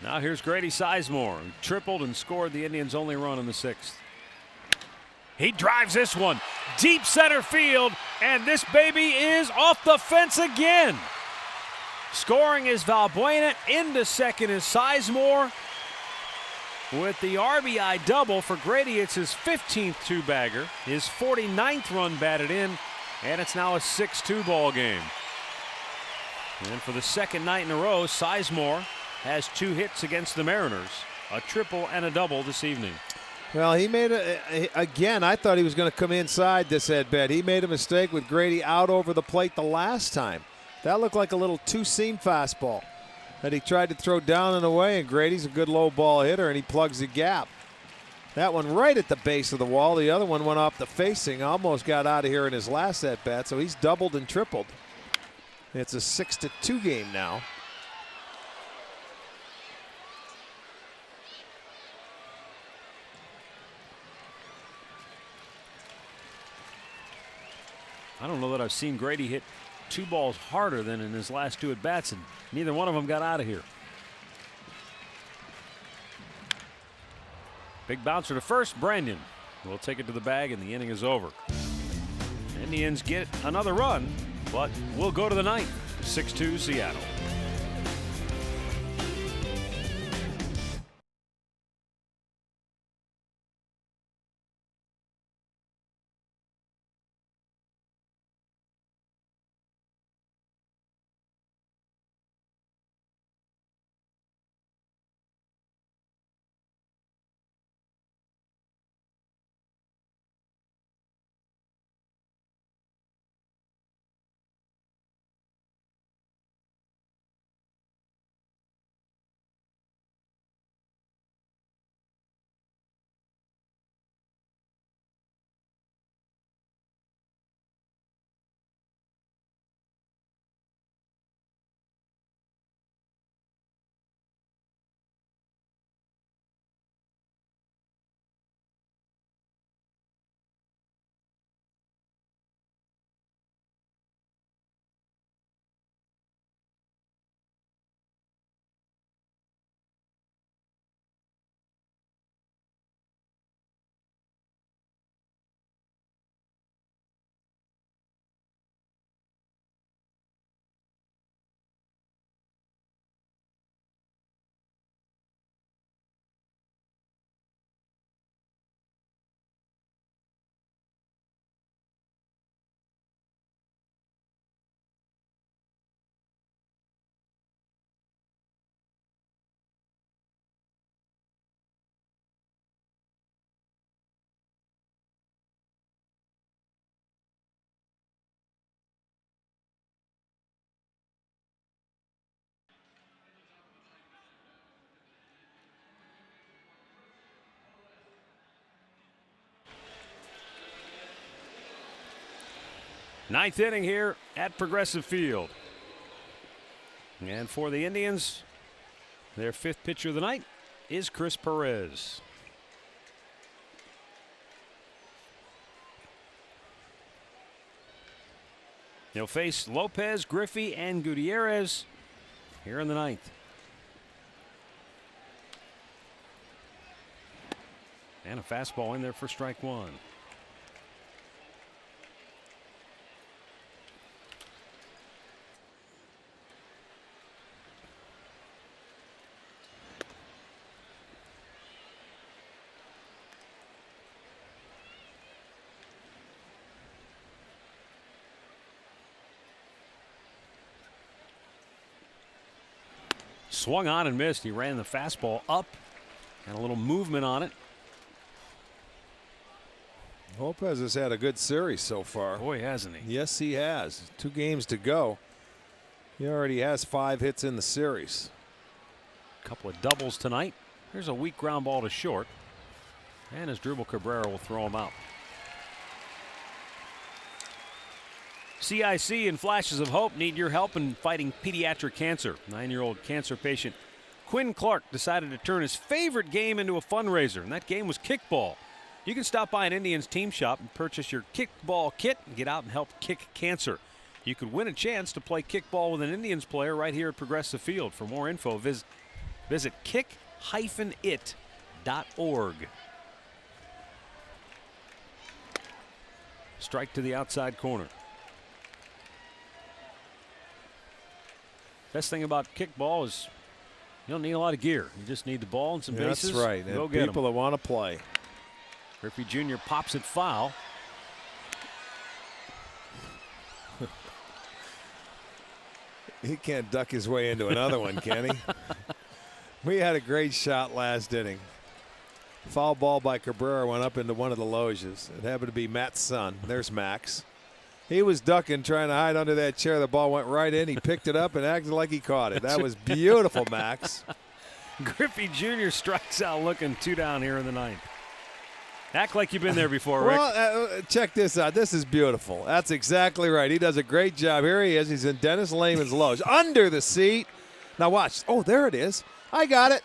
Now here's Grady Sizemore, who tripled and scored the Indians' only run in the 6th. He drives this one deep center field, and this baby is off the fence again. Scoring is Valbuena. Into second is Sizemore. With the RBI double for Grady, it's his 15th two-bagger, his 49th run batted in, and it's now a 6-2 ball game. And for the second night in a row, Sizemore has 2 hits against the Mariners, a triple and a double this evening. Well, he made again, I thought he was going to come inside this at-bat. He made a mistake with Grady out over the plate the last time. That looked like a little two-seam fastball that he tried to throw down and away, and Grady's a good low ball hitter, and he plugs the gap. That one right at the base of the wall. The other one went off the facing, almost got out of here in his last at-bat, so he's doubled and tripled. It's a 6-2 game now. I don't know that I've seen Grady hit 2 balls harder than in his last 2 at-bats, and neither one of them got out of here. Big bouncer to first. Brandon will take it to the bag, and the inning is over. Indians get another run, but we'll go to the 9th. 6-2 Seattle. Ninth inning here at Progressive Field. And for the Indians, their 5th pitcher of the night is Chris Perez. He'll face Lopez, Griffey, and Gutierrez here in the 9th. And a fastball in there for strike 1. Swung on and missed. He ran the fastball up and a little movement on it. Lopez has had a good series so far. Boy, hasn't he? Yes, he has. 2 games to go. He already has 5 hits in the series. A couple of doubles tonight. Here's a weak ground ball to short. And Asdrubal Cabrera will throw him out. CIC and Flashes of Hope need your help in fighting pediatric cancer. 9-year-old cancer patient Quinn Clark decided to turn his favorite game into a fundraiser, and that game was kickball. You can stop by an Indians team shop and purchase your kickball kit and get out and help kick cancer. You could win a chance to play kickball with an Indians player right here at Progressive Field. For more info, visit kick-it.org. Strike to the outside corner. Best thing about kickball is you don't need a lot of gear. You just need the ball and some bases. That's right. Go And get people that want to play. Griffey Jr. pops it foul. He can't duck his way into another one, can he? We had a great shot last inning. Foul ball by Cabrera went up into one of the loges. It happened to be Matt's son. There's Max. He was ducking, trying to hide under that chair. The ball went right in. He picked it up and acted like he caught it. That was beautiful, Max. Griffey Jr. strikes out looking 2 down here in the 9th. Act like you've been there before, Rick. Well, check this out. This is beautiful. That's exactly right. He does a great job. Here he is. He's in Dennis Lehman's loge. Under the seat. Now watch. Oh, there it is. I got it.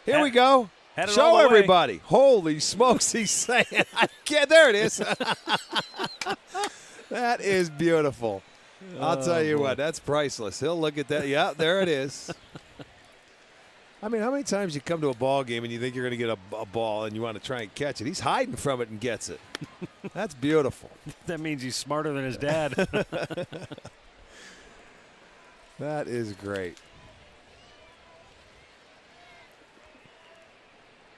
Here we go. Show everybody. Holy smokes, he's saying. There it is. That is beautiful. I'll tell you what. That's priceless. He'll look at that. Yeah, there it is. I mean, how many times you come to a ball game and you think you're going to get a ball and you want to try and catch it? He's hiding from it and gets it. That's beautiful. That means he's smarter than his dad. That is great.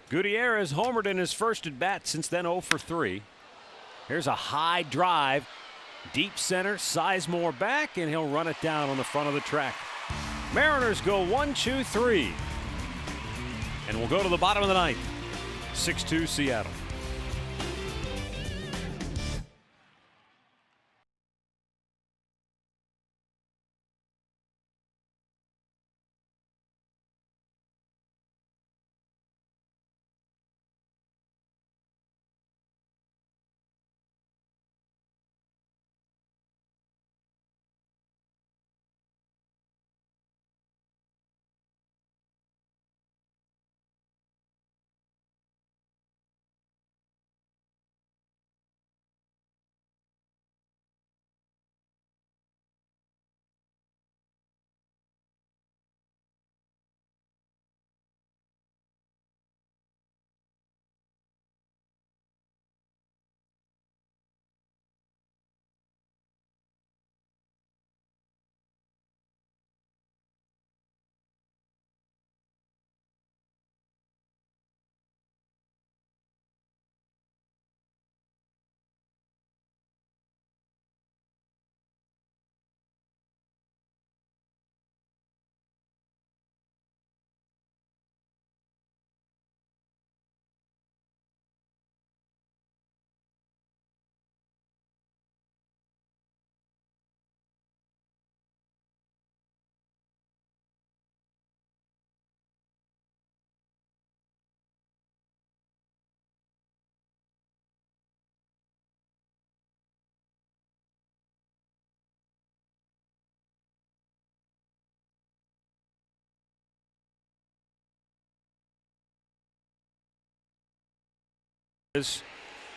Gutierrez homered in his first at bat since then 0 for 3. Here's a high drive. Deep center, Sizemore back, and he'll run it down on the front of the track. Mariners go 1-2-3. And we'll go to the bottom of the 9th. 6-2 Seattle.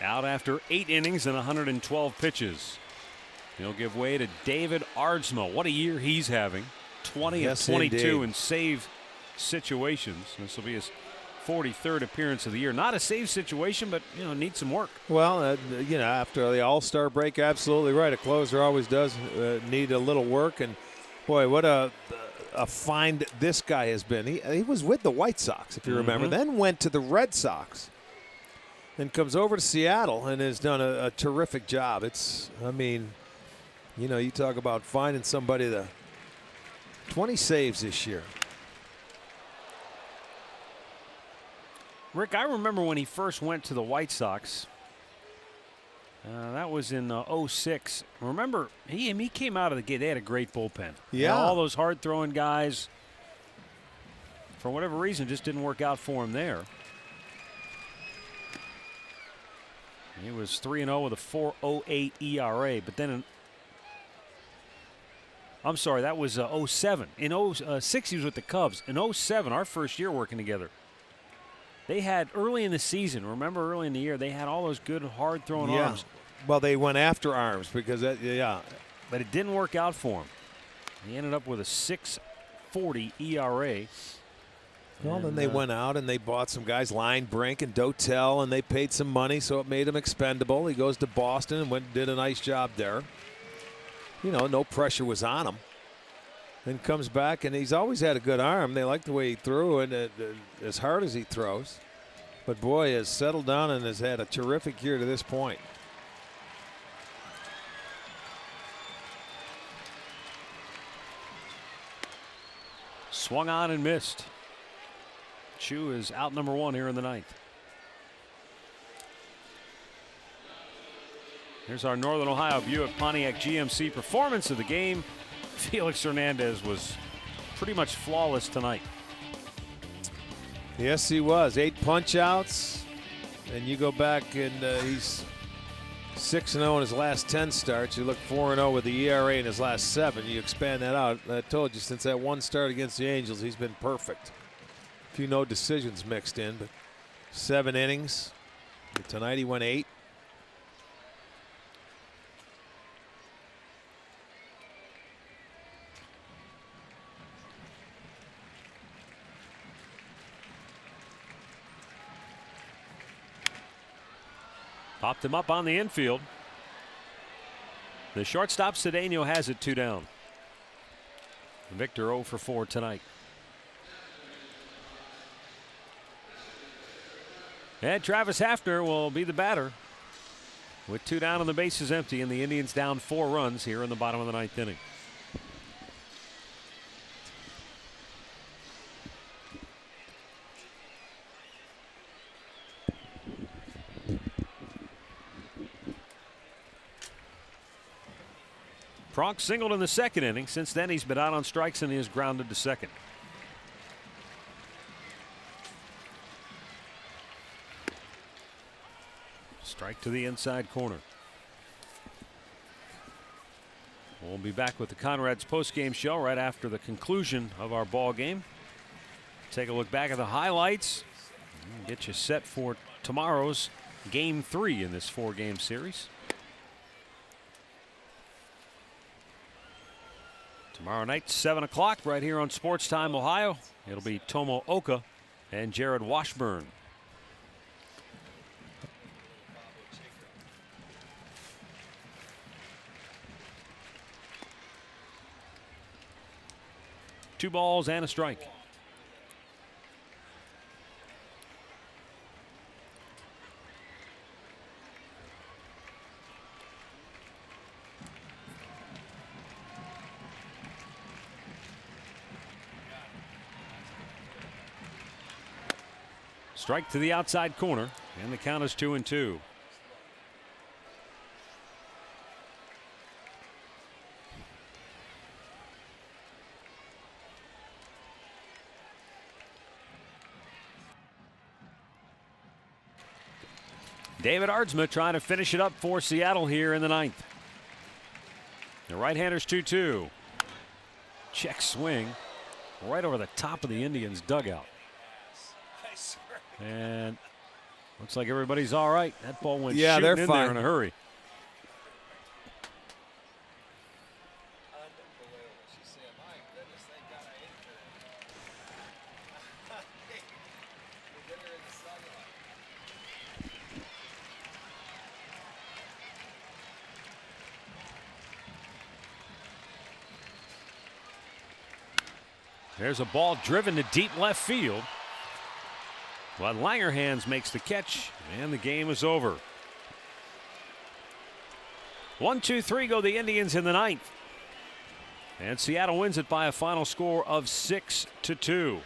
Out after 8 innings and 112 pitches. He'll give way to David Ardsma. What a year he's having. 20 of 22 indeed. in save situations. This will be his 43rd appearance of the year. Not a save situation, but needs some work. Well, after the All-Star break, absolutely right. A closer always does need a little work. And boy, what a find this guy has been. He was with the White Sox, if you remember, then went to the Red Sox. And comes over to Seattle and has done a terrific job. You talk about finding somebody 20 saves this year. Rick, I remember when he first went to the White Sox. That was in 06. Remember, he came out of the gate. They had a great bullpen. Yeah. All those hard-throwing guys, for whatever reason, just didn't work out for him there. He was 3-0 with a 4.08 ERA, but then I'm sorry, that was 07. In 06, he was with the Cubs. In 07, our first year working together, They had early in the season, remember early in the year, they had all those good hard throwing arms. Well, they went after arms because but it didn't work out for him. He ended up with a 6.40 ERA. Well, then they went out and they bought some guys, Line Brink and Dotel, and they paid some money, so it made him expendable. He goes to Boston and went and did a nice job there. You know, no pressure was on him. Then comes back, and he's always had a good arm. They like the way he threw and as hard as he throws. But boy, has settled down and has had a terrific year to this point. Swung on and missed. Chu is out number 1 here in the 9th. Here's our Northern Ohio Buick Pontiac GMC performance of the game. Felix Hernandez was pretty much flawless tonight. Yes, he was. 8 punch outs. And you go back and he's 6-0 in his last 10 starts. You look 4-0 with the ERA in his last 7. You expand that out. I told you, since that one start against the Angels, he's been perfect. A few no decisions mixed in, but 7 innings. Tonight he went 8. Popped him up on the infield. The shortstop Cedeno has it 2 down. Victor 0 for 4 tonight. And Travis Hafner will be the batter with 2 down and the bases empty, and the Indians down 4 runs here in the bottom of the 9th inning. Pronk singled in the 2nd inning. Since then, he's been out on strikes and he is grounded to second. Strike to the inside corner. We'll be back with the Conrad's postgame show right after the conclusion of our ball game. Take a look back at the highlights. Get you set for tomorrow's Game 3 in this 4-game series. Tomorrow night, 7 o'clock, right here on Sports Time Ohio. It'll be Tomo Oka and Jared Washburn. Two balls and a strike. Strike to the outside corner, and the count is 2-2. David Aardsma trying to finish it up for Seattle here in the 9th. The right-hander's 2-2. Check swing right over the top of the Indians' dugout. And looks like everybody's all right. That ball went shooting they're in fine. there in a hurry. There's a ball driven to deep left field. But Langerhans makes the catch, and the game is over. 1-2-3 go the Indians in the 9th. And Seattle wins it by a final score of 6-2.